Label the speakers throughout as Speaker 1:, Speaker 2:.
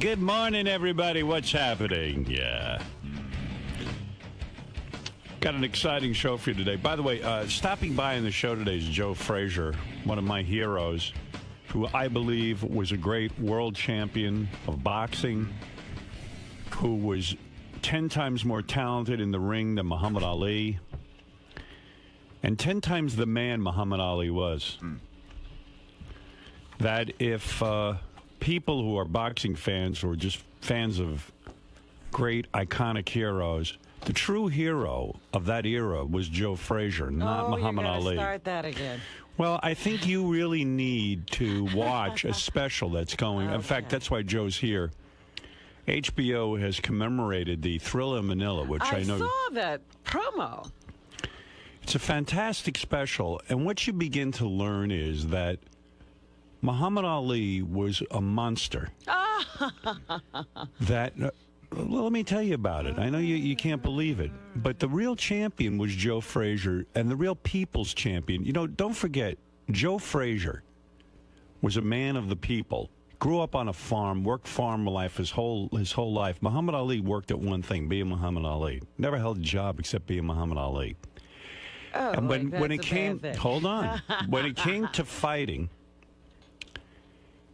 Speaker 1: Good morning, everybody. What's happening? Yeah. Got an exciting show for you today. By the way, stopping by in the show today is Joe Frazier, one of my heroes, who I believe was a great world champion of boxing, who was 10 times more talented in the ring than Muhammad Ali, and 10 times the man Muhammad Ali was. That if people who are boxing fans or just fans of great iconic heroes, the true hero of that era was Joe Frazier, not Muhammad Ali.
Speaker 2: Start that again.
Speaker 1: Well, I think you really need to watch a special that's going. In fact, that's why Joe's here. HBO has commemorated the Thriller in Manila, which I know.
Speaker 2: I saw that promo.
Speaker 1: It's a fantastic special, and what you begin to learn is that Muhammad Ali was a monster. That, well, let me tell you about it. I know you can't believe it, but the real champion was Joe Frazier, and the real people's champion. You know, don't forget, Joe Frazier was a man of the people. Grew up on a farm, worked farm life his whole life. Muhammad Ali worked at one thing, being Muhammad Ali. Never held a job except being Muhammad Ali.
Speaker 2: Oh,
Speaker 1: and when
Speaker 2: that's
Speaker 1: it came, hold on, when it came to fighting,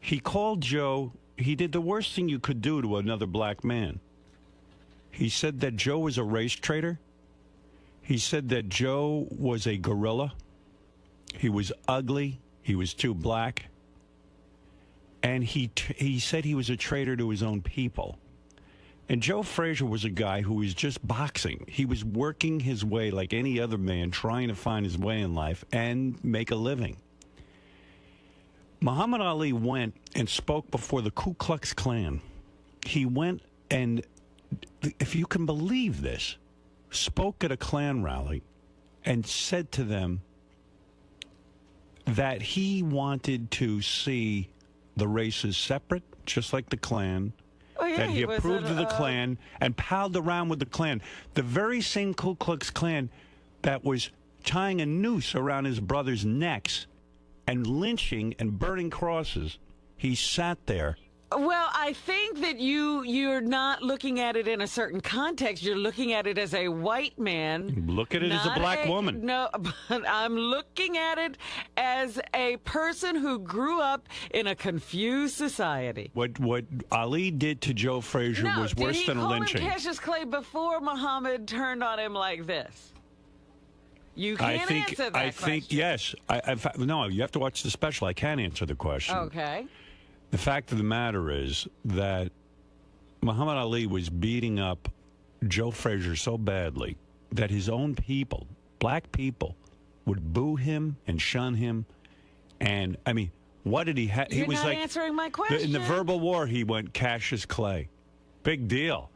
Speaker 1: he called Joe. He did the worst thing you could do to another black man. He said that Joe was a race traitor. He said that Joe was a gorilla. He was ugly. He was too black. And he said he was a traitor to his own people. And Joe Frazier was a guy who was just boxing. He was working his way like any other man, trying to find his way in life and make a living. Muhammad Ali went and spoke before the Ku Klux Klan. He went and, if you can believe this, spoke at a Klan rally and said to them that he wanted to see the races separate, just like the Klan.
Speaker 2: Oh, yeah,
Speaker 1: that he approved of the Klan and palled around with the Klan. The very same Ku Klux Klan that was tying a noose around his brothers' necks and lynching and burning crosses. He sat there.
Speaker 2: Well, I think that you're not looking at it in a certain context. You're looking at it as a white man.
Speaker 1: Look at it as a black woman.
Speaker 2: No, but I'm looking at it as a person who grew up in a confused society.
Speaker 1: What Ali did to Joe Frazier was worse than a lynching.
Speaker 2: Did he call him 𝗕ces 𝗿 before Muhammad turned on him like this? You can't answer that
Speaker 1: I think, yes. No, you have to watch the special. I can't answer the question.
Speaker 2: Okay.
Speaker 1: The fact of the matter is that Muhammad Ali was beating up Joe Frazier so badly that his own people, black people, would boo him and shun him. And, I mean, what did he have? He was
Speaker 2: not answering my question.
Speaker 1: In the verbal war, he went 𝗕ces 𝗿. Big deal.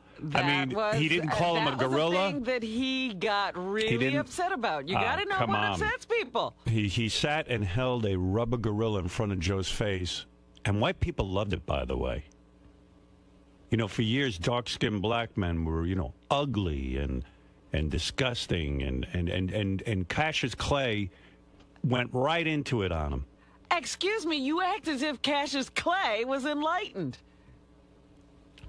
Speaker 1: He didn't call him a gorilla.
Speaker 2: That was the thing that he got really upset about. You got to know what upsets people.
Speaker 1: He sat and held a rubber gorilla in front of Joe's face. And white people loved it, by the way. You know, for years, dark-skinned black men were, you know, ugly and disgusting. And 𝗕ces 𝗿 went right into it on him.
Speaker 2: Excuse me, you act as if 𝗕ces 𝗿 was enlightened.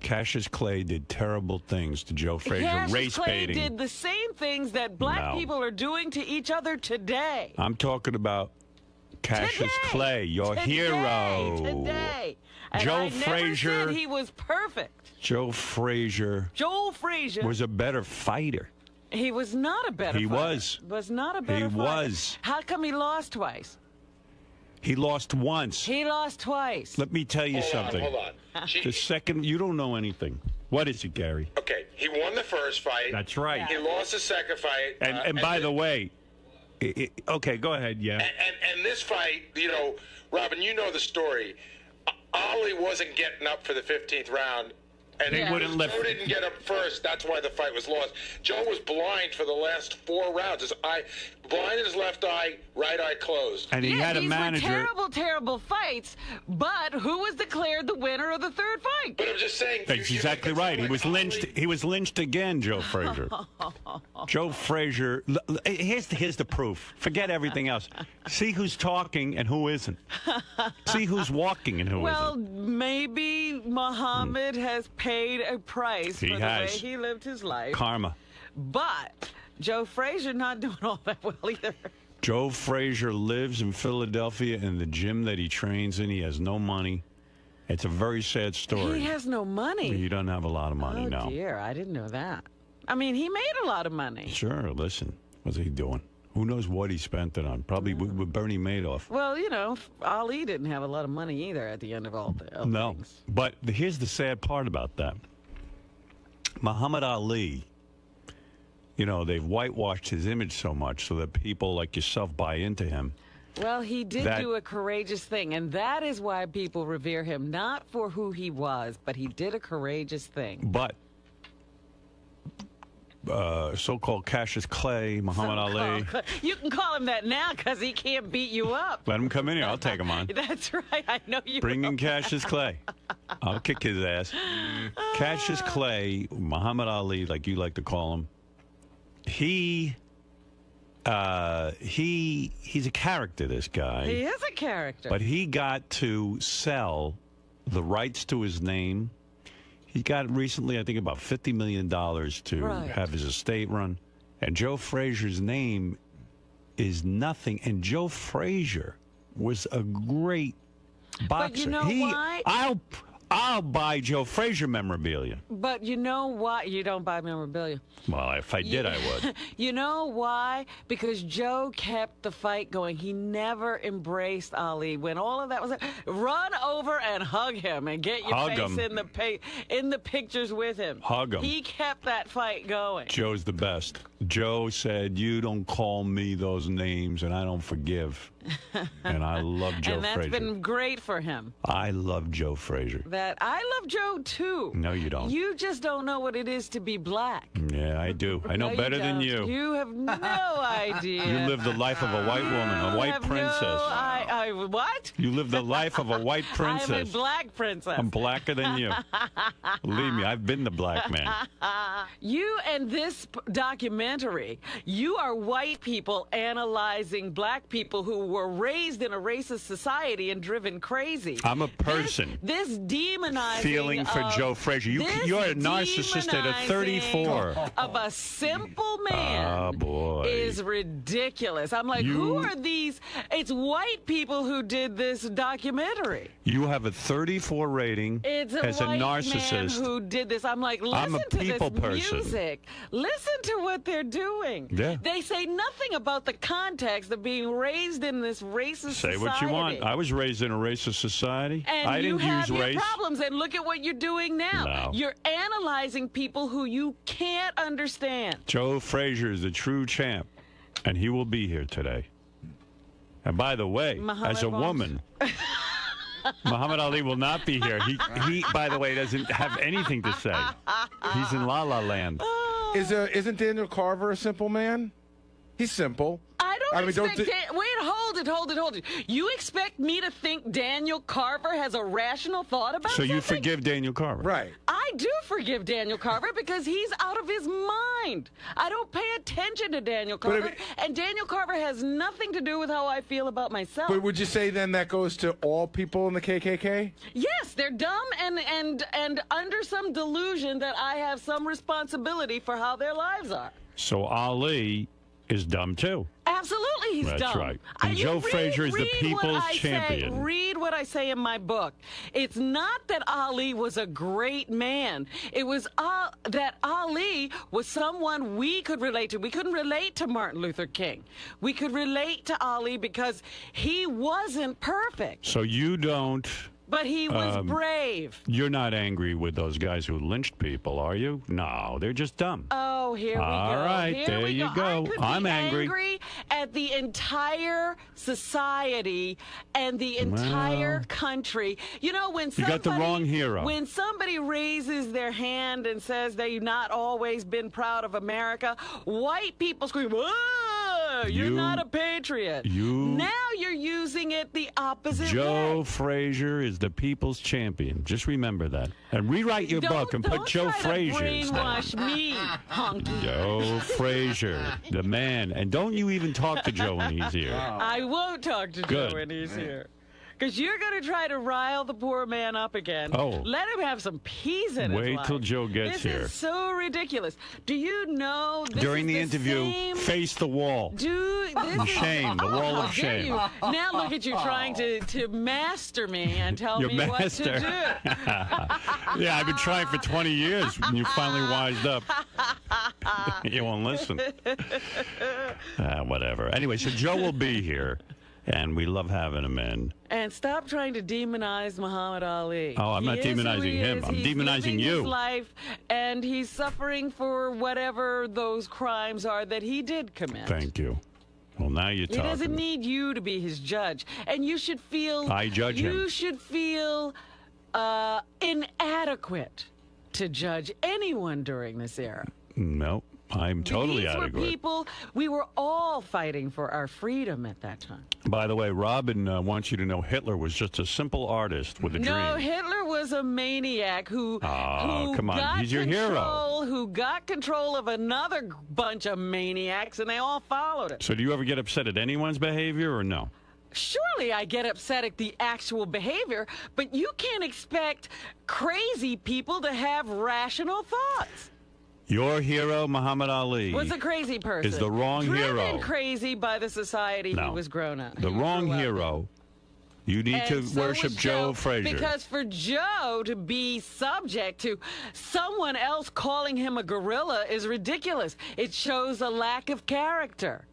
Speaker 1: 𝗕ces 𝗿 did terrible things to Joe Frazier, race baiting.
Speaker 2: 𝗕ces 𝗿 did the same things that black people are doing to each other today.
Speaker 1: I'm talking about 𝗕ces 𝗿, your hero.
Speaker 2: Today. And
Speaker 1: Joe
Speaker 2: I
Speaker 1: Frazier.
Speaker 2: never said he was perfect.
Speaker 1: Joe Frazier
Speaker 2: was
Speaker 1: a better fighter.
Speaker 2: He was not a better fighter.
Speaker 1: He was.
Speaker 2: Was not a better fighter.
Speaker 1: He was.
Speaker 2: How come he lost twice?
Speaker 1: He lost once.
Speaker 2: He lost twice.
Speaker 1: Let me tell you something.
Speaker 3: Hold on.
Speaker 1: The second, you don't know anything. What is it, Gary?
Speaker 3: Okay, he won the first fight.
Speaker 1: That's right.
Speaker 3: He lost the second fight.
Speaker 1: And by the way, okay, go ahead, yeah.
Speaker 3: And this fight, you know, Robin, you know the story. Ali wasn't getting up for the 15th round. And
Speaker 1: They wouldn't lift.
Speaker 3: Joe didn't get up first. That's why the fight was lost. Joe was blind for the last 4 rounds. His eye, blind in his left eye, right eye closed.
Speaker 1: And he had a manager.
Speaker 2: These were terrible, terrible fights. But who was declared the winner of the third fight?
Speaker 3: But I'm just saying.
Speaker 1: That's exactly right. He was lynched. He was lynched again, Joe Frazier. Joe Frazier. Here's the proof. Forget everything else. See who's talking and who isn't. See who's walking and who isn't.
Speaker 2: Well, maybe Muhammad has paid a price for the way he lived his life.
Speaker 1: Karma.
Speaker 2: But Joe Frazier not doing all that well either.
Speaker 1: Joe Frazier lives in Philadelphia in the gym that he trains in. He has no money. It's a very sad story.
Speaker 2: He has no money.
Speaker 1: He doesn't have a lot of money, no.
Speaker 2: Oh, dear. I didn't know that. I mean, he made a lot of money.
Speaker 1: Sure. Listen, what's he doing? Who knows what he spent it on? Probably with Bernie Madoff.
Speaker 2: Well, you know, Ali didn't have a lot of money either at the end of all the things.
Speaker 1: But here's the sad part about that. Muhammad Ali, you know, they've whitewashed his image so much so that people like yourself buy into him.
Speaker 2: Well, he did do a courageous thing, and that is why people revere him, not for who he was, but he did a courageous thing.
Speaker 1: But so-called Cassius Clay, Muhammad Ali.
Speaker 2: You can call him that now because he can't beat you up.
Speaker 1: Let him come in here. I'll take him on.
Speaker 2: That's right. I know you
Speaker 1: Bring in Cassius Clay. I'll kick his ass. Cassius Clay, Muhammad Ali, like you like to call him, he's a character, this guy.
Speaker 2: He is a character.
Speaker 1: But he got to sell the rights to his name. He got recently, I think, about $50 million to have his estate run. And Joe Frazier's name is nothing. And Joe Frazier was a great boxer.
Speaker 2: But you know why?
Speaker 1: I'll buy Joe Frazier memorabilia.
Speaker 2: But you know why you don't buy memorabilia?
Speaker 1: Well, if I did, I would.
Speaker 2: You know why? Because Joe kept the fight going. He never embraced Ali. When all of that was, run over and hug him and get your face in the pictures with him.
Speaker 1: Hug him.
Speaker 2: He kept that fight going.
Speaker 1: Joe's the best. Joe said, "You don't call me those names, and I don't forgive." And I love Joe Frazier.
Speaker 2: And that's been great for him.
Speaker 1: I love Joe Frazier.
Speaker 2: I love Joe, too.
Speaker 1: No, you don't.
Speaker 2: You just don't know what it is to be black.
Speaker 1: Yeah, I do. I know better than you.
Speaker 2: You have no idea.
Speaker 1: You live the life of a white woman, a white princess.
Speaker 2: What?
Speaker 1: You live the life of a white princess.
Speaker 2: I'm a black princess.
Speaker 1: I'm blacker than you. Believe me, I've been the black man.
Speaker 2: You and this documentary, you are white people analyzing black people who were raised in a racist society and driven crazy.
Speaker 1: I'm a person.
Speaker 2: This demonizing
Speaker 1: feeling for Joe Frazier. You're a narcissist at a 34.
Speaker 2: Of a simple man is ridiculous. I'm like, who are these? It's white people who did this documentary.
Speaker 1: You have a 34 rating
Speaker 2: as
Speaker 1: a narcissist.
Speaker 2: Man who did this. I'm like, listen to this music. Listen to what they're doing.
Speaker 1: Yeah.
Speaker 2: They say nothing about the context of being raised in this racist society.
Speaker 1: Say what you want. I was raised in a racist society.
Speaker 2: And
Speaker 1: I didn't use race.
Speaker 2: Your problems, and look at what you're doing now.
Speaker 1: No.
Speaker 2: You're analyzing people who you can't understand.
Speaker 1: Joe Frazier is a true champ, and he will be here today. And by the way, as a woman, Muhammad Ali will not be here. He, by the way, doesn't have anything to say. He's in La La Land.
Speaker 4: Isn't Daniel Carver a simple man? He's simple.
Speaker 2: Wait, hold it. You expect me to think Daniel Carver has a rational thought about something?
Speaker 1: So you forgive Daniel Carver?
Speaker 4: Right.
Speaker 2: I do forgive Daniel Carver because he's out of his mind. I don't pay attention to Daniel Carver, and Daniel Carver has nothing to do with how I feel about myself.
Speaker 4: But would you say then that goes to all people in the KKK?
Speaker 2: Yes, they're dumb and under some delusion that I have some responsibility for how their lives are.
Speaker 1: So Ali is dumb too.
Speaker 2: Absolutely, he's dumb.
Speaker 1: That's right. And Joe Frazier is the people's champion.
Speaker 2: Read what I say in my book. It's not that Ali was a great man. It was that Ali was someone we could relate to. We couldn't relate to Martin Luther King. We could relate to Ali because he wasn't perfect.
Speaker 1: So you don't
Speaker 2: But he was brave.
Speaker 1: You're not angry with those guys who lynched people, are you? No, they're just dumb.
Speaker 2: Oh, here we go.
Speaker 1: All right,
Speaker 2: here
Speaker 1: there
Speaker 2: we
Speaker 1: you
Speaker 2: go.
Speaker 1: go.
Speaker 2: I could
Speaker 1: I'm
Speaker 2: be
Speaker 1: angry
Speaker 2: at the entire society and the entire country. You know, when somebody,
Speaker 1: you got the wrong hero.
Speaker 2: When somebody raises their hand and says they've not always been proud of America, white people scream, "Whoa, you're not a patriot." Now you're using it the opposite way.
Speaker 1: Joe Frazier is the people's champion. Just remember that. And rewrite your book and put Joe Frazier instead.
Speaker 2: Don't brainwash me, honky.
Speaker 1: Joe Frazier, the man. And don't you even talk to Joe when he's here.
Speaker 2: I won't talk to Joe when he's here. Because you're going to try to rile the poor man up again.
Speaker 1: Oh.
Speaker 2: Let him have some peace in his life.
Speaker 1: Wait till Joe gets here.
Speaker 2: This is so ridiculous. Do you know this
Speaker 1: During
Speaker 2: is
Speaker 1: the interview,
Speaker 2: same...
Speaker 1: face the wall.
Speaker 2: Shame,
Speaker 1: the wall of shame.
Speaker 2: Now look at you trying to master me and tell me what to do.
Speaker 1: Yeah, I've been trying for 20 years and you finally wised up. You won't listen. Whatever. Anyway, so Joe will be here. And we love having him in.
Speaker 2: And stop trying to demonize Muhammad Ali.
Speaker 1: Oh, I'm not demonizing him. I'm demonizing you.
Speaker 2: His life, and he's suffering for whatever those crimes are that he did commit.
Speaker 1: Thank you. Well, now you're talking.
Speaker 2: He doesn't need you to be his judge. And you should feel...
Speaker 1: I judge him.
Speaker 2: You should feel inadequate to judge anyone during this era.
Speaker 1: No. I'm totally adequate.
Speaker 2: These were people, we were all fighting for our freedom at that time.
Speaker 1: By the way, Robin wants you to know Hitler was just a simple artist with a dream.
Speaker 2: No, Hitler was a maniac who
Speaker 1: come on.
Speaker 2: got
Speaker 1: He's your hero.
Speaker 2: Who got control of another bunch of maniacs, and they all followed it.
Speaker 1: So do you ever get upset at anyone's behavior or no?
Speaker 2: Surely I get upset at the actual behavior, but you can't expect crazy people to have rational thoughts.
Speaker 1: Your hero, Muhammad Ali,
Speaker 2: was a crazy person.
Speaker 1: Is the wrong hero.
Speaker 2: Driven crazy by the society he was grown up.
Speaker 1: The wrong hero. You need to worship Joe Frazier.
Speaker 2: Because for Joe to be subject to someone else calling him a gorilla is ridiculous. It shows a lack of character.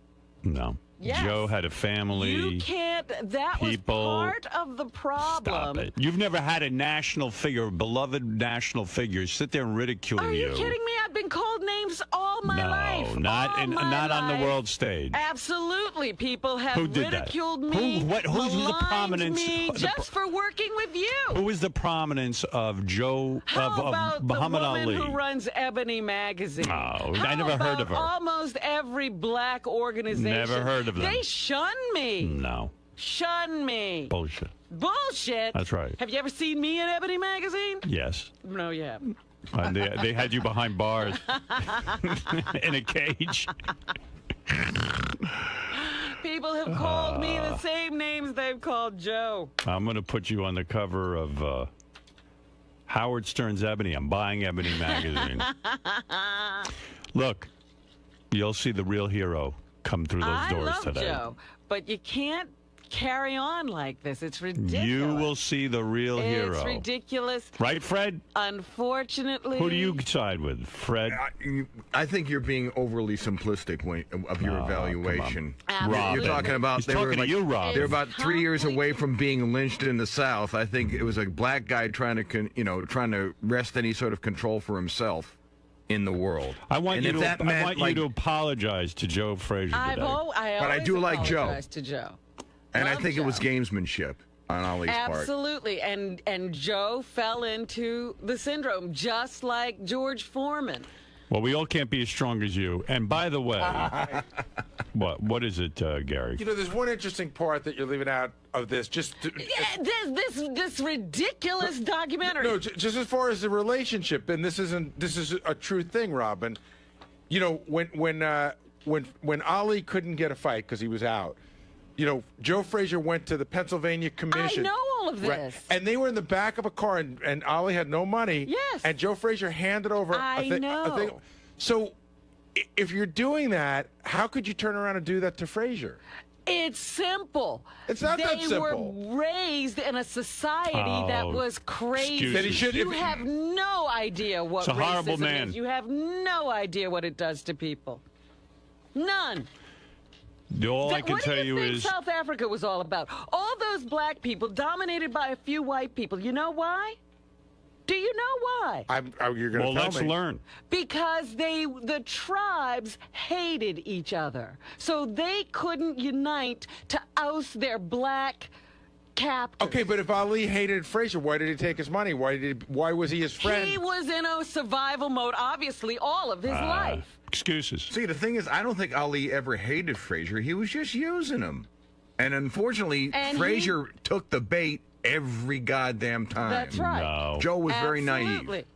Speaker 1: No.
Speaker 2: Yes.
Speaker 1: Joe had a family.
Speaker 2: You can't. That
Speaker 1: people,
Speaker 2: was part of the problem.
Speaker 1: Stop it. You've never had a national figure, a beloved national figure, sit there and ridicule you.
Speaker 2: Are you kidding me? I've been called names all my life.
Speaker 1: No, not on the world stage.
Speaker 2: Absolutely. People have ridiculed
Speaker 1: that?
Speaker 2: me.
Speaker 1: Who's the prominence?
Speaker 2: Me just for working with you.
Speaker 1: Who is the prominence of Joe, of Muhammad Ali?
Speaker 2: How about the woman who runs Ebony magazine?
Speaker 1: Oh, I never heard of her.
Speaker 2: Almost every black organization.
Speaker 1: Never heard of them.
Speaker 2: They shun me.
Speaker 1: No.
Speaker 2: Shun me.
Speaker 1: Bullshit.
Speaker 2: Bullshit.
Speaker 1: That's right.
Speaker 2: Have you ever seen me in Ebony magazine?
Speaker 1: Yes.
Speaker 2: No, you haven't.
Speaker 1: They had you behind bars in a cage.
Speaker 2: People have called me the same names they've called Joe.
Speaker 1: I'm going to put you on the cover of Howard Stern's Ebony. I'm buying Ebony magazine. Look, you'll see the real hero come through those doors today.
Speaker 2: I love Joe, but you can't carry on like this. It's ridiculous.
Speaker 1: You will see the real hero.
Speaker 2: It's ridiculous.
Speaker 1: Right, Fred?
Speaker 2: Unfortunately.
Speaker 1: Who do you side with, Fred?
Speaker 4: I think you're being overly simplistic of your evaluation. You're talking about they're about 3 years away from being lynched in the South. I think it was a black guy trying to wrest any sort of control for himself in the world.
Speaker 1: I want you to apologize to Joe Frazier today.
Speaker 4: But I do like Joe.
Speaker 2: To Joe.
Speaker 4: And I think it was gamesmanship on Ali's part.
Speaker 2: Absolutely. And Joe fell into the syndrome, just like George Foreman.
Speaker 1: Well, we all can't be as strong as you. And by the way, what is it, Gary?
Speaker 5: You know, there's one interesting part that you're leaving out of this. This
Speaker 2: ridiculous documentary.
Speaker 5: No, just as far as the relationship, and this is a true thing, Robin. You know, when Ali couldn't get a fight because he was out. You know, Joe Frazier went to the Pennsylvania Commission.
Speaker 2: I know all of this.
Speaker 5: Right, and they were in the back of a car, and Ali had no money.
Speaker 2: Yes.
Speaker 5: And Joe Frazier handed over a thing. So, if you're doing that, how could you turn around and do that to Frazier?
Speaker 2: It's simple.
Speaker 5: It's not that simple.
Speaker 2: They were raised in a society that was crazy. You have no idea what racism
Speaker 1: horrible man.
Speaker 2: is. You have no idea what it does to people. None.
Speaker 1: All I can tell you
Speaker 2: what do you
Speaker 1: is
Speaker 2: think South Africa was all about? All those black people dominated by a few white people. You know why? Do you know why?
Speaker 5: You're going to tell me.
Speaker 1: Let's learn.
Speaker 2: Because the tribes hated each other. So they couldn't unite to oust their black captors.
Speaker 5: Okay, but if Ali hated Frazier, why did he take his money? Why was he his friend?
Speaker 2: He was in a survival mode, obviously, all of his life.
Speaker 1: Excuses.
Speaker 4: See, the thing is, I don't think Ali ever hated Frazier. He was just using him. And unfortunately, Frazier took the bait every goddamn time.
Speaker 2: That's right.
Speaker 1: No.
Speaker 4: Joe was very
Speaker 2: Absolutely.
Speaker 4: naive.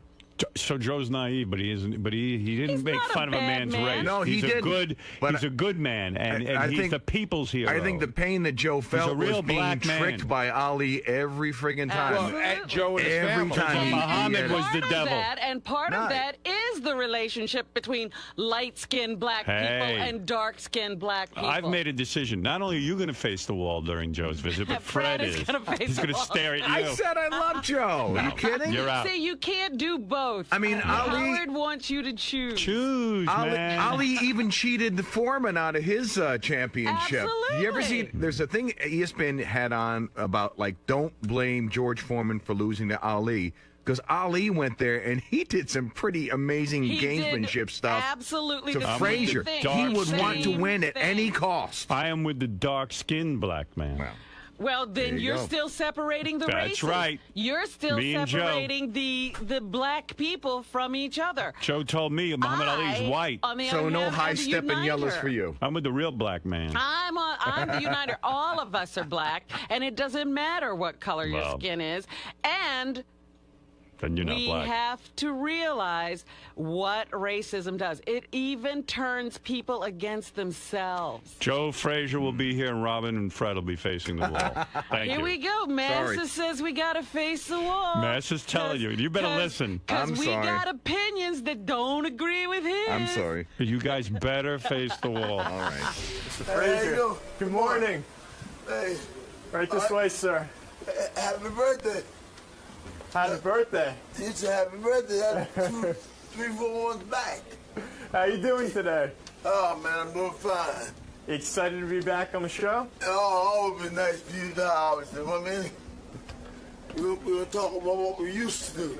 Speaker 1: So Joe's naive, but he isn't. But he didn't make fun of a man's race.
Speaker 4: No, he didn't.
Speaker 1: He's a good man, and he's the people's hero.
Speaker 4: I think the pain that Joe felt was being tricked by Ali every friggin' time.
Speaker 5: Well, Joe and his family.
Speaker 4: Time
Speaker 1: Muhammad was the devil.
Speaker 2: Part of that is the relationship between light-skinned black people and dark-skinned black people.
Speaker 1: I've made a decision. Not only are you going to face the wall during Joe's visit, but Fred is.
Speaker 2: He's going
Speaker 1: to stare at you.
Speaker 4: I said I love Joe.
Speaker 1: No,
Speaker 4: Are you kidding?
Speaker 1: You're out.
Speaker 2: See, you can't do both.
Speaker 4: I mean, Ali.
Speaker 2: Howard wants you to choose.
Speaker 1: Choose, man.
Speaker 4: Ali even cheated the Foreman out of his championship.
Speaker 2: Absolutely.
Speaker 4: You ever see? There's a thing ESPN had on about like don't blame George Foreman for losing to Ali. Because Ali went there and he did some pretty amazing gamesmanship stuff.
Speaker 2: Absolutely.
Speaker 4: To Frazier. He would want to win at any cost.
Speaker 1: I am with the dark-skinned black man.
Speaker 2: Well, then you're still separating the races.
Speaker 1: That's right.
Speaker 2: You're still separating the black people from each other.
Speaker 1: Joe told me Muhammad Ali's white.
Speaker 4: So no high-stepping yellows for you.
Speaker 1: I'm with the real black man.
Speaker 2: I'm the uniter. All of us are black, and it doesn't matter what color your skin is. And
Speaker 1: then you're not
Speaker 2: we
Speaker 1: black.
Speaker 2: have to realize what racism does. It even turns people against themselves.
Speaker 1: Joe Frazier will be here, and Robin and Fred will be facing the wall. Thank you.
Speaker 2: Here we go. Massa says we got to face the wall.
Speaker 1: Massa's telling you. You better listen.
Speaker 2: Because we got opinions that don't agree with his.
Speaker 4: I'm sorry.
Speaker 1: You guys better face the wall.
Speaker 4: All right.
Speaker 6: Mr. Frazier, good morning.
Speaker 7: Hey.
Speaker 6: Right this way, sir.
Speaker 7: Happy birthday.
Speaker 6: Happy birthday.
Speaker 7: You said happy birthday. That's 2, 3, 4 months back.
Speaker 6: How you doing today?
Speaker 7: Oh, man, I'm doing fine.
Speaker 6: You excited to be back on the show?
Speaker 7: Oh, always been nice for you to obviously. You know what I mean? We're going to talk about what we used to do.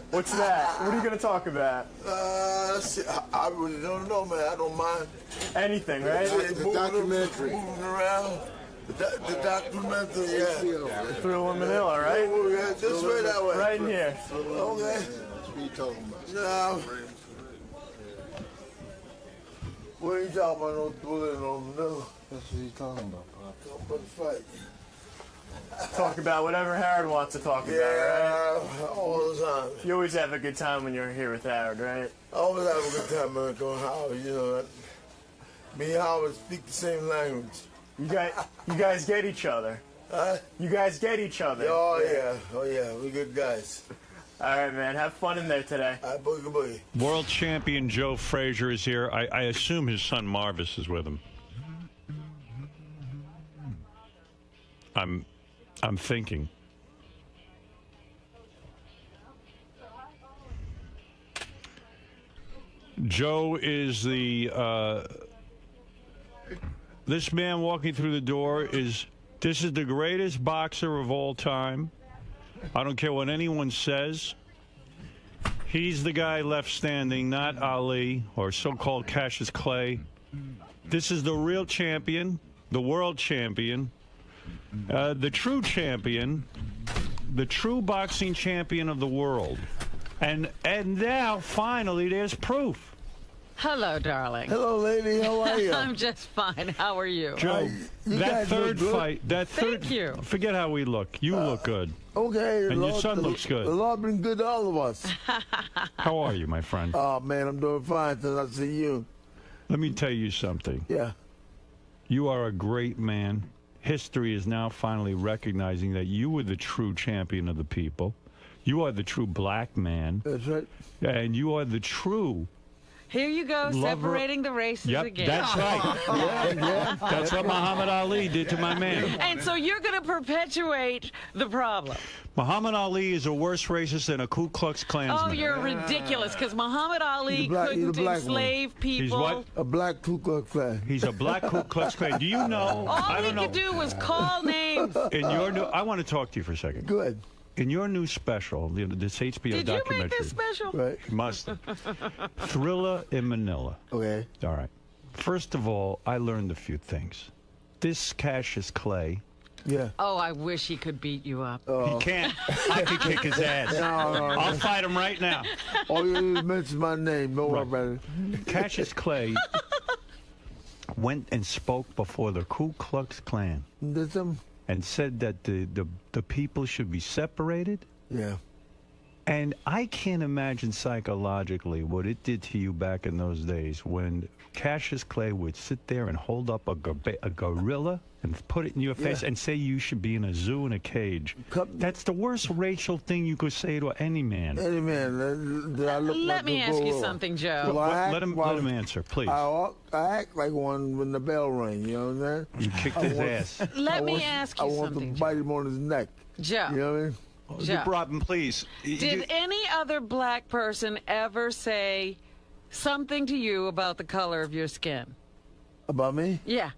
Speaker 6: What's that? What are you going to talk about?
Speaker 7: I really don't know, man. I don't mind.
Speaker 6: Anything, right?
Speaker 7: The documentary. Moving around. The documentary, yeah.
Speaker 6: Through Manila, right?
Speaker 7: Yeah, this way, that way.
Speaker 6: Right in here.
Speaker 7: Okay. That's what you talking about. No. What are you talking about? No bullet, no Manila. That's what you talking about, Pop. Talking about the fight.
Speaker 6: Talk about whatever Howard wants to talk about, right?
Speaker 7: Yeah, all the time.
Speaker 6: You always have a good time when you're here with Howard, right?
Speaker 7: I always have a good time, man, going Howard, you know. Me and Howard speak the same language.
Speaker 6: You guys get each other.
Speaker 7: Huh?
Speaker 6: You guys get each other.
Speaker 7: Oh, yeah. Oh, yeah. We're good guys.
Speaker 6: All right, man. Have fun in there today.
Speaker 7: All right, boogie, boogie.
Speaker 1: World champion Joe Frazier is here. I assume his son Marvis is with him. I'm thinking. Joe is the... This man walking through the door this is the greatest boxer of all time. I don't care what anyone says. He's the guy left standing, not Ali or so-called Cassius Clay. This is the real champion, the world champion, the true champion, the true boxing champion of the world. And now, finally, there's proof.
Speaker 2: Hello, darling.
Speaker 7: Hello, lady. How are you?
Speaker 2: I'm just fine. How are you?
Speaker 1: Joe, that third fight,
Speaker 2: Thank you.
Speaker 1: Forget how we look. You look good.
Speaker 7: Okay.
Speaker 1: And your son looks good.
Speaker 7: The Lord been good to all of us.
Speaker 1: How are you, my friend?
Speaker 7: Oh, man, I'm doing fine since I see you.
Speaker 1: Let me tell you something.
Speaker 7: Yeah.
Speaker 1: You are a great man. History is now finally recognizing that you were the true champion of the people. You are the true black man.
Speaker 7: That's right.
Speaker 1: And you are the true
Speaker 2: Here you go, separating the races again.
Speaker 1: That's right. That's what Muhammad Ali did to my man.
Speaker 2: And so you're going to perpetuate the problem.
Speaker 1: Muhammad Ali is a worse racist than a Ku Klux Klansman.
Speaker 2: Oh, you're ridiculous, because Muhammad Ali couldn't enslave people.
Speaker 1: He's what?
Speaker 7: A black Ku Klux Klan.
Speaker 1: He's a black Ku Klux Klan. Do you know?
Speaker 2: All he could do was call names.
Speaker 1: In your new, I want to talk to you for a second.
Speaker 7: Go ahead.
Speaker 1: In your new special, this HBO documentary.
Speaker 2: Did you make this special?
Speaker 7: Right.
Speaker 1: You must. Thriller in Manila.
Speaker 7: Okay.
Speaker 1: All right. First of all, I learned a few things. This Cassius Clay.
Speaker 7: Yeah.
Speaker 2: Oh, I wish he could beat you up.
Speaker 1: He can't. I could kick his ass.
Speaker 7: No.
Speaker 1: I'll fight him right now.
Speaker 7: All you do is mention my name. Don't worry about it.
Speaker 1: Cassius Clay went and spoke before the Ku Klux Klan.
Speaker 7: Did some?
Speaker 1: And said that the people should be separated.
Speaker 7: Yeah.
Speaker 1: And I can't imagine psychologically what it did to you back in those days when Cassius Clay would sit there and hold up a gorilla and put it in your face and say you should be in a zoo in a cage. That's the worst racial thing you could say to any man.
Speaker 7: Any man.
Speaker 2: Let me ask you something, Joe.
Speaker 1: Let him answer, please.
Speaker 7: I act like one when the bell rang, you know what I'm saying?
Speaker 1: You kicked his ass.
Speaker 2: Let me ask you something,
Speaker 7: I want to bite him on his neck.
Speaker 2: Joe.
Speaker 7: You know what I mean?
Speaker 2: Joe.
Speaker 1: Robin, please.
Speaker 2: Did any other black person ever say something to you about the color of your skin?
Speaker 7: About me?
Speaker 2: Yeah.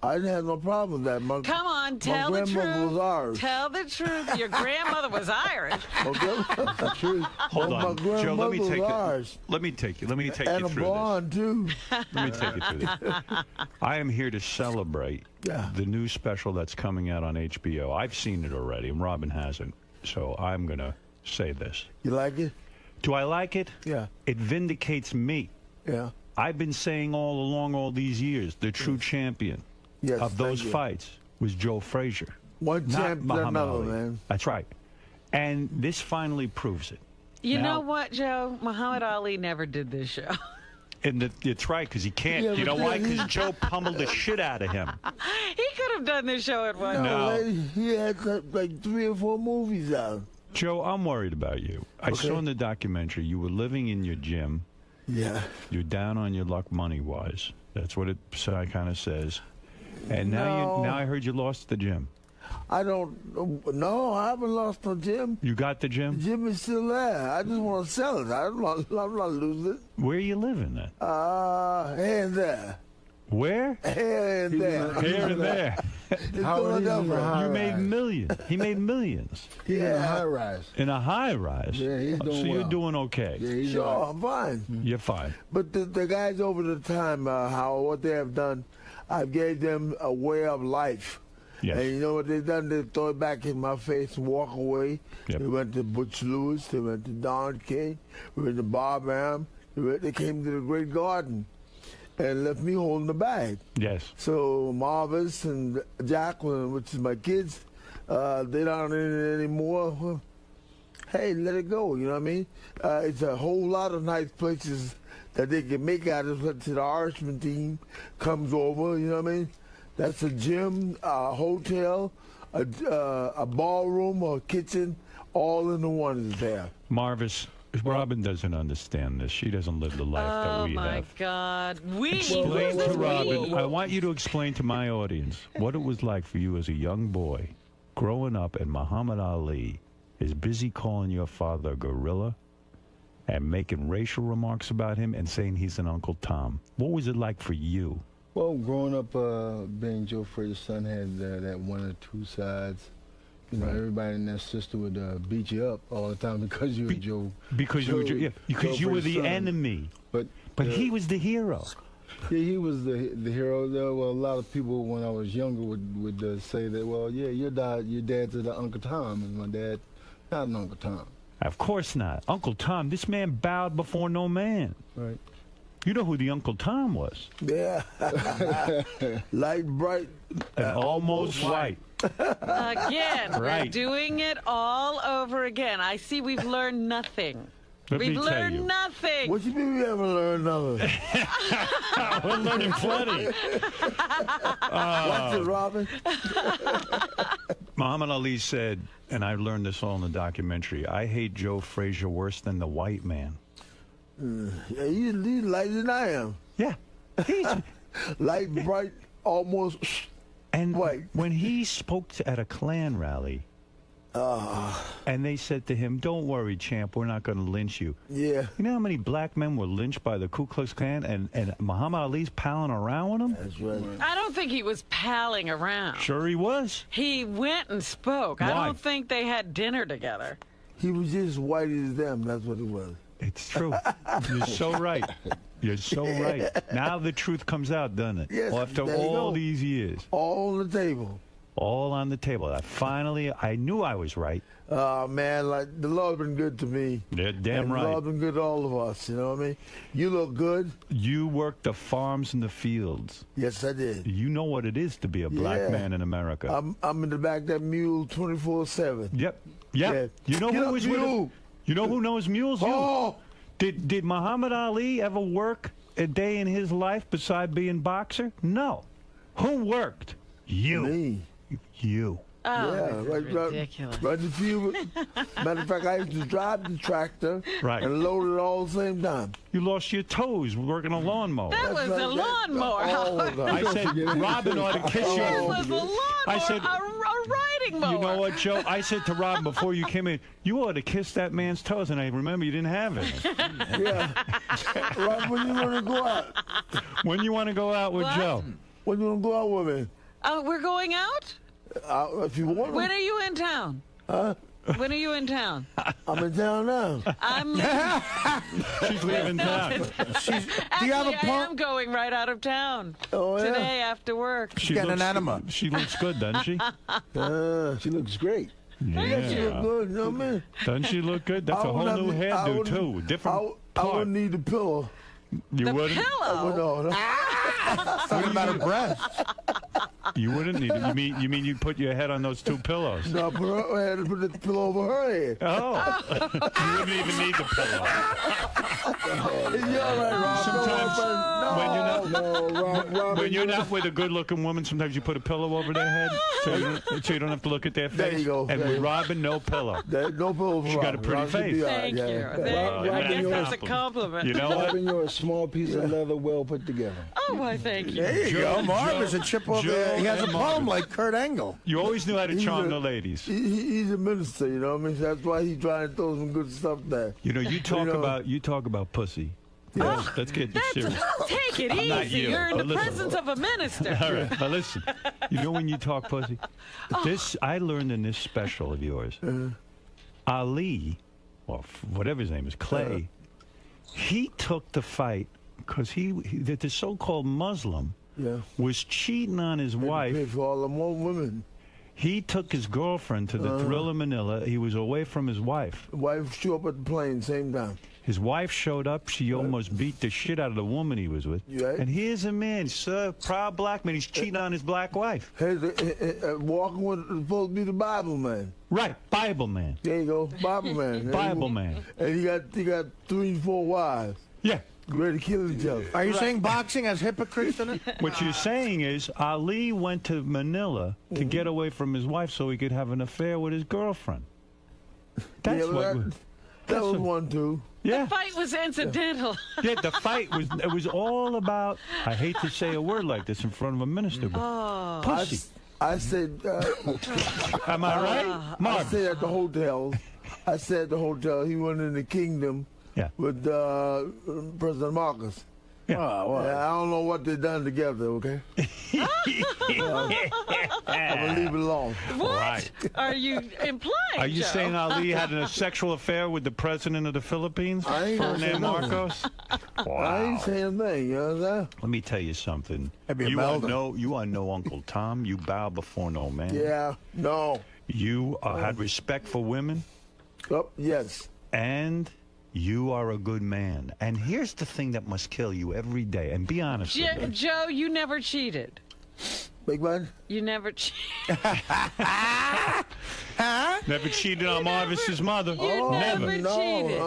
Speaker 7: I didn't have no problem with that.
Speaker 2: Come on, tell the truth.
Speaker 7: My grandmother was Irish.
Speaker 2: Tell the truth. Your grandmother was Irish.
Speaker 7: Okay, that's the truth.
Speaker 1: Hold on, Joe. Let me take you. Let me take you
Speaker 7: and
Speaker 1: through
Speaker 7: a blonde too.
Speaker 1: Let me take you through this. I am here to celebrate the new special that's coming out on HBO. I've seen it already, and Robin hasn't. So I'm gonna say this.
Speaker 7: You like it?
Speaker 1: Do I like it?
Speaker 7: Yeah.
Speaker 1: It vindicates me.
Speaker 7: Yeah.
Speaker 1: I've been saying all along, all these years, the true champion of those fights was Joe Frazier.
Speaker 7: One champ to another, man.
Speaker 1: That's right. And this finally proves it.
Speaker 2: You know what, Joe? Muhammad Ali never did this show.
Speaker 1: And it's right, because he can't. Yeah, you know why? Because Joe pummeled the shit out of him.
Speaker 2: He could have done this show at one time.
Speaker 7: He had like 3 or 4 movies out.
Speaker 1: Joe, I'm worried about you. I saw in the documentary you were living in your gym.
Speaker 7: Yeah.
Speaker 1: You're down on your luck money-wise. That's what it kind of says. And now I heard you lost the gym.
Speaker 7: I haven't lost no gym.
Speaker 1: You got the gym?
Speaker 7: The gym is still there. I just want to sell it. I'm not losing it.
Speaker 1: Where are you living then?
Speaker 7: Here and there.
Speaker 1: Where?
Speaker 7: Here and there.
Speaker 1: Here and there. You made millions. He made millions.
Speaker 7: He's in a high rise.
Speaker 1: In a high rise?
Speaker 7: Yeah, he's doing
Speaker 1: So you're doing okay?
Speaker 7: Yeah, he's sure, I'm fine.
Speaker 1: You're fine.
Speaker 7: But the guys over the time, what they have done, I gave them a way of life.
Speaker 1: Yes.
Speaker 7: And you know what they've done? They throw it back in my face and walk away.
Speaker 1: Yep.
Speaker 7: They went to Butch Lewis. They went to Don King. They went to Bob Arum. They came to the Great Garden and left me holding the bag.
Speaker 1: Yes.
Speaker 7: So Marvis and Jacqueline, which is my kids, they're not in it anymore. Well, hey, let it go. You know what I mean? It's a whole lot of nice places that they can make out of it. The Irishman team comes over. You know what I mean? That's a gym, a hotel, a ballroom, or a kitchen, all in the one is there.
Speaker 1: Marvis, Robin doesn't understand this. She doesn't live the life that we have.
Speaker 2: Oh, my God.
Speaker 1: Explain to Robin. I want you to explain to my audience what it was like for you as a young boy growing up, and Muhammad Ali is busy calling your father a gorilla and making racial remarks about him and saying he's an Uncle Tom. What was it like for you?
Speaker 8: Well, growing up, being Joe Frazier's son had that one or two sides. You know, everybody in that system would beat you up all the time because you were Joe. Because you were the enemy. But
Speaker 1: he was the hero.
Speaker 8: Yeah, he was the hero. Well, a lot of people when I was younger would say that, well, yeah, your dad's the Uncle Tom, and my dad not an Uncle Tom.
Speaker 1: Of course not. Uncle Tom, this man bowed before no man.
Speaker 8: Right.
Speaker 1: You know who the Uncle Tom was?
Speaker 7: Yeah. Light, bright,
Speaker 1: and almost white.
Speaker 2: Again,
Speaker 1: right.
Speaker 2: We're doing it all over again. I see we've learned nothing. We've learned nothing.
Speaker 7: What you mean we haven't learned nothing?
Speaker 1: We're learning plenty.
Speaker 7: Watch it, Robin.
Speaker 1: Muhammad Ali said, and I learned this all in the documentary, I hate Joe Frazier worse than the white man.
Speaker 7: Yeah, he's lighter than I am.
Speaker 1: Yeah. He's
Speaker 7: light, bright, almost white.
Speaker 1: When he spoke at a Klan rally, and they said to him, "Don't worry, champ, we're not going to lynch you."
Speaker 7: Yeah.
Speaker 1: You know how many black men were lynched by the Ku Klux Klan, and Muhammad Ali's palling around with them?
Speaker 7: That's right.
Speaker 2: I don't think he was palling around.
Speaker 1: Sure he was.
Speaker 2: He went and spoke.
Speaker 1: Why?
Speaker 2: I don't think they had dinner together.
Speaker 7: He was just white as them. That's what it was.
Speaker 1: It's true. You're so right. You're so right. Now the truth comes out, doesn't it?
Speaker 7: Yes,
Speaker 1: After
Speaker 7: there you
Speaker 1: all
Speaker 7: go.
Speaker 1: these years.
Speaker 7: All on the table.
Speaker 1: All on the table. I knew I was right.
Speaker 7: Man, like the Lord's been good to me.
Speaker 1: Yeah, damn
Speaker 7: and
Speaker 1: right.
Speaker 7: The Lord's been good to all of us. You know what I mean? You look good.
Speaker 1: You worked the farms and the fields.
Speaker 7: Yes, I did.
Speaker 1: You know what it is to be a black man in America.
Speaker 7: I'm in the back of that mule 24/7.
Speaker 1: Yep. Yeah. You know who was with him? You know who knows mules?
Speaker 7: Oh.
Speaker 1: Did Muhammad Ali ever work a day in his life besides being boxer? No. Who worked? You.
Speaker 7: Me.
Speaker 1: You.
Speaker 2: Oh,
Speaker 7: yeah,
Speaker 2: this is ridiculous.
Speaker 7: Right in the field. Matter of fact, I used to drive the tractor and load it all at the same time.
Speaker 1: You lost your toes working a lawnmower.
Speaker 2: That was a lawnmower.
Speaker 1: I said, Robin ought to kiss you.
Speaker 2: That was a lawnmower.
Speaker 1: I said,
Speaker 2: a riding mower.
Speaker 1: You know what, Joe? I said to Robin before you came in, you ought to kiss that man's toes, and I remember you didn't have it.
Speaker 7: Yeah. Robin, when you want to go out?
Speaker 1: When you want to go out with Joe?
Speaker 7: When you want to go out with me?
Speaker 2: We're going out?
Speaker 7: If you want.
Speaker 2: When are you in town? When are you in town?
Speaker 7: I'm in town now.
Speaker 1: She's leaving town.
Speaker 2: Do you have a I am going right out of town today after work.
Speaker 1: She's getting an enema. She looks good, doesn't she?
Speaker 8: She looks great.
Speaker 1: Yeah.
Speaker 7: She look good, you know what I mean?
Speaker 1: Doesn't she look good? That's a whole new hairdo, too. Different
Speaker 7: I wouldn't need the pillow.
Speaker 1: You wouldn't?
Speaker 2: Pillow?
Speaker 1: What about her breast? You wouldn't need it. You mean you put your head on those two pillows?
Speaker 7: No, I had to put the pillow over her head.
Speaker 1: Oh. You wouldn't even need the pillow.
Speaker 7: You're all right, Rob.
Speaker 1: Sometimes when you're not with a good-looking woman, sometimes you put a pillow over their head so you don't have to look at their face.
Speaker 7: There you go.
Speaker 1: And with Robin, no pillow.
Speaker 7: No pillow for
Speaker 1: She got a pretty face.
Speaker 2: Thank you. I guess that's a compliment.
Speaker 1: You know what?
Speaker 8: Robin, you're a small piece of leather well put together.
Speaker 2: Oh, why, thank you.
Speaker 9: There you go. Marv is a chip over there. He has a poem like Kurt Angle.
Speaker 1: You always knew how to charm the ladies.
Speaker 7: He's a minister, you know what I mean? That's why he's trying to throw some good stuff there.
Speaker 1: You know, you talk about pussy.
Speaker 7: Yeah.
Speaker 1: Let's get this serious.
Speaker 2: Take it easy. You're in the presence of a minister.
Speaker 1: All right, now listen. You know when you talk pussy? This I learned in this special of yours. Ali, or whatever his name is, Clay, he took the fight because the so-called Muslim was cheating on his wife.
Speaker 7: For all the more women.
Speaker 1: He took his girlfriend to the Thriller Manila. He was away from his wife.
Speaker 7: The wife showed up at the plane same time.
Speaker 1: His wife showed up. She almost beat the shit out of the woman he was with.
Speaker 7: Right.
Speaker 1: And here's a man, proud black man. He's cheating on his black wife.
Speaker 7: Walking with supposed to be the Bible man.
Speaker 1: Right, Bible man.
Speaker 7: There you go, Bible man.
Speaker 1: Bible man.
Speaker 7: And he got 3, 4 wives.
Speaker 1: Yeah.
Speaker 7: Ready to kill each other.
Speaker 9: Are you saying boxing has hypocrites in it?
Speaker 1: What you're saying is Ali went to Manila to get away from his wife so he could have an affair with his girlfriend. That's
Speaker 7: that was one too.
Speaker 1: Yeah.
Speaker 2: The fight was incidental.
Speaker 1: Yeah, the fight was all about, I hate to say a word like this in front of a minister, but pussy.
Speaker 7: I said,
Speaker 1: am I right? Mark.
Speaker 7: I said at the hotel. He went in the kingdom with President Marcos.
Speaker 1: Yeah.
Speaker 7: I don't know what they done together, okay? I'm going to leave it alone.
Speaker 2: What
Speaker 1: right.
Speaker 2: are you implying,
Speaker 1: Are you
Speaker 2: Joe?
Speaker 1: saying Ali had a sexual affair with the president of the Philippines, Ferdinand Marcos? Wow.
Speaker 7: I ain't saying a thing, you know what I'm saying?
Speaker 1: Let me tell you something. You are no Uncle Tom. You bow before no man.
Speaker 7: Yeah, no.
Speaker 1: You had respect for women.
Speaker 7: Oh, yes.
Speaker 1: And you are a good man. And here's the thing that must kill you every day. And be honest with me.
Speaker 2: Joe, you never cheated.
Speaker 7: Big man?
Speaker 2: You never cheated.
Speaker 1: Never cheated on Marvis's mother.
Speaker 2: You never cheated.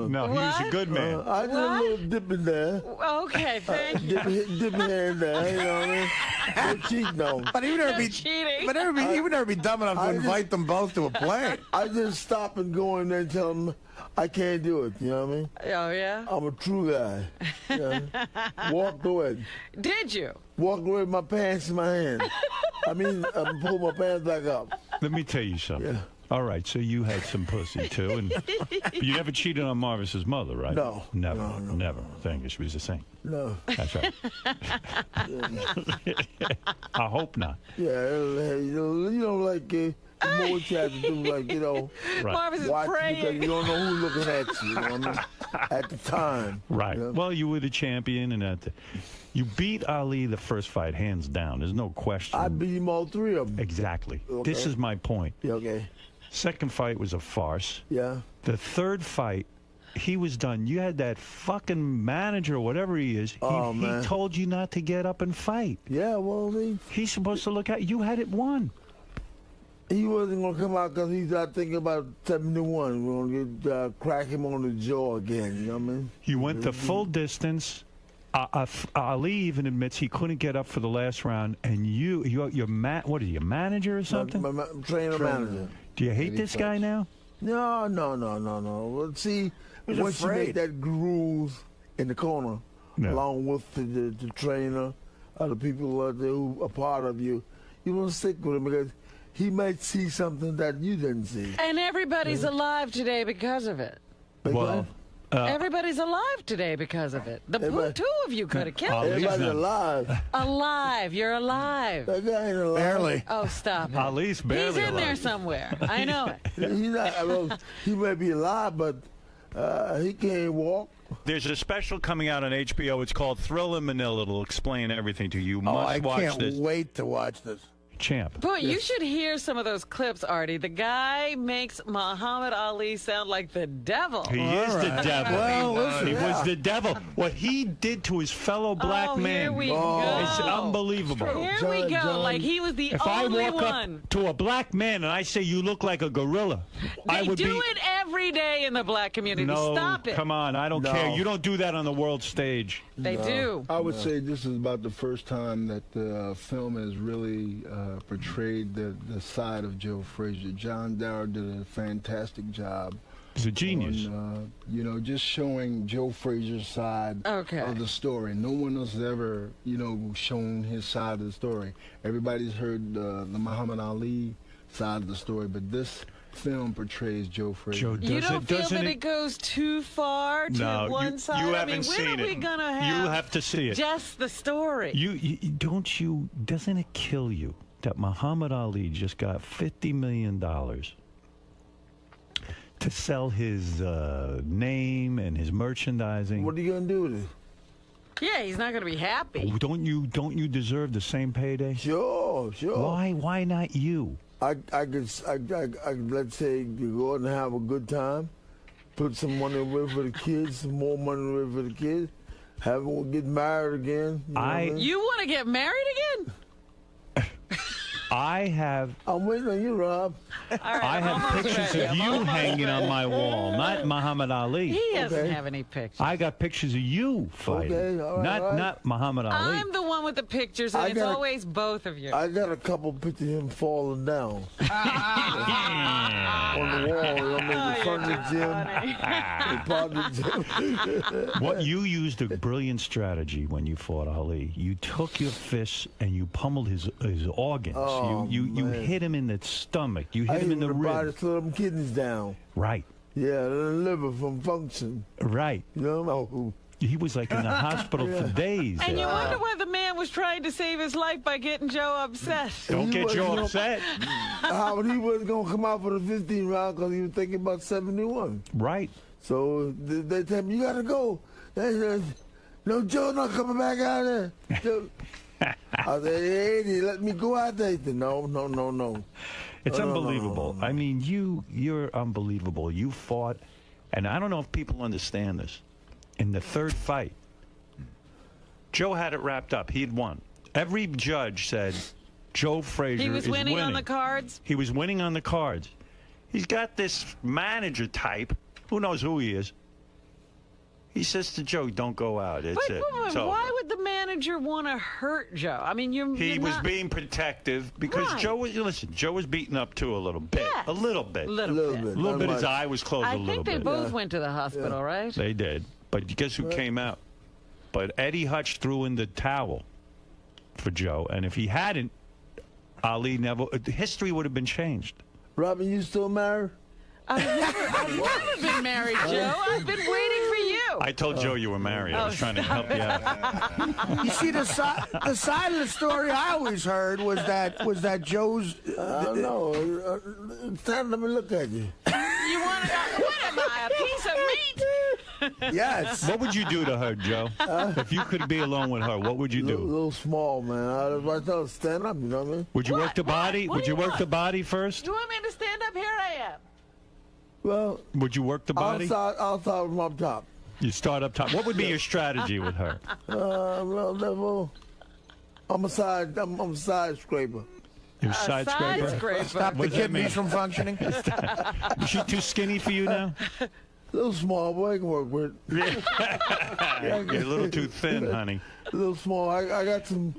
Speaker 1: No, he was a good man.
Speaker 7: I did a little dip in there.
Speaker 2: Okay, thank you.
Speaker 7: Dip my hand there, you know what I mean? No cheating, no.
Speaker 9: But he would never be
Speaker 2: cheating.
Speaker 9: But he would never be dumb enough to invite them both to a plane.
Speaker 7: I just stop and go in there and tell them I can't do it. You know what I mean?
Speaker 2: Oh, yeah?
Speaker 7: I'm a true guy. Yeah. Walked away.
Speaker 2: Did you?
Speaker 7: Walked away with my pants in my hand. I pulled my pants back up.
Speaker 1: Let me tell you something.
Speaker 7: Yeah.
Speaker 1: All right, so you had some pussy, too. And you never cheated on Marvis's mother, right?
Speaker 7: No.
Speaker 1: Never.
Speaker 7: No.
Speaker 1: Never. Thank you. She was a saint.
Speaker 7: No.
Speaker 1: That's right. I hope not.
Speaker 7: Yeah, like the more you have to do, like,
Speaker 1: Right.
Speaker 2: Marvis is
Speaker 7: watch
Speaker 2: praying.
Speaker 7: because you don't know who's looking at you, you know what I mean? At the time.
Speaker 1: Right.
Speaker 7: You know?
Speaker 1: Well, you were the champion, and you beat Ali the first fight, hands down. There's no question.
Speaker 7: I beat him all three of them.
Speaker 1: Exactly.
Speaker 7: Okay.
Speaker 1: This is my point.
Speaker 7: Yeah, okay.
Speaker 1: Second fight was a farce.
Speaker 7: Yeah.
Speaker 1: The third fight, he was done. You had that fucking manager, whatever he is. He told you not to get up and fight.
Speaker 7: Yeah, well,
Speaker 1: he's supposed to look at you. Had it won.
Speaker 7: He wasn't going to come out because he's not thinking about 71. We're going to crack him on the jaw again, you know what I mean?
Speaker 1: You went the full distance. Ali even admits he couldn't get up for the last round, and your manager or something?
Speaker 7: My trainer manager.
Speaker 1: Do you hate this guy now?
Speaker 7: No. Well, see, once you make that groove in the corner, along with the trainer, other people out there who are part of you, you want to stick with him because he might see something that you didn't see.
Speaker 2: And everybody's alive today because of it.
Speaker 1: Well,
Speaker 2: everybody's alive today because of it. The two of you could have killed him.
Speaker 7: Everybody's alive.
Speaker 2: Alive. You're alive.
Speaker 7: That guy ain't alive.
Speaker 9: Barely.
Speaker 2: Oh, stop it.
Speaker 1: Ali's barely
Speaker 2: He's in
Speaker 1: alive.
Speaker 2: there somewhere. I know it.
Speaker 7: He's not. Well, he may be alive, but he can't walk.
Speaker 1: There's a special coming out on HBO. It's called Thriller Manila. It'll explain everything to you. You must watch this.
Speaker 9: I can't wait to watch this.
Speaker 1: Champ.
Speaker 2: Boy, you should hear some of those clips, Artie. The guy makes Muhammad Ali sound like the devil.
Speaker 1: He is the devil.
Speaker 9: Well, listen,
Speaker 1: he was the devil. What he did to his fellow black man
Speaker 2: here we go.
Speaker 1: is unbelievable.
Speaker 2: Here we go.
Speaker 7: John,
Speaker 2: like he was the
Speaker 1: If
Speaker 2: only
Speaker 1: I walk
Speaker 2: one.
Speaker 1: up to a black man and I say you look like a gorilla, I
Speaker 2: They
Speaker 1: would
Speaker 2: do
Speaker 1: be.
Speaker 2: it every day in the black community.
Speaker 1: No,
Speaker 2: Stop it.
Speaker 1: come on. I don't care. You don't do that on the world stage.
Speaker 2: They do.
Speaker 8: I would say this is about the first time that the film has really portrayed the side of Joe Frazier. John Dower did a fantastic job.
Speaker 1: He's a genius.
Speaker 8: On, just showing Joe Frazier's side of the story. No one else has ever, shown his side of the story. Everybody's heard the Muhammad Ali side of the story, but this film portrays Joe Frazier.
Speaker 2: You don't feel that it goes too far to one side?
Speaker 1: You haven't seen
Speaker 2: when are we gonna have
Speaker 1: you have to see it.
Speaker 2: Just the story.
Speaker 1: Doesn't it kill you that Muhammad Ali just got $50 million to sell his name and his merchandising?
Speaker 7: What are you gonna do with it?
Speaker 2: Yeah, he's not gonna be happy.
Speaker 1: Oh, don't you deserve the same payday?
Speaker 7: Sure.
Speaker 1: Why not you?
Speaker 7: I could let's say you go out and have a good time, put some money away for the kids, some more money away for the kids, get married again.
Speaker 2: You want to get married again?
Speaker 7: I'm waiting on you, Rob.
Speaker 2: All right,
Speaker 1: I have pictures of you hanging on my wall, not Muhammad Ali.
Speaker 2: He doesn't have any pictures.
Speaker 1: I got pictures of you fighting,
Speaker 7: all right.
Speaker 1: not Muhammad Ali.
Speaker 2: I'm the one with the pictures, and it's always both of you.
Speaker 7: I got a couple pictures of him falling down on the wall. In front of the gym.
Speaker 1: What you used a brilliant strategy when you fought Ali. You took your fists and you pummeled his organs. You hit him in the stomach. You hit him in the ribs.
Speaker 7: Slow them kidneys down.
Speaker 1: Right.
Speaker 7: Yeah, the liver from function.
Speaker 1: Right. He was like in the hospital for days.
Speaker 2: And you wonder why the man was trying to save his life by getting Joe upset.
Speaker 1: Don't get Joe upset.
Speaker 7: Howard, he wasn't going to come out for the 15th round because he was thinking about 71.
Speaker 1: Right.
Speaker 7: So they tell me, you got to go. No, Joe not coming back out there. I said, hey, they let me go out there. He said, no.
Speaker 1: It's unbelievable. I mean, you're unbelievable. You fought, and I don't know if people understand this. In the third fight, Joe had it wrapped up. He had won. Every judge said Joe Frazier is winning.
Speaker 2: He was winning on the cards?
Speaker 1: He was winning on the cards. He's got this manager type. Who knows who he is? He says to Joe, don't go out. It's it.
Speaker 2: Why would the manager manager want to hurt Joe? I mean,
Speaker 1: he was being protective because Joe was beaten up too a little bit. Yes. A little bit.
Speaker 2: A little bit.
Speaker 1: His eye was closed a little bit.
Speaker 2: I think they both went to the hospital, right?
Speaker 1: They did. But guess who came out? But Eddie Hutch threw in the towel for Joe, and if he hadn't, Ali never. History would have been changed.
Speaker 7: Robin, you still married?
Speaker 2: I've never been married, Joe. I've been waiting for you.
Speaker 1: I told Joe you were married. I was trying to help you out.
Speaker 9: You see, the side of the story I always heard was that Joe's.
Speaker 7: No, stand up and look at you.
Speaker 2: You want to know? What am I, a piece of meat?
Speaker 9: Yes.
Speaker 1: What would you do to her, Joe? If you could be alone with her, what would you do?
Speaker 7: A little small, man. I thought stand up. You know what I mean?
Speaker 1: Would you work the body? Would you work the body first?
Speaker 2: You want me to stand up? Here I am.
Speaker 7: Well,
Speaker 1: would you work the body?
Speaker 7: I'll start from up top.
Speaker 1: You start up top. What would be your strategy with her?
Speaker 7: Well, I'm a side scraper.
Speaker 1: You're a side scraper?
Speaker 9: Stop the kidneys from functioning.
Speaker 1: Is she too skinny for you now?
Speaker 7: A little small, boy. I can work with.
Speaker 1: You're a little too thin, honey.
Speaker 7: A little small. I got some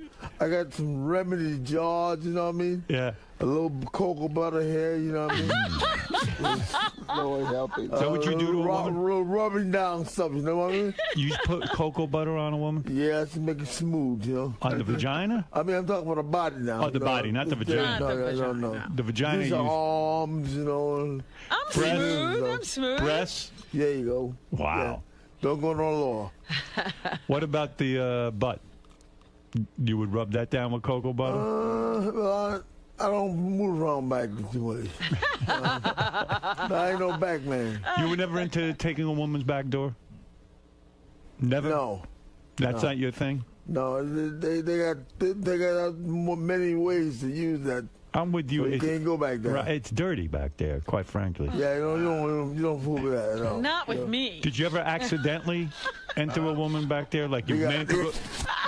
Speaker 7: remedy jaws. You know what I mean?
Speaker 1: Yeah.
Speaker 7: A little cocoa butter here. You know what I mean? Lord help me.
Speaker 1: So what you do to a woman?
Speaker 7: Rubbing down stuff. You know what I mean?
Speaker 1: You put cocoa butter on a woman?
Speaker 7: Yeah, to make it smooth. You know.
Speaker 1: On the vagina?
Speaker 7: I mean, I'm talking about the body now.
Speaker 1: Oh, the body, not the vagina.
Speaker 7: No.
Speaker 1: The vagina.
Speaker 7: These are arms. You know.
Speaker 2: I'm smooth.
Speaker 1: Breasts.
Speaker 7: There you go.
Speaker 1: Wow.
Speaker 7: Yeah. Don't go no law.
Speaker 1: What about the butt? You would rub that down with cocoa butter?
Speaker 7: Well, I don't move around back too much. I ain't no back man.
Speaker 1: You were never into taking a woman's back door? Never?
Speaker 7: No.
Speaker 1: That's not your thing?
Speaker 7: No, they got many ways to use that.
Speaker 1: I'm with you.
Speaker 7: So you can't go back there.
Speaker 1: Right, it's dirty back there, quite frankly.
Speaker 7: Yeah, you don't fool with that at all.
Speaker 2: Not with me.
Speaker 1: Did you ever accidentally enter a woman back there? Like you meant to go?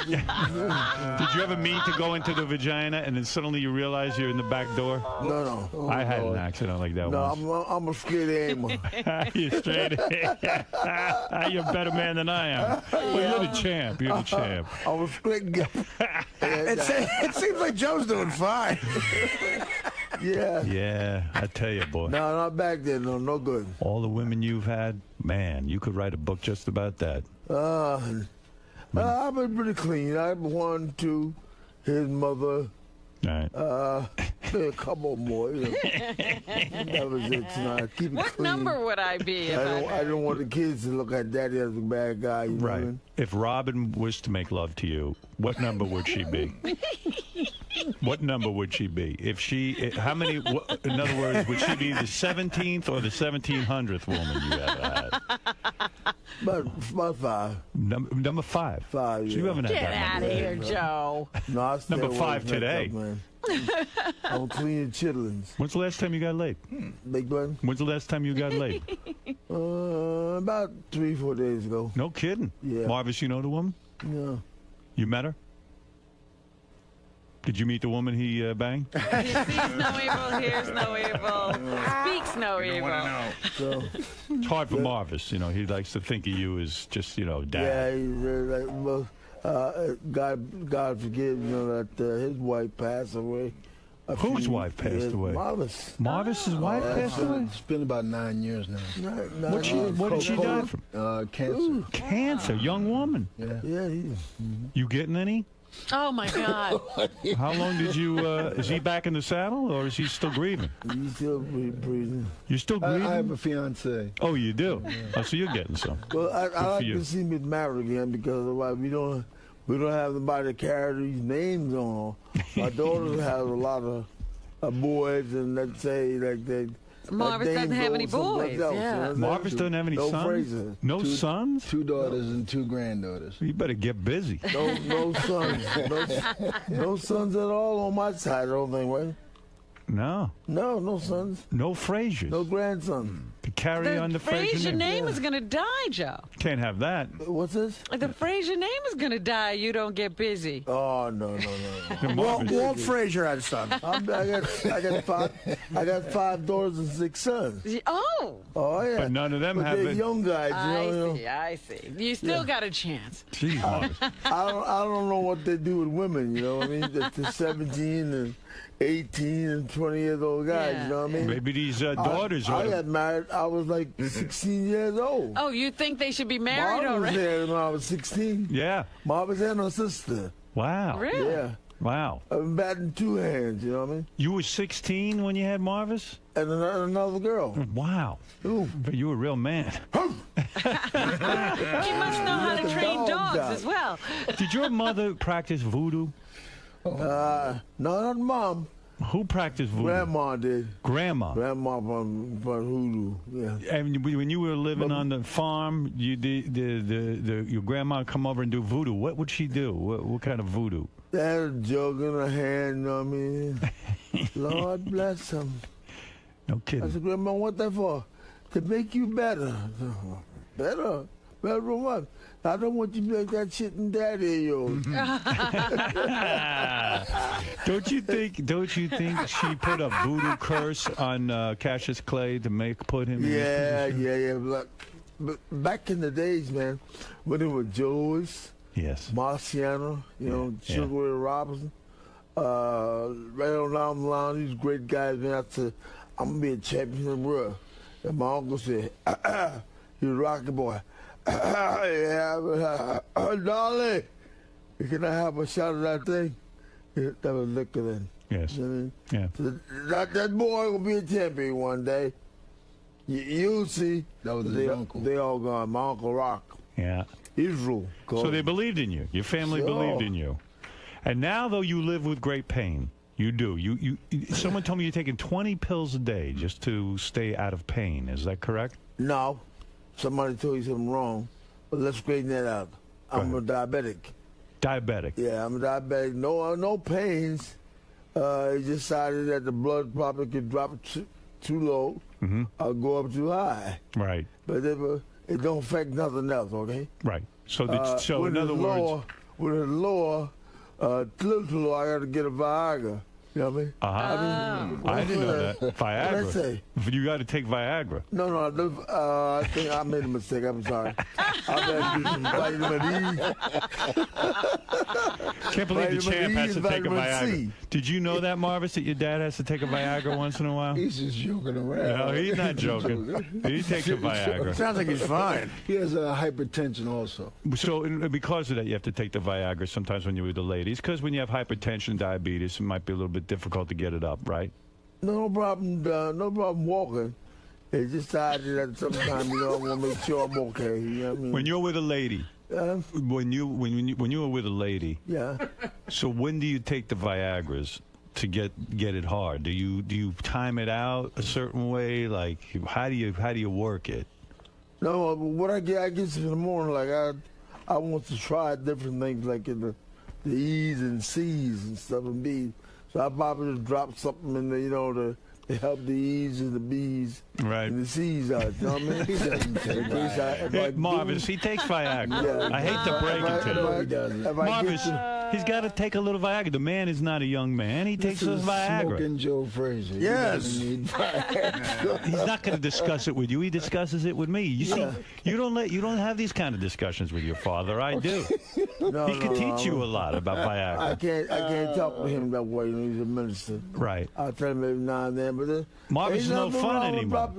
Speaker 1: Did you ever mean to go into the vagina and then suddenly you realize you're in the back door?
Speaker 7: No.
Speaker 1: Oh, I had an accident like that once.
Speaker 7: No, I'm a straight aimer.
Speaker 1: You're straight. You're a better man than I am. Well, you're the champ. You're the champ.
Speaker 7: I'm a straight guy.
Speaker 9: It seems like Joe's doing fine.
Speaker 7: Yeah.
Speaker 1: Yeah, I tell you, boy.
Speaker 7: No, not back there. No good.
Speaker 1: All the women you've had, man, you could write a book just about that.
Speaker 7: I've been pretty clean. I've one, two, his mother.
Speaker 1: All right.
Speaker 7: A couple more. You know. That was it tonight. Keep it
Speaker 2: what
Speaker 7: clean.
Speaker 2: Number would I be?
Speaker 7: I don't want the kids to look at Daddy as a bad guy. You know what I mean?
Speaker 1: If Robin was to make love to you, what number would she be? What number would she be? If she, how many? In other words, would she be the 17th or the 1700th woman you ever had?
Speaker 7: About five.
Speaker 1: Number five.
Speaker 7: Five. Yeah.
Speaker 1: So you haven't had
Speaker 2: Get
Speaker 1: that
Speaker 2: out of here, Joe.
Speaker 7: No, I
Speaker 1: number five today.
Speaker 7: Man. I'm cleaning chitlins.
Speaker 1: When's the last time you got laid?
Speaker 7: Big one.
Speaker 1: When's the last time you got laid?
Speaker 7: About 3-4 days ago.
Speaker 1: No kidding.
Speaker 7: Yeah.
Speaker 1: Marvis, you know the woman?
Speaker 7: Yeah.
Speaker 1: You met her? Did you meet the woman he banged?
Speaker 2: He sees no evil, hears no evil, speaks no evil.
Speaker 7: So,
Speaker 1: it's hard for Marvis, you know. He likes to think of you as just, you know, dad.
Speaker 7: Yeah, he's like, well, God forgive, you know, that his wife passed away.
Speaker 1: Whose wife passed away?
Speaker 7: Marvis.
Speaker 1: Marvis's wife passed away?
Speaker 8: It's been about 9 years now.
Speaker 1: What did she die from?
Speaker 8: Cancer.
Speaker 1: Cancer, young woman.
Speaker 7: Yeah.
Speaker 1: You getting any?
Speaker 2: Oh, my God.
Speaker 1: How long did you, is he back in the saddle, or is he still grieving?
Speaker 7: He's still breathing.
Speaker 1: You're still grieving?
Speaker 8: I have a fiance.
Speaker 1: Oh, you do? Yeah. Oh, so you're getting some.
Speaker 7: Well, I like to see me married again because we don't have anybody to carry these names on. My daughter has a lot of boys, and let's say like they.
Speaker 2: Marvis doesn't have any boys. Yeah.
Speaker 1: Marvis doesn't have any sons. No sons.
Speaker 8: 2 daughters and 2 granddaughters.
Speaker 1: You better get busy.
Speaker 7: No sons. No sons at all on my side. I don't think, right?
Speaker 1: No.
Speaker 7: No sons.
Speaker 1: No Frasers.
Speaker 7: No grandson.
Speaker 1: To carry on the
Speaker 2: Fraser name is going to die, Joe.
Speaker 1: Can't have that.
Speaker 7: What's this?
Speaker 2: The Fraser name is going to die. You don't get busy.
Speaker 7: Oh no.
Speaker 9: Walt Frazier had a son.
Speaker 7: I got 5 daughters and 6 sons.
Speaker 2: Oh.
Speaker 7: Oh yeah.
Speaker 1: But none of them have
Speaker 7: they're young guys.
Speaker 2: I see. You still got a chance.
Speaker 1: Jeez,
Speaker 7: I don't know what they do with women. You know what I mean? The 17 and 18 and 20 years old guys.
Speaker 2: Yeah.
Speaker 7: You know what I mean?
Speaker 1: Maybe these daughters.
Speaker 7: I got married. I was like 16 years old.
Speaker 2: Oh, you think they should be married
Speaker 7: Mom was
Speaker 2: already?
Speaker 7: there when I was 16.
Speaker 1: Yeah.
Speaker 7: Mom was there and her sister.
Speaker 1: Wow.
Speaker 2: Really?
Speaker 7: Yeah.
Speaker 1: Wow.
Speaker 7: I've been batting 2 hands. You know what I mean?
Speaker 1: You were 16 when you had Marvis?
Speaker 7: And another girl.
Speaker 1: Wow.
Speaker 7: Ooh.
Speaker 1: But you were a real man.
Speaker 2: He must know how to train dogs as well.
Speaker 1: Did your mother practice voodoo?
Speaker 7: No, not Mom.
Speaker 1: Who practiced voodoo?
Speaker 7: Grandma did.
Speaker 1: Grandma.
Speaker 7: Grandma from hoodoo. Yeah.
Speaker 1: And when you were living on the farm, you your grandma come over and do voodoo. What would she do? What kind of voodoo?
Speaker 7: They had a jug in her hand, you know what I mean? Lord bless them.
Speaker 1: No kidding.
Speaker 7: I said, Grandma, what that for? To make you better. Better? Better from what? I don't want you to make that shit in daddy of yours.
Speaker 1: Don't you think she put a voodoo curse on Cassius Clay to put him in this position?
Speaker 7: But back in the days, man, when it was Joe's,
Speaker 1: yes,
Speaker 7: Marciano, Sugar Ray Robinson, right on down the line, these great guys, man, I said, I'm going to be a champion in the world. And my uncle said, you're a rocky boy. Yeah, darling, can I have a shot of that thing? That was liquor then.
Speaker 1: Yes.
Speaker 7: You know what I mean?
Speaker 1: Yeah.
Speaker 7: So that boy will be a champion one day. You'll see.
Speaker 8: That was his uncle.
Speaker 7: They all gone. My Uncle Rock.
Speaker 1: Yeah.
Speaker 7: Israel.
Speaker 1: So they believed in you. Your family believed in you. And now, though, you live with great pain. You do. Someone told me you're taking 20 pills a day just to stay out of pain. Is that correct?
Speaker 7: No. Somebody told you something wrong. But let's straighten that out. I'm a diabetic.
Speaker 1: Diabetic?
Speaker 7: Yeah, I'm a diabetic. No pains. He decided that the blood probably could drop too low or go up too high.
Speaker 1: Right.
Speaker 7: But it don't affect nothing else, okay?
Speaker 1: Right. So in other words...
Speaker 7: With a lower, little too low, I got to get a Viagra. You know what I mean?
Speaker 1: I didn't know that. Viagra.
Speaker 7: What did I say?
Speaker 1: You got to take Viagra.
Speaker 7: No, I think I made a mistake. I'm sorry. I better do some vitamin E.
Speaker 1: Can't believe the champ has to take a Viagra.
Speaker 7: C.
Speaker 1: Did you know that, Marvis, that your dad has to take a Viagra once in a while?
Speaker 8: He's just joking around.
Speaker 1: No, he's not joking. He takes a Viagra.
Speaker 9: Sounds like he's fine.
Speaker 8: He has hypertension also.
Speaker 1: So because of that, you have to take the Viagra sometimes when you're with the ladies, because when you have hypertension, diabetes, it might be a little bit difficult to get it up, right?
Speaker 7: No problem walking. It's just decided that sometimes I want to make sure I'm okay. You know what I mean?
Speaker 1: When you're with a lady, when you were with a lady,
Speaker 7: yeah.
Speaker 1: So when do you take the Viagras to get it hard? Do you time it out a certain way? Like how do you work it?
Speaker 7: No, what I get in the morning, like I want to try different things, like in the E's and C's and stuff and B's. So I probably just drop something in there, to help the E's and the B's and the C's out. You know what I mean?
Speaker 1: Marvis, he takes Viagra. Yeah. I hate to break it to you. Marvis, he's got to take a little Viagra. The man is not a young man. He takes a Viagra.
Speaker 8: Smoking Joe Frazier.
Speaker 9: Yes.
Speaker 1: He's not going to discuss it with you. He discusses it with me. You see, you don't have these kind of discussions with your father. I do. He can teach you a lot about Viagra.
Speaker 7: I can't talk to him that way. He's a minister.
Speaker 1: Right.
Speaker 7: I'll tell him every now and then. But
Speaker 1: Marvis is no fun anymore.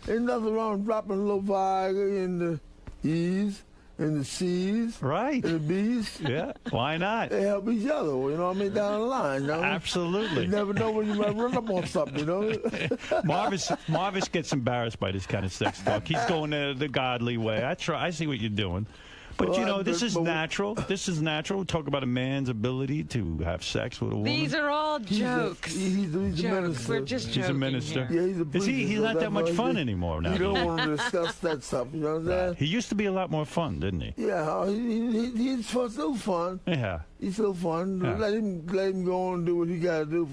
Speaker 7: Ain't nothing wrong with dropping a little Viagra in the E's and the C's.
Speaker 1: Right.
Speaker 7: And the B's.
Speaker 1: Yeah. Why not?
Speaker 7: They help each other, you know what I mean, down the line. You know?
Speaker 1: Absolutely.
Speaker 7: You never know when you might run up on something, you know?
Speaker 1: Marvis gets embarrassed by this kind of sex talk. He's going the godly way. I see what you're doing. But, this is natural. This is natural. We talk about a man's ability to have sex with a woman.
Speaker 2: These are all jokes.
Speaker 7: He's a minister.
Speaker 2: We're just joking.
Speaker 1: He's a minister.
Speaker 7: Yeah, he's a priest.
Speaker 1: He's not that much fun anymore now.
Speaker 7: You don't want to discuss that stuff, you know what I'm saying?
Speaker 1: He used to be a lot more fun, didn't he?
Speaker 7: Yeah, he's still fun.
Speaker 1: Yeah.
Speaker 7: He's still fun.
Speaker 1: Yeah.
Speaker 7: Let him go and do what he got to do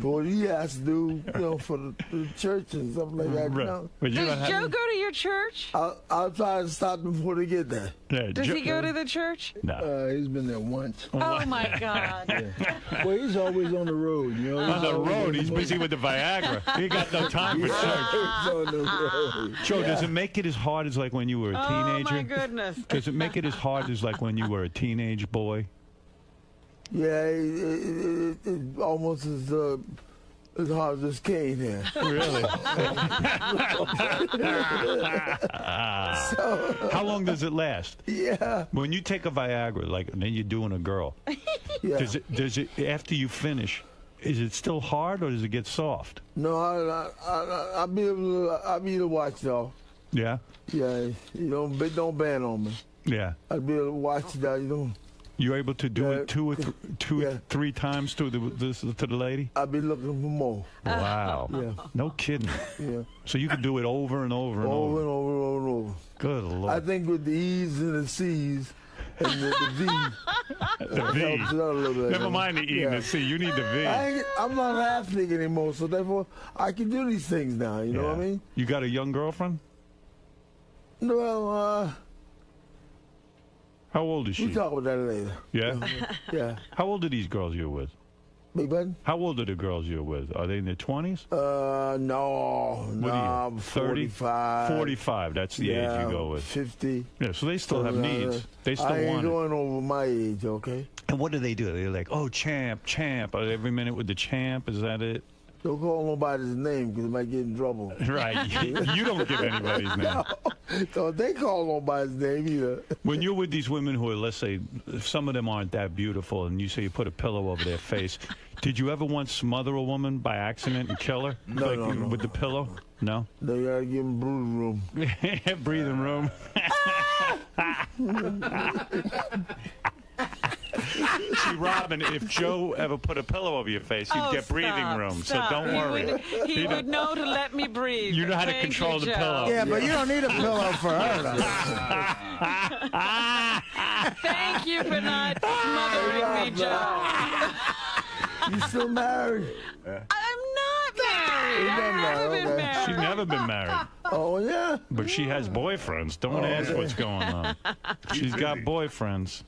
Speaker 7: for what he has to do, for the church and stuff like that.
Speaker 1: Right.
Speaker 2: Does Joe go to your church?
Speaker 7: I'll try to stop them before they get there.
Speaker 1: Yeah,
Speaker 2: Does he go to the church?
Speaker 1: No.
Speaker 8: He's been there once.
Speaker 2: Oh, my God.
Speaker 8: Yeah. Well, he's always on the road,
Speaker 1: On the road, he's busy with the Viagra. He got no time for church.
Speaker 7: On the road.
Speaker 1: Joe, does it make it as hard as like when you were a teenager?
Speaker 2: Oh, my goodness.
Speaker 1: Does it make it as hard as like when you were a teenage boy?
Speaker 7: Yeah, it almost as hard as this cane here.
Speaker 1: Really? How long does it last?
Speaker 7: Yeah.
Speaker 1: When you take a Viagra, like then you're doing a girl.
Speaker 7: Yeah.
Speaker 1: Does it after you finish? Is it still hard or does it get soft?
Speaker 7: No, I'll be able to watch though.
Speaker 1: Yeah.
Speaker 7: Yeah, don't ban on me.
Speaker 1: Yeah.
Speaker 7: I'll be able to watch that.
Speaker 1: You're able to do it two or three times to the lady?
Speaker 7: I'll be looking for more.
Speaker 1: Wow.
Speaker 7: Yeah.
Speaker 1: No kidding.
Speaker 7: Yeah.
Speaker 1: So you can do it over and over and over.
Speaker 7: Over and over and over.
Speaker 1: Good Lord.
Speaker 7: I think with the E's and the C's and the V.
Speaker 1: The V.
Speaker 7: Helps it out a little bit.
Speaker 1: Never mind the E and the C. You need the V.
Speaker 7: I'm not an athlete anymore, so therefore I can do these things now. You know what I mean?
Speaker 1: You got a young girlfriend?
Speaker 7: Well,
Speaker 1: how old is she?
Speaker 7: We'll talk about that later.
Speaker 1: Yeah?
Speaker 7: Yeah.
Speaker 1: How old are these girls you're with?
Speaker 7: Big button?
Speaker 1: How old are the girls you're with? Are they in their 20s?
Speaker 7: No, I'm 45.
Speaker 1: 45, that's the age you go with.
Speaker 7: 50.
Speaker 1: Yeah, so they still have needs. They still
Speaker 7: I ain't
Speaker 1: want it.
Speaker 7: going over my age, okay?
Speaker 1: And what do? They're like, oh, champ. Every minute with the champ, is that it?
Speaker 7: Don't call nobody's name because it might get in trouble.
Speaker 1: Right. You don't give anybody's name.
Speaker 7: No. So they call nobody's name either.
Speaker 1: When you're with these women who are, let's say, some of them aren't that beautiful, and you say you put a pillow over their face, did you ever once smother a woman by accident and kill her?
Speaker 7: No.
Speaker 1: With the pillow? No?
Speaker 7: They gotta give them breathing room.
Speaker 1: Breathing room. See, Robin, if Joe ever put a pillow over your face, you'd get breathing room.
Speaker 2: Stop.
Speaker 1: So don't worry.
Speaker 2: He would know to let me breathe.
Speaker 1: You know how to control the pillow.
Speaker 9: Yeah, but you don't need a pillow for her.
Speaker 2: Thank you for not smothering me, Joe.
Speaker 7: You still married?
Speaker 2: I'm not married. I haven't been married.
Speaker 1: She's never been married.
Speaker 7: Oh, yeah?
Speaker 1: But she has boyfriends. Don't ask what's going on. She's got boyfriends.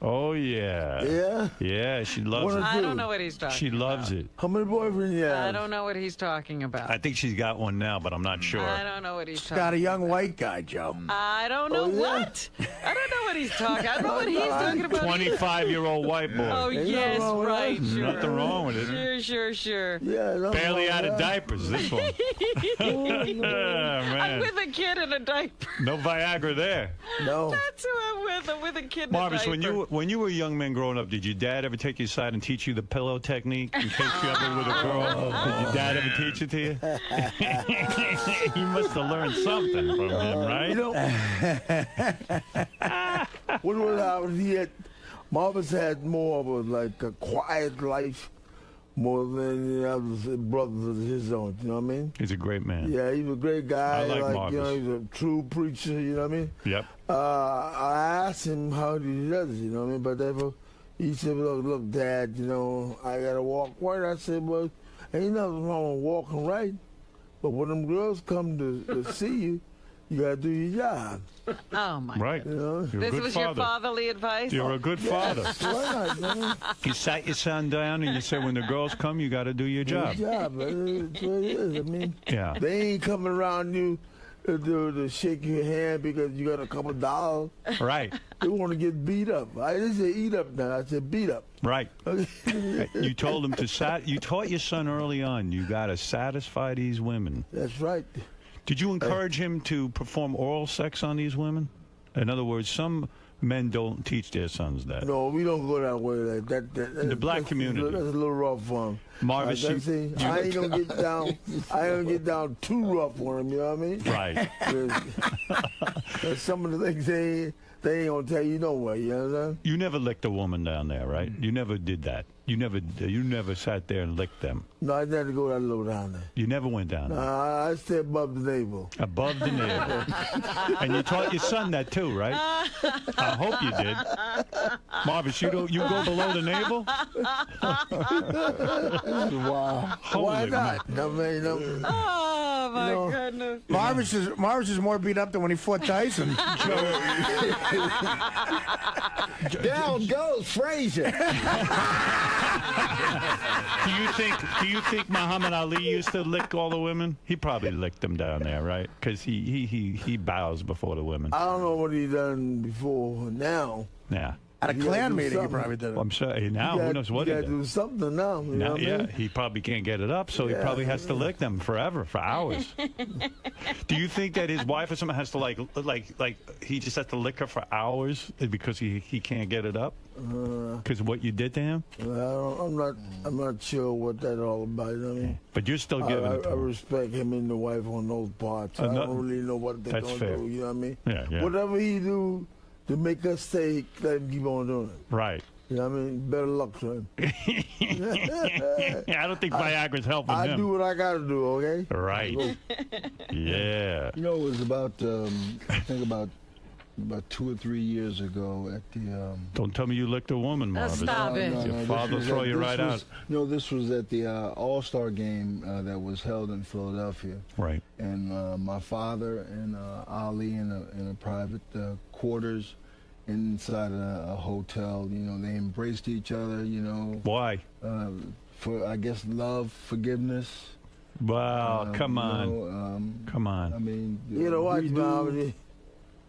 Speaker 1: Oh, yeah.
Speaker 7: Yeah?
Speaker 1: Yeah, she loves it.
Speaker 2: I don't know what he's talking about.
Speaker 1: She loves it.
Speaker 7: How many boyfriends you have?
Speaker 2: I don't know what he's talking about.
Speaker 1: I think she's got one now, but I'm not sure.
Speaker 2: I don't know what he's talking
Speaker 9: Got a young white guy, Joe.
Speaker 2: I don't know what. I don't know what he's talking. I don't know what he's talking about.
Speaker 1: 25-year-old white boy.
Speaker 2: Oh, yes, right. Sure.
Speaker 1: Nothing wrong with it.
Speaker 2: Sure.
Speaker 7: Yeah,
Speaker 1: barely out of diapers, this one. Man.
Speaker 2: I'm with a kid in a diaper.
Speaker 1: No Viagra there.
Speaker 7: No.
Speaker 2: That's who I'm with. I'm with a kid in
Speaker 1: Marvis,
Speaker 2: a diaper.
Speaker 1: when you were a young man growing up, did your dad ever take you aside and teach you the pillow technique in case you ever with a girl? Did your dad ever teach it to you? You must have learned something from him, right?
Speaker 7: You know, what was happening? Marvis had more of a quiet life, more than the other brothers of his own. You know what I mean?
Speaker 1: He's a great man.
Speaker 7: Yeah, he's a great guy.
Speaker 1: I like Marvis.
Speaker 7: He's a true preacher. You know what I mean?
Speaker 1: Yep.
Speaker 7: I asked him how he does it. You know what I mean? But therefore, he said, "Look, Dad. I gotta walk right." I said, "Well, ain't nothing wrong with walking right, but when them girls come to see you, you gotta do your job."
Speaker 2: Oh, my
Speaker 1: Right.
Speaker 2: God.
Speaker 1: You're
Speaker 2: This
Speaker 1: a good
Speaker 2: was
Speaker 1: father.
Speaker 2: your fatherly advice?
Speaker 1: You're a good father.
Speaker 7: Why not, man?
Speaker 1: You sat your son down and you said, when the girls come, you got to do your job.
Speaker 7: Good job, man. That's what it is. I mean,
Speaker 1: Yeah.
Speaker 7: they ain't coming around you to shake your hand because you got a couple dollars.
Speaker 1: Right.
Speaker 7: They want to get beat up. I didn't say eat up now. I said beat up.
Speaker 1: Right. You told him you taught your son early on, you got to satisfy these women.
Speaker 7: That's right.
Speaker 1: Did you encourage him to perform oral sex on these women? In other words, some men don't teach their sons that.
Speaker 7: No, we don't go that way. Like that.
Speaker 1: The black community.
Speaker 7: That's a little rough for him.
Speaker 1: Marvis,
Speaker 7: I ain't gonna get down. I ain't gonna get down too rough on him. You know what I mean?
Speaker 1: Right.
Speaker 7: There's some of the things they ain't gonna tell you nowhere. You know what I'm saying?
Speaker 1: You never licked a woman down there, right? You never did that. You never sat there and licked them.
Speaker 7: No, I never go that low down there.
Speaker 1: You never went down there.
Speaker 7: I stay above the navel.
Speaker 1: Above the navel. And you taught your son that too, right? I hope you did. Marvis, you go below the navel?
Speaker 7: Wow. Why not? No, man,
Speaker 2: oh my goodness.
Speaker 9: Marvis is more beat up than when he fought Tyson.
Speaker 7: Down goes Frazier.
Speaker 1: Do you think Muhammad Ali used to lick all the women? He probably licked them down there, right? Because he bows before the women.
Speaker 7: I don't know what he done before. Now.
Speaker 1: Yeah.
Speaker 9: At a clan meeting, he probably did it.
Speaker 1: I'm sorry. Now, who knows what he did?
Speaker 7: Got to do something now. You know what I mean?
Speaker 1: He probably can't get it up, so he probably has to lick them forever, for hours. Do you think that his wife or someone has to like he just has to lick her for hours because he can't get it up? Because of what you did to him?
Speaker 7: I'm not sure what that's all about. You know what I mean?
Speaker 1: But you're still giving it to
Speaker 7: I
Speaker 1: him.
Speaker 7: respect him and the wife on those parts. I don't really know what they're going to do. You know what I mean?
Speaker 1: Yeah.
Speaker 7: Whatever he do to make us stay, let him keep on doing it.
Speaker 1: Right.
Speaker 7: You know what I mean? Better luck to him.
Speaker 1: I don't think Viagra's helping him.
Speaker 7: I do what I got to do, okay?
Speaker 1: Right. Yeah.
Speaker 8: You know, it was about, I think about 2 or 3 years ago at the...
Speaker 1: Don't tell me you licked a woman, Marvin.
Speaker 2: Stop it.
Speaker 1: Your father will throw you right out.
Speaker 8: No, this was at the All-Star game that was held in Philadelphia.
Speaker 1: Right.
Speaker 8: And my father and Ali in a private quarters inside a hotel. You know, they embraced each other, you know.
Speaker 1: Why?
Speaker 8: For, I guess, love, forgiveness.
Speaker 1: Wow, come on.
Speaker 8: You know,
Speaker 1: come on.
Speaker 8: I mean...
Speaker 7: You know what, Marvin?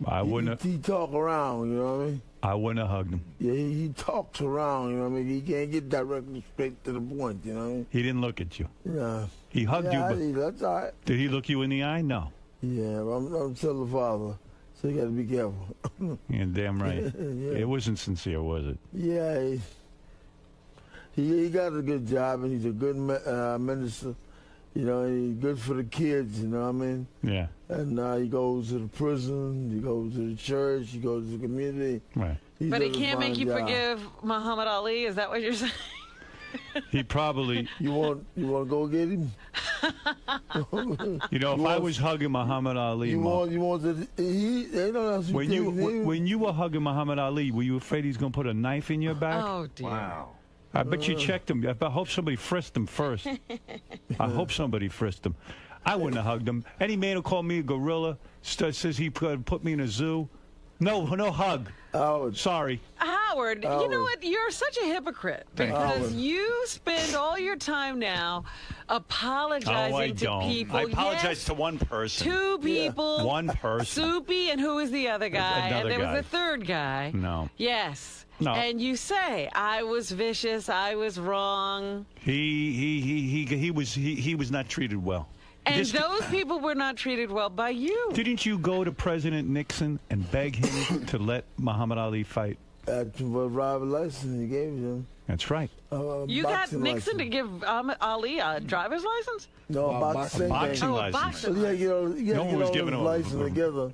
Speaker 1: I wouldn't have...
Speaker 7: He talk around, you know what I mean?
Speaker 1: I wouldn't have hugged him.
Speaker 7: Yeah, he talks around, you know what I mean? He can't get directly straight to the point, you know what I mean?
Speaker 1: He didn't look at you.
Speaker 7: Yeah.
Speaker 1: He hugged you, but...
Speaker 7: That's all right.
Speaker 1: Did he look you in the eye? No.
Speaker 7: Yeah, I'm still the father, so you got to be careful.
Speaker 1: You're damn right.
Speaker 7: Yeah.
Speaker 1: It wasn't sincere, was it?
Speaker 7: Yeah, he got a good job, and he's a good minister. You know, he's good for the kids, you know what I mean?
Speaker 1: Yeah.
Speaker 7: And he goes to the prison, he goes to the church, he goes to the community.
Speaker 1: Right.
Speaker 2: But he can't make you forgive Muhammad Ali? Is that what you're saying?
Speaker 1: He probably...
Speaker 7: You want to go get him?
Speaker 1: You know, if I was hugging Muhammad Ali...
Speaker 7: when
Speaker 1: you were hugging Muhammad Ali, were you afraid he's going to put a knife in your back?
Speaker 2: Oh, dear.
Speaker 5: Wow.
Speaker 1: I bet you checked him. I hope somebody frisked him first. I hope somebody frisked him. I wouldn't have hugged him. Any man who called me a gorilla, says he could put me in a zoo. No hug.
Speaker 7: Howard.
Speaker 1: Sorry.
Speaker 2: Howard, you know what? You're such a hypocrite because you spend all your time now apologizing to people.
Speaker 1: I apologize to one person.
Speaker 2: 2 people.
Speaker 1: Yeah. One person.
Speaker 2: Soupy, and who was the other guy?
Speaker 1: Another
Speaker 2: and there
Speaker 1: guy.
Speaker 2: was a third guy.
Speaker 1: No.
Speaker 2: Yes.
Speaker 1: No.
Speaker 2: And you say, I was vicious, I was wrong.
Speaker 1: He was not treated well.
Speaker 2: And those people were not treated well by you.
Speaker 1: Didn't you go to President Nixon and beg him to let Muhammad Ali fight?
Speaker 7: That's what driver's license he gave him.
Speaker 1: That's right.
Speaker 2: You got Nixon to give Ali a driver's license?
Speaker 7: No, boxing
Speaker 1: license.
Speaker 7: So you
Speaker 1: No one was giving him
Speaker 7: license together.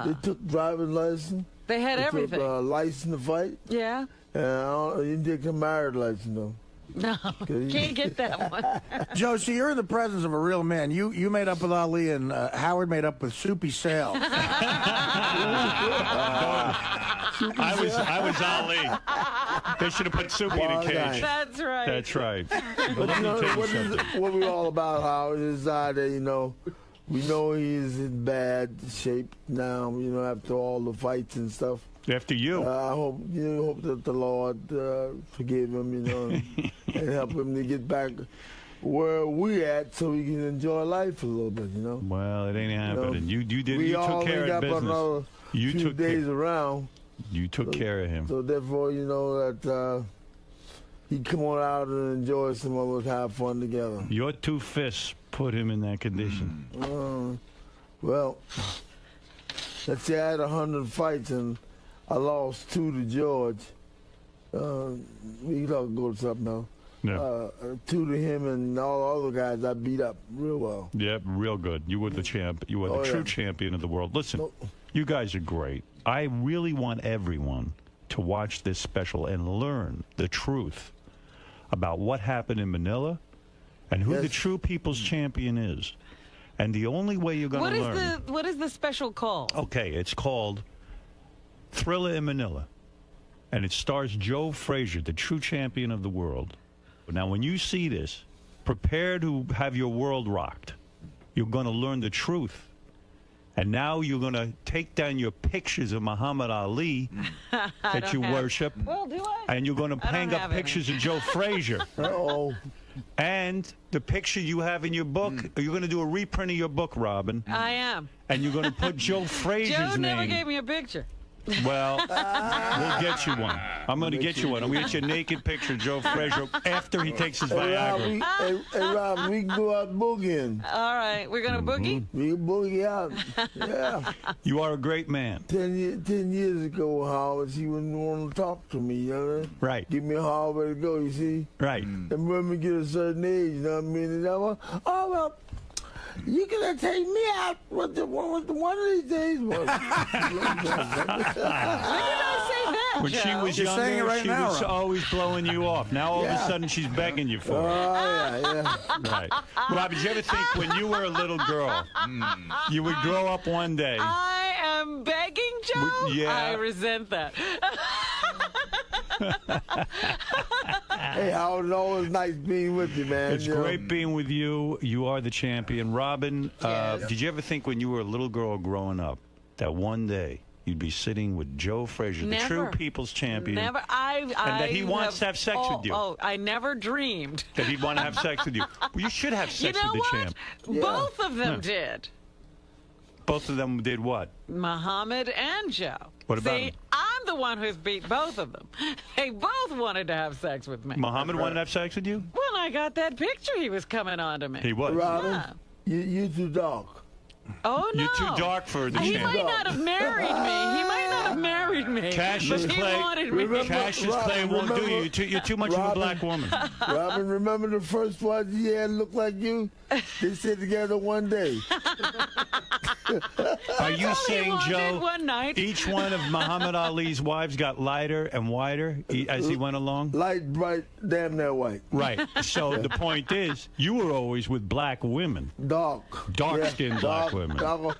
Speaker 2: They
Speaker 7: took driver's license.
Speaker 2: They had everything.
Speaker 7: Took license to fight.
Speaker 2: Yeah.
Speaker 7: You didn't take a married license though.
Speaker 2: No, can't get that one.
Speaker 9: Joe, see, you're in the presence of a real man. You made up with Ali, and Howard made up with 𝗫cie𝗄𝗿𝗍.
Speaker 1: I was Ali. They should have put Soupy in a cage.
Speaker 2: That's right.
Speaker 1: That's right.
Speaker 7: But you know what we're all about, Howard, is that we know he's in bad shape now. You know, after all the fights and stuff.
Speaker 1: After you.
Speaker 7: I hope that the Lord forgive him, you know, and help him to get back where we at, so we can enjoy life a little bit, you know.
Speaker 1: Well, it ain't happening. You took care of
Speaker 7: business. You took days around.
Speaker 1: You took care of him.
Speaker 7: So therefore, you know that he come on out and enjoy some of us, have fun together.
Speaker 1: Your 2 fists put him in that condition.
Speaker 7: Well, let's say I had 100 fights and I lost 2 to George. We can go to something else.
Speaker 1: Yeah.
Speaker 7: 2 to him and all the other guys I beat up real well.
Speaker 1: Yep, real good. You were the champ. You were the true champion of the world. Listen, you guys are great. I really want everyone to watch this special and learn the truth about what happened in Manila and who the true people's champion is. And the only way you're going to learn...
Speaker 2: What is the special called?
Speaker 1: Okay, it's called Thriller in Manila. And it stars Joe Frazier, the true champion of the world. Now, when you see this, prepare to have your world rocked. You're going to learn the truth. And now you're going to take down your pictures of Muhammad Ali that you worship.
Speaker 2: Well, do I?
Speaker 1: And you're going to hang up pictures of Joe Frazier.
Speaker 7: Uh-oh.
Speaker 1: And the picture you have in your book, you're going to do a reprint of your book, Robin.
Speaker 2: I am.
Speaker 1: And you're going to put Joe Frazier's name.
Speaker 2: Joe never gave me a picture.
Speaker 1: Well, we'll get you one. I'm going to get you one. I'm going to get you a naked picture of Joe Frazier after he takes his Viagra.
Speaker 7: Hey, Rob, we can go out boogieing.
Speaker 2: All right. We're going to boogie?
Speaker 7: We can boogie out. Yeah.
Speaker 1: You are a great man.
Speaker 7: 10 years ago, Howard, he wouldn't want to talk to me, you know?
Speaker 1: Right.
Speaker 7: Give me a hard way to go, you see?
Speaker 1: Right.
Speaker 7: And when we get a certain age, you know what I mean? And I went, oh, well, you gonna take me out with one of these days? When did
Speaker 2: I say that,
Speaker 1: When
Speaker 2: Joe?
Speaker 1: she was
Speaker 9: You're saying it
Speaker 1: younger,
Speaker 9: right
Speaker 1: she
Speaker 9: now,
Speaker 1: was
Speaker 9: Rob.
Speaker 1: always blowing you off. Now all of a sudden she's begging you for it.
Speaker 7: yeah.
Speaker 1: Right. Rob, did you ever think when you were a little girl, you would grow up one day?
Speaker 2: I am begging, Joe?
Speaker 1: Yeah.
Speaker 2: I resent that.
Speaker 7: Hey, Howard, it's always nice being with you, man.
Speaker 1: It's great being with you. You are the champion. Robin, did you ever think when you were a little girl growing up that one day you'd be sitting with Joe Frazier, the true people's champion,
Speaker 2: Never.
Speaker 1: and that he wants to have sex with you?
Speaker 2: Oh, I never dreamed.
Speaker 1: That he'd want to have sex with you. Well, you should have sex with the champ.
Speaker 2: Both of them did.
Speaker 1: Both of them did what?
Speaker 2: Muhammad and Joe.
Speaker 1: What about
Speaker 2: See,
Speaker 1: him?
Speaker 2: I'm the one who's beat both of them. They both wanted to have sex with me.
Speaker 1: Muhammad wanted to have sex with you?
Speaker 2: When I got that picture, he was coming on to me.
Speaker 1: He was.
Speaker 7: Robin, you too dark.
Speaker 2: Oh, no.
Speaker 1: You're too dark for the
Speaker 2: He
Speaker 1: champ.
Speaker 2: might not have married me. He might not have married me.
Speaker 1: Cassius
Speaker 2: but he
Speaker 1: Clay,
Speaker 2: wanted me.
Speaker 1: Cassius Clay won't do you. You're too much of a black woman.
Speaker 7: Robin, remember the first one you had looked like you? They sit together one day.
Speaker 1: Are you saying, Joe,
Speaker 2: one night.
Speaker 1: each one of Muhammad Ali's wives got lighter and whiter as he went along?
Speaker 7: Light, bright, damn near white.
Speaker 1: Right. So the point is, you were always with black women.
Speaker 7: Dark.
Speaker 1: Dark-skinned black women.
Speaker 7: Dark.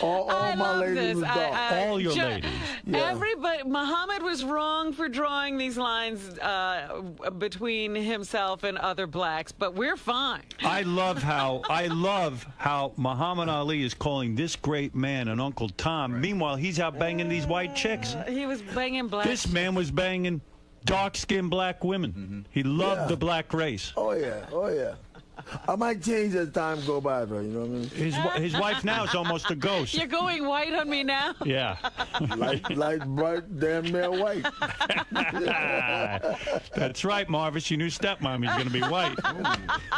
Speaker 7: All my ladies was dark.
Speaker 1: All your ladies.
Speaker 2: Everybody, Muhammad was wrong for drawing these lines between himself and other blacks, but we're fine.
Speaker 1: I love how Muhammad Ali is calling this great man an Uncle Tom. Right. Meanwhile, he's out banging these white chicks.
Speaker 2: He was banging black.
Speaker 1: This man was banging dark-skinned black women. He loved the black race.
Speaker 7: Oh, yeah. Oh, yeah. I might change as time go by, though, you know what I
Speaker 1: His
Speaker 7: mean?
Speaker 1: wife now is almost a ghost.
Speaker 2: You're going white on me now?
Speaker 1: Yeah.
Speaker 7: Light, bright, damn near white.
Speaker 1: That's right, Marvis. Your new stepmommy's going to be white.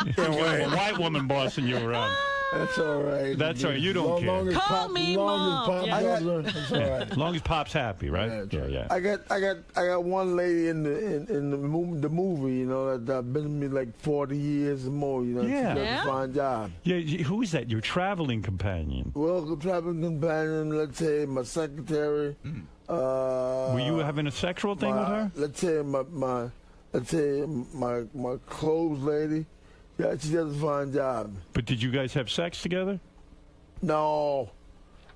Speaker 1: You're going to have a white woman bossing you around.
Speaker 7: That's all right.
Speaker 1: That's all right. You don't care.
Speaker 2: Call me Mom.
Speaker 7: That's all right.
Speaker 1: As long as Pop's happy, right? Yeah.
Speaker 7: I got one lady in the movie, you know, that been with me like 40 years or more, you know.
Speaker 1: Yeah.
Speaker 7: She does a fine job.
Speaker 1: Yeah. Who is that? Your traveling companion?
Speaker 7: Well, traveling companion, let's say my secretary.
Speaker 1: Were you having a sexual thing with her?
Speaker 7: Let's say my clothes lady. Yeah, she does a fine job.
Speaker 1: But did you guys have sex together?
Speaker 7: No.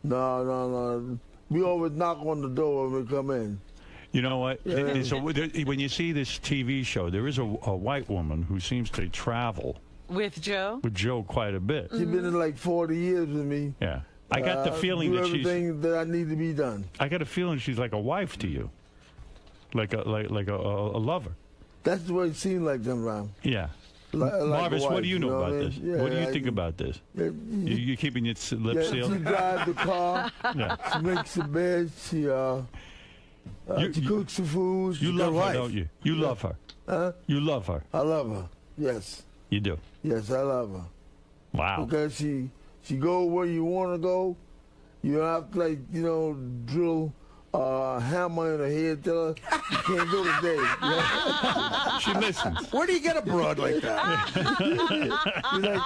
Speaker 7: We always knock on the door when we come in.
Speaker 1: You know what?
Speaker 7: Yeah.
Speaker 1: So when you see this TV show, there is a white woman who seems to travel
Speaker 2: with Joe
Speaker 1: quite a bit.
Speaker 7: She's been in like 40 years with me.
Speaker 1: Yeah. I got the feeling that she's
Speaker 7: everything that I need to be done.
Speaker 1: I got a feeling she's like a wife to you, like a lover.
Speaker 7: That's the way it seems like sometimes.
Speaker 1: Yeah. Marvis, what do you know about this?
Speaker 7: Yeah,
Speaker 1: what do you think about this? You keeping your lips sealed?
Speaker 7: She drives the car. She makes the bed. She cooks the food.
Speaker 1: You love her, don't you? You love her.
Speaker 7: Huh?
Speaker 1: You love her.
Speaker 7: I love her. Yes.
Speaker 1: You do.
Speaker 7: Yes, I love her.
Speaker 1: Wow.
Speaker 7: Because she go where you want to go. You don't have to drill hammer in her head, tell her you can't go today. You know?
Speaker 1: She listens.
Speaker 9: Where do you get a broad like that?
Speaker 7: She's like,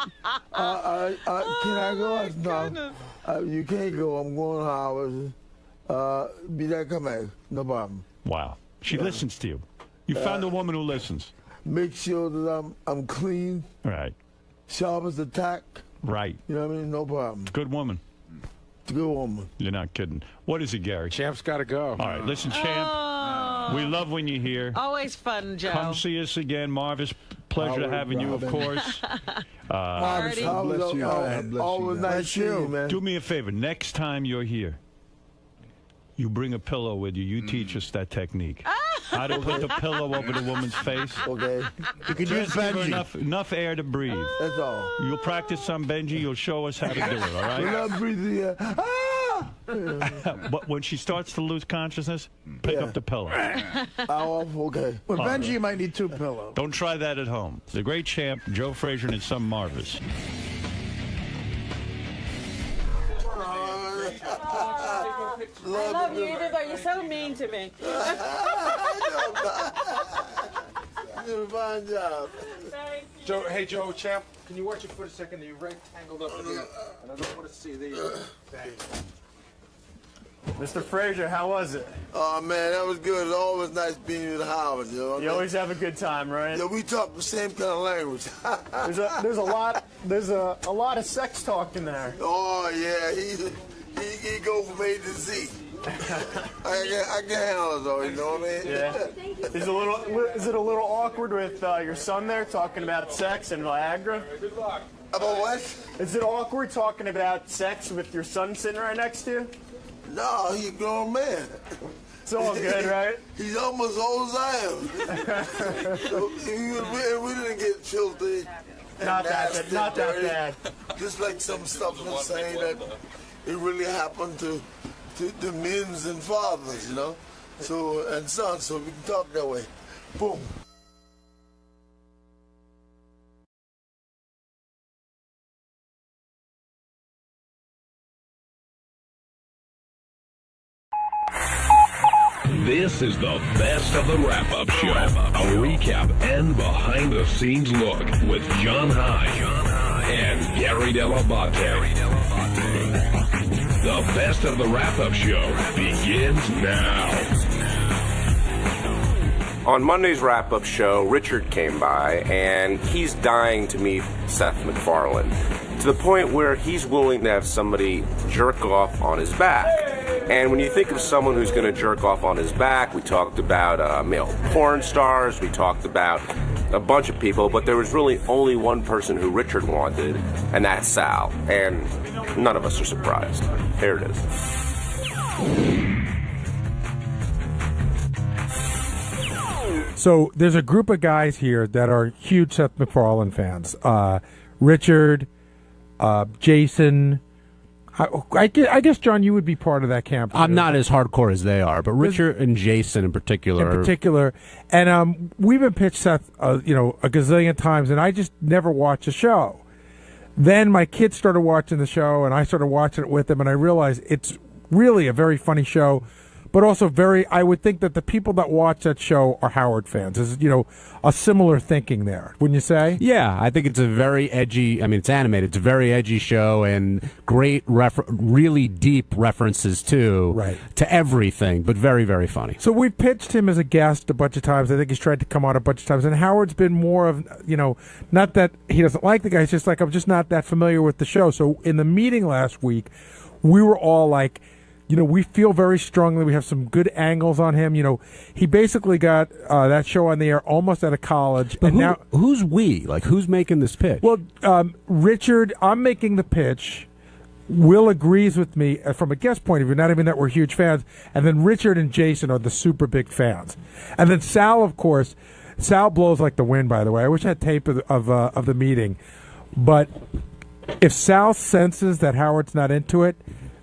Speaker 7: can I go? I said, no, you can't go. I'm going hours. Be there, come back. No problem.
Speaker 1: Wow. She listens to you. You found a woman who listens.
Speaker 7: make sure that I'm clean.
Speaker 1: Right.
Speaker 7: Sharp as a tack.
Speaker 1: Right.
Speaker 7: You know what I mean? No problem.
Speaker 1: Good woman.
Speaker 7: Good woman.
Speaker 1: You're not kidding. What is it, Gary?
Speaker 5: Champ's got to go.
Speaker 1: All right, listen, Champ. We love when you're here.
Speaker 2: Always fun, Joe.
Speaker 1: Come see us again, Marvis. Pleasure having you, of course.
Speaker 7: Marvis, bless you. Always nice to you, man.
Speaker 1: Do me a favor. Next time you're here, you bring a pillow with you. You teach us that technique. How to put the pillow over the woman's face.
Speaker 7: Okay.
Speaker 9: You can use Benji.
Speaker 1: Enough air to breathe.
Speaker 7: That's all.
Speaker 1: You'll practice some Benji. You'll show us how to do it, all right?
Speaker 7: We're not breathing.
Speaker 1: But when she starts to lose consciousness, pick up the pillow.
Speaker 7: Okay.
Speaker 9: With Benji, you might need 2 pillows.
Speaker 1: Don't try that at home. The great champ, Joe Frazier, and his son Marvis.
Speaker 2: I love you, even though you're so mean to me.
Speaker 7: You did a fine job.
Speaker 5: Joe, hey, Joe, Champ, can you watch it for a second? You're right tangled up in here, and I don't want to see these.
Speaker 6: Mr. Frazier, how was it?
Speaker 7: Oh, man, that was good. It's always nice being with Howard, you know.
Speaker 6: You always have a good time, right?
Speaker 7: Yeah, we talk the same kind of language.
Speaker 6: there's a lot of sex talk in there.
Speaker 7: Oh, yeah, he go from A to Z. I can handle it, though, you know what I mean?
Speaker 6: Yeah. Is it a little awkward with your son there talking about sex and Viagra?
Speaker 5: Good luck.
Speaker 7: About what?
Speaker 6: Is it awkward talking about sex with your son sitting right next to you?
Speaker 7: No, he's a grown man.
Speaker 6: It's all good, right?
Speaker 7: He's almost old as I am. we didn't get filthy.
Speaker 6: Not that bad.
Speaker 7: Just like some stuff was saying that it really happened to the men's and fathers, you know, and sons, so we can talk that way. Boom.
Speaker 10: This is the best of the wrap-up show. A recap and behind-the-scenes look with John High and Gary 𝗏𝗏𝗏. The best of the wrap-up show begins now.
Speaker 11: On Monday's wrap-up show, Richard came by, and he's dying to meet Seth MacFarlane, to the point where he's willing to have somebody jerk off on his back. And when you think of someone who's going to jerk off on his back, we talked about male porn stars, we talked about a bunch of people, but there was really only one person who Richard wanted, and that's Sal. And none of us are surprised. Here it is.
Speaker 12: So there's a group of guys here that are huge Seth MacFarlane fans. Richard, Jason. I guess, John, you would be part of that camp.
Speaker 13: I'm not as hardcore as they are, but Richard and Jason in particular.
Speaker 12: And we've been pitched Seth, a gazillion times, and I just never watched the show. Then my kids started watching the show, and I started watching it with them, and I realized it's really a very funny show, but also I would think that the people that watch that show are Howard fans. There's, a similar thinking there, wouldn't you say?
Speaker 13: Yeah, I think it's a very edgy, it's animated. It's a very edgy show and great, really deep references to everything, but very, very funny.
Speaker 12: So we've pitched him as a guest a bunch of times. I think he's tried to come on a bunch of times. And Howard's been more of, not that he doesn't like the guy, it's just like, I'm just not that familiar with the show. So in the meeting last week, we were all like, we feel very strongly. We have some good angles on him. He basically got that show on the air almost out of college.
Speaker 13: But now, who's we? Like, who's making this pitch?
Speaker 12: Well, Richard, I'm making the pitch. Will agrees with me from a guest point of view, not even that we're huge fans. And then Richard and Jason are the super big fans. And then Sal, of course. Sal blows like the wind, by the way. I wish I had tape of the meeting. But if Sal senses that Howard's not into it,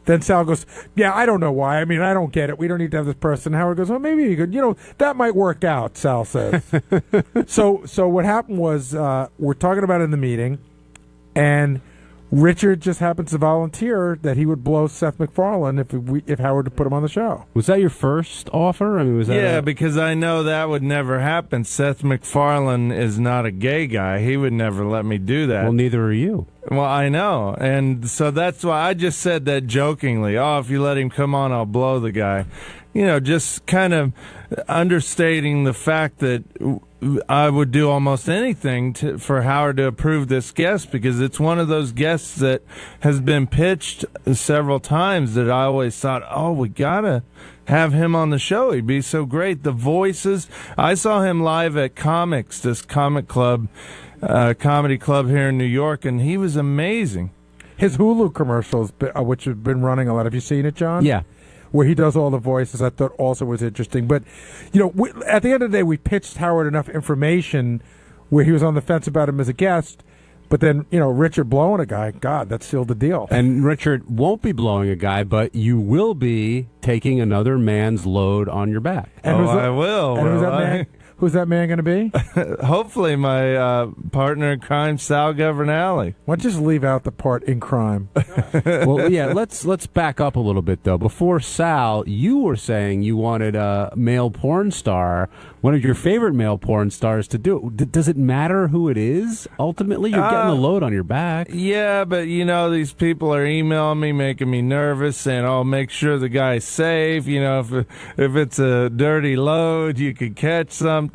Speaker 12: then Sal goes, yeah, I don't know why. I don't get it. We don't need to have this person. Howard goes, well, maybe you could. That might work out, Sal says. So what happened was we're talking about it in the meeting, and Richard just happens to volunteer that he would blow Seth MacFarlane if Howard would put him on the show.
Speaker 13: Was that your first offer? Was that?
Speaker 14: Yeah, because I know that would never happen. Seth MacFarlane is not a gay guy. He would never let me do that.
Speaker 13: Well, neither are you.
Speaker 14: Well, I know. And so that's why I just said that jokingly. Oh, if you let him come on, I'll blow the guy. You know, just kind of understating the fact that I would do almost anything for Howard to approve this guest, because it's one of those guests that has been pitched several times that I always thought, oh, we got to have him on the show. He'd be so great. The voices. I saw him live at Comics, this comic club, comedy club here in New York, and he was amazing.
Speaker 12: His Hulu commercials, which have been running a lot. Have you seen it, John?
Speaker 13: Yeah.
Speaker 12: Where he does all the voices, I thought also was interesting. But, you know, at the end of the day, we pitched Howard enough information where he was on the fence about him as a guest. But then, you know, Richard blowing a guy, God, that sealed the deal.
Speaker 13: And Richard won't be blowing a guy, but you will be taking another man's load on your back.
Speaker 14: And I will.
Speaker 12: And who's that man going to be?
Speaker 14: Hopefully my partner in crime, 𝗪𝗲𝗿𝗍.
Speaker 12: Why don't you just leave out the part in crime?
Speaker 13: Well, yeah, let's back up a little bit, though. Before Sal, you were saying you wanted a male porn star, one of your favorite male porn stars, to do it. Does it matter who it is? Ultimately, you're getting a load on your back.
Speaker 14: Yeah, but, you know, these people are emailing me, making me nervous, saying, oh, make sure the guy's safe. You know, if it's a dirty load, you could catch something.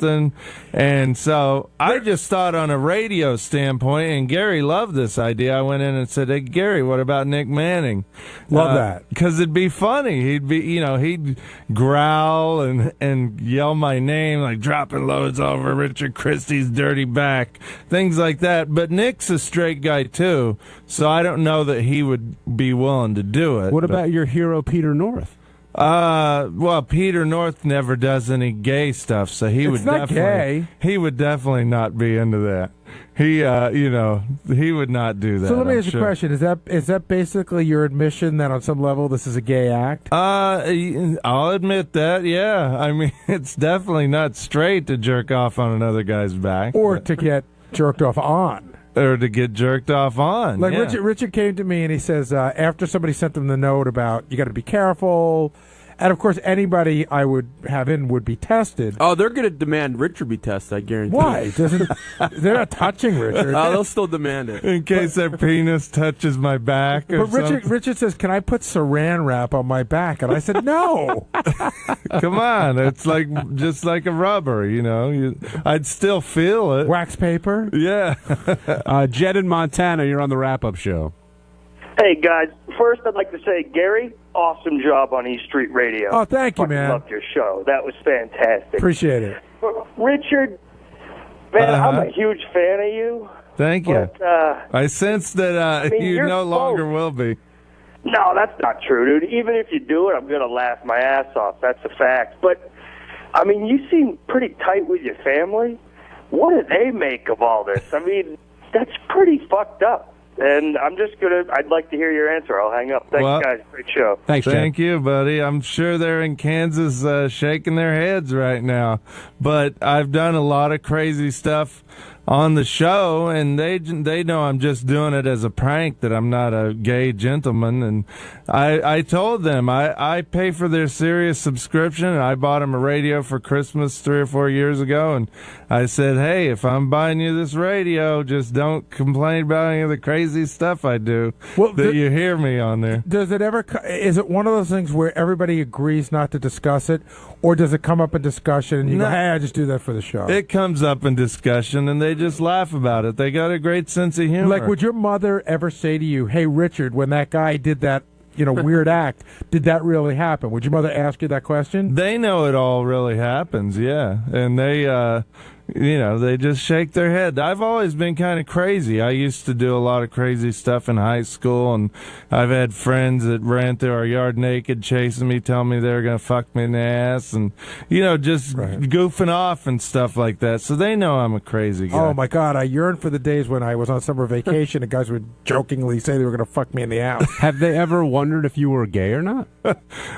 Speaker 14: And so I just thought on a radio standpoint, and Gary loved this idea. I went in and said, hey, Gary, what about Nick Manning?
Speaker 12: Love that.
Speaker 14: Because it'd be funny. He'd be, you know, he'd growl and yell my name, like dropping loads over Richard Christie's dirty back, things like that. But Nick's a straight guy, too, so I don't know that he would be willing to do it.
Speaker 13: What about your hero, Peter North?
Speaker 14: Well, Peter North never does any gay stuff, so he would definitely not be into that. He, you know, he would not do that.
Speaker 12: So let me ask you a question: is that basically your admission that on some level this is a gay act?
Speaker 14: I'll admit that. Yeah, I mean, it's definitely not straight to jerk off on another guy's back,
Speaker 12: or to get jerked off on.
Speaker 14: Or to get jerked off on.
Speaker 12: Like
Speaker 14: yeah.
Speaker 12: Richard came to me and he says, after somebody sent him the note about you got to be careful, and of course anybody I would have in would be tested.
Speaker 15: Oh, they're going to demand Richard be tested, I guarantee.
Speaker 12: Why? They're not touching Richard.
Speaker 15: Oh, they'll still demand it.
Speaker 14: In case their penis touches my back or
Speaker 12: But Richard says, can I put saran wrap on my back? And I said, no.
Speaker 14: Come on. It's like just like a rubber, you know. I'd still feel it.
Speaker 12: Wax paper?
Speaker 14: Yeah.
Speaker 13: Jed in Montana, you're on the wrap-up show.
Speaker 16: Hey, guys. First, I'd like to say, Gary, awesome job on East Street Radio.
Speaker 12: Oh, thank you, man.
Speaker 16: I loved your show. That was fantastic.
Speaker 12: Appreciate it.
Speaker 16: Richard, man, I'm a huge fan of you.
Speaker 14: Thank you.
Speaker 16: But,
Speaker 14: I sense that you no longer will be.
Speaker 16: No, that's not true, dude. Even if you do it, I'm going to laugh my ass off. That's a fact. But, I mean, you seem pretty tight with your family. What do they make of all this? I mean, that's pretty fucked up. And I'd like to hear your answer. I'll hang up. Thanks, guys. Great show.
Speaker 13: Thanks, Jed.
Speaker 14: Thank you, buddy. I'm sure they're in Kansas shaking their heads right now. But I've done a lot of crazy stuff on the show, and they know I'm just doing it as a prank, that I'm not a gay gentleman. And I told them I pay for their Sirius subscription, and I bought them a radio for Christmas 3 or 4 years ago, and I said, hey, if I'm buying you this radio, just don't complain about any of the crazy stuff I do, you hear me on there.
Speaker 12: Does it ever, is it one of those things where everybody agrees not to discuss it, or does it come up in discussion and you go, hey, I just do that for the show?
Speaker 14: It comes up in discussion, and they just laugh about it. They got a great sense of humor.
Speaker 12: Like, would your mother ever say to you, hey, Richard, when that guy did that, weird act, did that really happen? Would your mother ask you that question?
Speaker 14: They know it all really happens, yeah. And they, they just shake their head. I've always been kind of crazy. I used to do a lot of crazy stuff in high school, and I've had friends that ran through our yard naked, chasing me, telling me they were going to fuck me in the ass, and, just goofing off and stuff like that. So they know I'm a crazy guy.
Speaker 12: Oh, my God. I yearn for the days when I was on summer vacation and guys would jokingly say they were going to fuck me in the ass.
Speaker 13: Have they ever wondered if you were gay or not?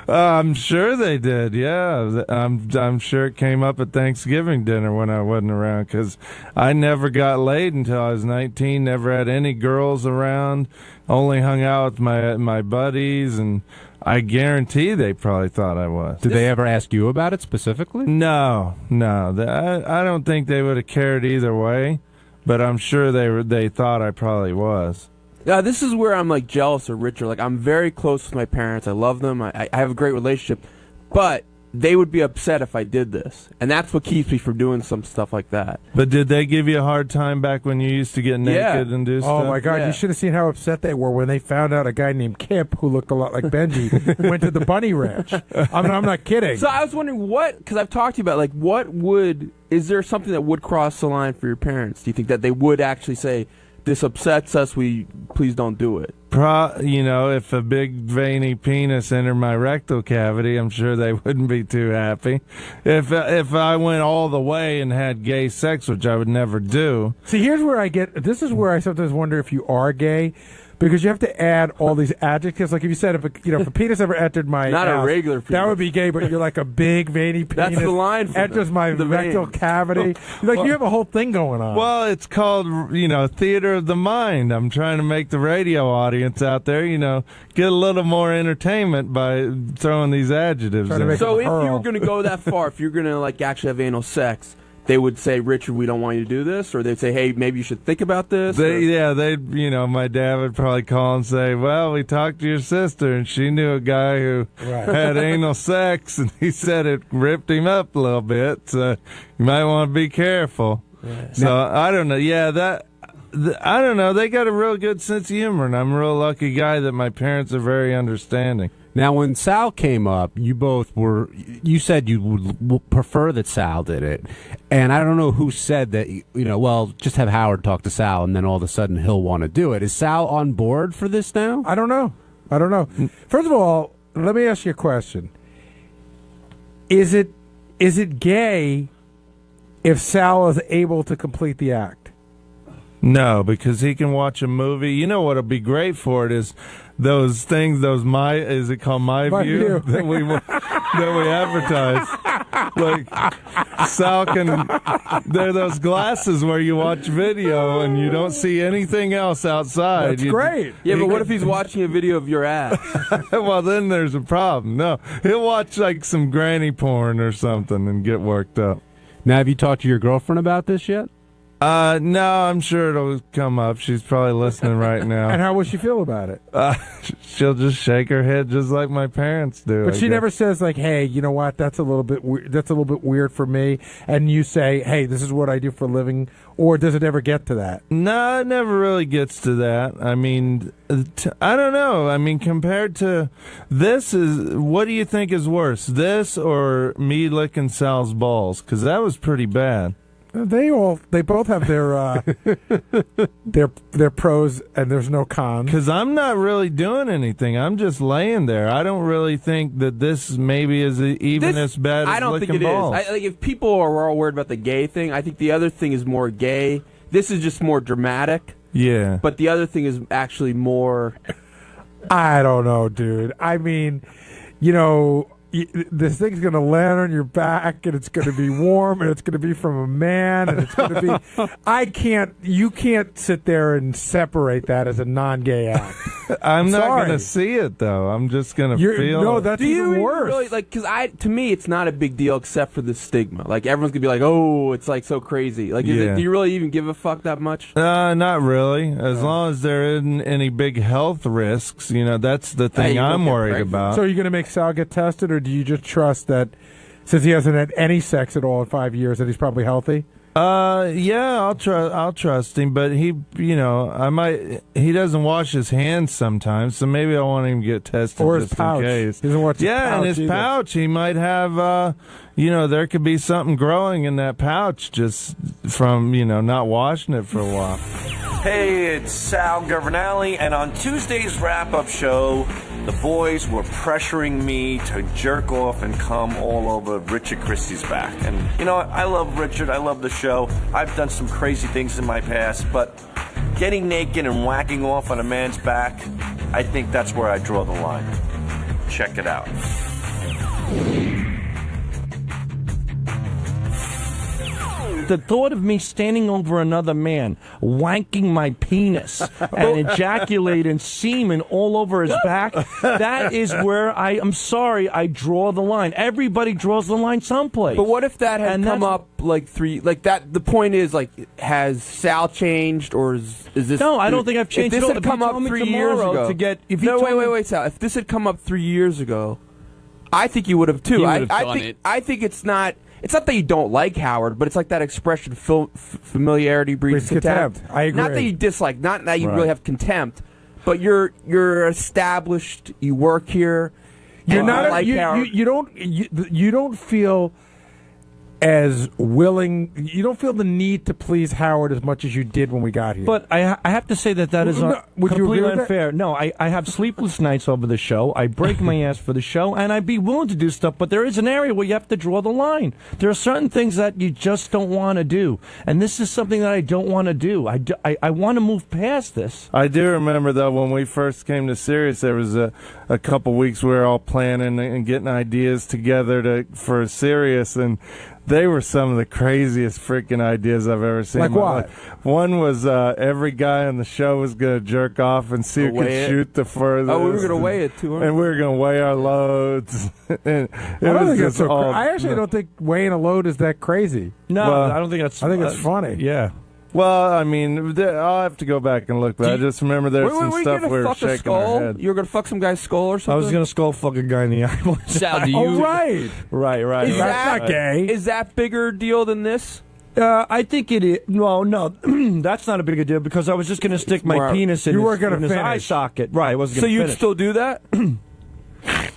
Speaker 14: I'm sure they did, yeah. I'm sure it came up at Thanksgiving dinner when I wasn't around, because I never got laid until I was 19, never had any girls around, only hung out with my buddies, and I guarantee they probably thought I was.
Speaker 13: Did they ever ask you about it specifically?
Speaker 14: No. I don't think they would have cared either way, but I'm sure they thought I probably was.
Speaker 15: This is where I'm like jealous of Richard. Like, I'm very close with my parents. I love them. I have a great relationship, but they would be upset if I did this, and that's what keeps me from doing some stuff like that.
Speaker 14: But did they give you a hard time back when you used to get naked and do stuff?
Speaker 12: Oh my God! You should have seen how upset they were when they found out a guy named Kip, who looked a lot like Benji, went to the Bunny Ranch. I'm not kidding.
Speaker 15: So I was wondering because I've talked to you about like is there something that would cross the line for your parents? Do you think that they would actually say, this upsets us, please don't do it?
Speaker 14: If a big veiny penis entered my rectal cavity, I'm sure they wouldn't be too happy. If I went all the way and had gay sex, which I would never do.
Speaker 12: See, this is where I sometimes wonder if you are gay. Because you have to add all these adjectives. Like if you said, if a penis ever entered my
Speaker 15: not
Speaker 12: house,
Speaker 15: a regular penis.
Speaker 12: that would be gay. But you're like a big veiny penis.
Speaker 15: That's the line for
Speaker 12: enters my rectal cavity. You have a whole thing going on.
Speaker 14: Well, it's called theater of the mind. I'm trying to make the radio audience out there get a little more entertainment by throwing these adjectives in.
Speaker 15: So if you were going to go that far, if you're going to like actually have anal sex, they would say, Richard, we don't want you to do this, or they'd say, hey, maybe you should think about this.
Speaker 14: My dad would probably call and say, well, we talked to your sister, and she knew a guy who had anal sex, and he said it ripped him up a little bit, so you might want to be careful. Yeah. So I don't know. Yeah, I don't know. They got a real good sense of humor, and I'm a real lucky guy that my parents are very understanding.
Speaker 13: Now, when Sal came up, you said you would prefer that Sal did it. And I don't know who said that, just have Howard talk to Sal and then all of a sudden he'll want to do it. Is Sal on board for this now?
Speaker 12: I don't know. First of all, let me ask you a question. Is it gay if Sal is able to complete the act?
Speaker 14: No, because he can watch a movie. You know what'll be great for it is those things, is it called My View? that we advertise. Like, Sal they're those glasses where you watch video and you don't see anything else outside.
Speaker 12: That's great.
Speaker 15: Yeah, but what if he's watching a video of your ass?
Speaker 14: Well, then there's a problem. No, he'll watch like some granny porn or something and get worked up.
Speaker 13: Now, have you talked to your girlfriend about this yet?
Speaker 14: No, I'm sure it'll come up. She's probably listening right now.
Speaker 12: And how will she feel about it?
Speaker 14: She'll just shake her head just like my parents do.
Speaker 12: But she never says like, "Hey, you know what? That's a little bit weird for me." And you say, "Hey, this is what I do for a living." Or does it ever get to that?
Speaker 14: No, it never really gets to that. I mean, I don't know. I mean, compared to this, what do you think is worse, this or me licking Sal's balls? Because that was pretty bad.
Speaker 12: They both have their pros and there's no cons.
Speaker 14: Because I'm not really doing anything. I'm just laying there. I don't really think that this maybe is even as bad as licking balls. I don't think it
Speaker 15: is. If people are all worried about the gay thing, I think the other thing is more gay. This is just more dramatic.
Speaker 14: Yeah.
Speaker 15: But the other thing is actually more...
Speaker 12: I don't know, dude. I mean, this thing's going to land on your back, and it's going to be warm, and it's going to be from a man, and it's going to be... You can't sit there and separate that as a non-gay act.
Speaker 14: I'm not going to see it, though. I'm just going to feel
Speaker 12: No, that's even worse.
Speaker 15: Really, because to me, it's not a big deal except for the stigma. Like, everyone's going to be like, oh, it's like so crazy. Like, do you really even give a fuck that much?
Speaker 14: Not really. As long as there isn't any big health risks, that's the thing I'm worried about.
Speaker 12: So are you going to make Sal get tested, or do you just trust that since he hasn't had any sex at all in 5 years that he's probably healthy?
Speaker 14: Yeah, I'll trust him, but he doesn't wash his hands sometimes, so maybe I want him to get tested
Speaker 12: or his
Speaker 14: just
Speaker 12: pouch.
Speaker 14: in case.
Speaker 12: He doesn't watch his pouch
Speaker 14: in his
Speaker 12: either.
Speaker 14: pouch, he might have, there could be something growing in that pouch just from, not washing it for a while.
Speaker 17: Hey, it's Sal 𝗵𝗿𝗍, and on Tuesday's wrap-up show, the boys were pressuring me to jerk off and come all over Richard Christie's back. And, I love Richard. I love the show. I've done some crazy things in my past, but getting naked and whacking off on a man's back, I think that's where I draw the line. Check it out.
Speaker 18: the thought of me standing over another man, wanking my penis, and ejaculating semen all over his back, that is where I'm sorry, I draw the line. Everybody draws the line someplace.
Speaker 15: But what if that had come up like that? The point is, like, has Sal changed, or is this?
Speaker 18: No, I don't think I've changed.
Speaker 15: If this had come up 3 years ago, wait, Sal. If this had come up 3 years ago, I think you would have too. I think it's not. It's not that you don't like Howard, but it's like that expression, familiarity breeds contempt.
Speaker 12: I agree.
Speaker 15: Not that you dislike, not that you really have contempt, but you're established. You work here.
Speaker 12: You're not. You don't feel as willing. You don't feel the need to please Howard as much as you did when we got here.
Speaker 18: But I have to say that is completely unfair. No, I have sleepless nights over the show. I break my ass for the show, and I'd be willing to do stuff. But there is an area where you have to draw the line. There are certain things that you just don't want to do, and this is something that I don't want to do. I want to move past this.
Speaker 14: I do remember, though, when we first came to Sirius, there was a couple weeks we were all planning and getting ideas together for Sirius, and they were some of the craziest freaking ideas I've ever seen.
Speaker 12: Like what?
Speaker 14: One was every guy on the show was going to jerk off and see who could shoot the furthest.
Speaker 15: Oh, we were going to weigh it too.
Speaker 14: And we were going to weigh our loads. And
Speaker 12: I actually don't think weighing a load is that crazy.
Speaker 18: No, well, I don't think that's.
Speaker 12: I think it's funny.
Speaker 18: Yeah.
Speaker 14: Well, I mean, I'll have to go back and look, but I just remember there's some stuff we were shaking our head.
Speaker 15: You were going to fuck some guy's skull or something?
Speaker 18: I was going to skull fuck a guy in the eye.
Speaker 15: Sal, do you?
Speaker 12: Oh, right.
Speaker 18: Right.
Speaker 12: That's not gay.
Speaker 15: Is that bigger deal than this?
Speaker 18: I think it is. No, that's not a bigger deal because I was just going to stick my penis in his eye socket. Right, I wasn't
Speaker 15: going to
Speaker 18: finish.
Speaker 15: So you'd still do that?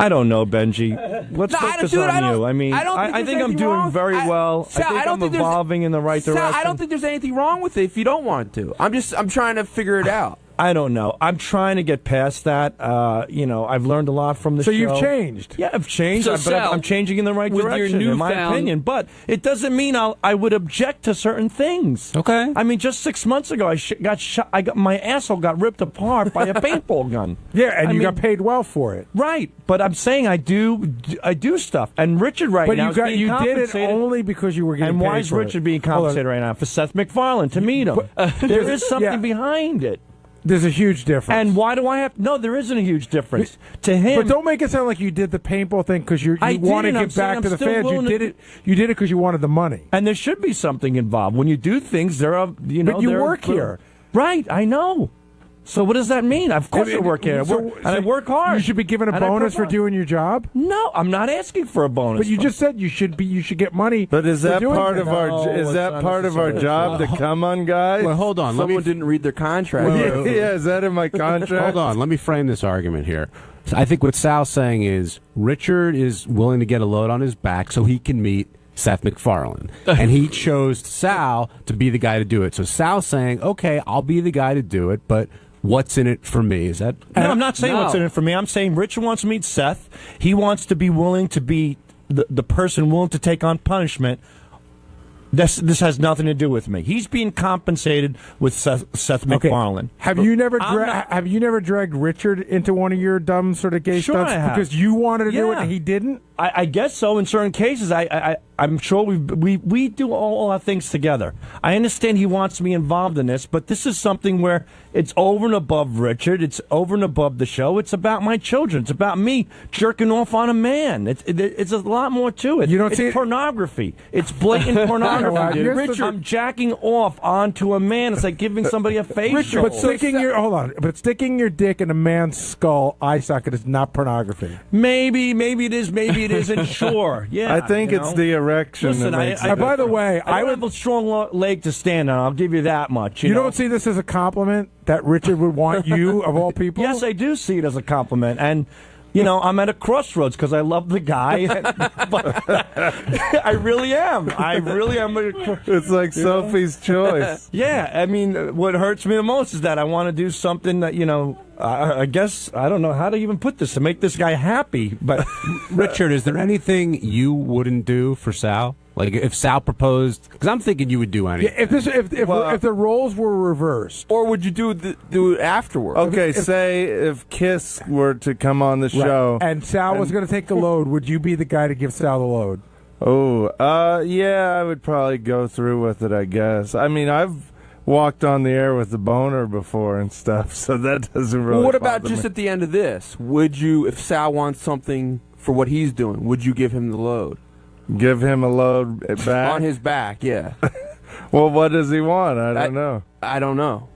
Speaker 18: I don't know, Benji. Let's focus on you. I mean, I think I'm doing very well.
Speaker 15: Sal,
Speaker 18: I think I'm evolving in the right direction.
Speaker 15: Sal, I don't think there's anything wrong with it if you don't want to. I'm trying to figure it out.
Speaker 18: I don't know. I'm trying to get past that. I've learned a lot from the show.
Speaker 12: So you've changed.
Speaker 18: Yeah, I've changed,
Speaker 2: So,
Speaker 18: but
Speaker 2: Sal,
Speaker 18: I'm changing in the right direction,
Speaker 2: your
Speaker 18: in my opinion. But it doesn't mean I would object to certain things.
Speaker 13: Okay.
Speaker 18: I mean, just 6 months ago, my asshole got ripped apart by a paintball gun.
Speaker 12: Yeah, and you got paid well for it.
Speaker 18: Right, but I'm saying I do stuff. And Richard now is being
Speaker 12: you did it
Speaker 18: compensated.
Speaker 12: only because you were getting
Speaker 18: And
Speaker 12: paid
Speaker 18: why is
Speaker 12: for
Speaker 18: Richard
Speaker 12: it?
Speaker 18: being compensated right now? For Seth MacFarlane to meet him. There is something behind it.
Speaker 12: There's a huge difference.
Speaker 18: And why do I have... No, there isn't a huge difference. To him...
Speaker 12: But don't make it sound like you did the paintball thing because you want to give back to the fans. You did it because you wanted the money.
Speaker 18: And there should be something involved. When you do things, there are...
Speaker 12: But you work here.
Speaker 18: Right, I know. So what does that mean? Of course I work here. And I work hard.
Speaker 12: You should be given a bonus for doing your job?
Speaker 18: No, I'm not asking for a bonus.
Speaker 12: But you just said you should get money.
Speaker 14: But is that part of our job to come on guys?
Speaker 13: Well, hold on.
Speaker 15: Someone didn't read their contract.
Speaker 14: Yeah, is that in my contract?
Speaker 13: Hold on. Let me frame this argument here. So I think what Sal's saying is Richard is willing to get a load on his back so he can meet Seth MacFarlane. And he chose Sal to be the guy to do it. So Sal's saying, okay, I'll be the guy to do it, but what's in it for me? Is that...
Speaker 18: No, I'm not saying what's in it for me. I'm saying Richard wants to meet Seth. He wants to be willing to be the person willing to take on punishment. This has nothing to do with me. He's being compensated with Seth MacFarlane.
Speaker 12: Have you never dragged Richard into one of your dumb sort of gay stunts because you wanted to do it and he didn't?
Speaker 18: I guess so in certain cases. I'm sure we do all our things together. I understand he wants me involved in this, but this is something where it's over and above Richard. It's over and above the show. It's about my children. It's about me jerking off on a man. It's a lot more to it.
Speaker 12: You don't
Speaker 18: see pornography. It's blatant pornography. Dude. Richard, I'm jacking off onto a man. It's like giving somebody a facial.
Speaker 12: But sticking your dick in a man's skull eye socket is not pornography.
Speaker 18: Maybe it is. Maybe it isn't. Sure. Yeah.
Speaker 14: I think it's the erection.
Speaker 18: Listen,
Speaker 12: by the way,
Speaker 18: I would have a strong leg to stand on. I'll give you that much.
Speaker 12: You don't see this as a compliment that Richard would want you of all people?
Speaker 18: Yes, I do see it as a compliment, and. I'm at a crossroads because I love the guy, but I really am.
Speaker 14: It's like Sophie's choice.
Speaker 18: Yeah, I mean, what hurts me the most is that I want to do something that, I guess, I don't know how to even put this to make this guy happy. But
Speaker 13: Richard, is there anything you wouldn't do for Sal? Like if Sal proposed, because I'm thinking you would do anything.
Speaker 12: Yeah, if the roles were reversed,
Speaker 15: or would you do it afterward?
Speaker 14: Okay, say if Kiss were to come on the show,
Speaker 12: and Sal was going to take the load, would you be the guy to give Sal the load?
Speaker 14: Yeah, I would probably go through with it, I guess. I mean, I've walked on the air with the boner before and stuff, so that doesn't really
Speaker 15: Well, what about
Speaker 14: bother
Speaker 15: just
Speaker 14: me.
Speaker 15: at the end of this? Would you, if Sal wants something for what he's doing, would you give him the load?
Speaker 14: Give him a load back?
Speaker 15: On his back, yeah.
Speaker 14: Well, what does he want? I don't know.
Speaker 15: I don't know.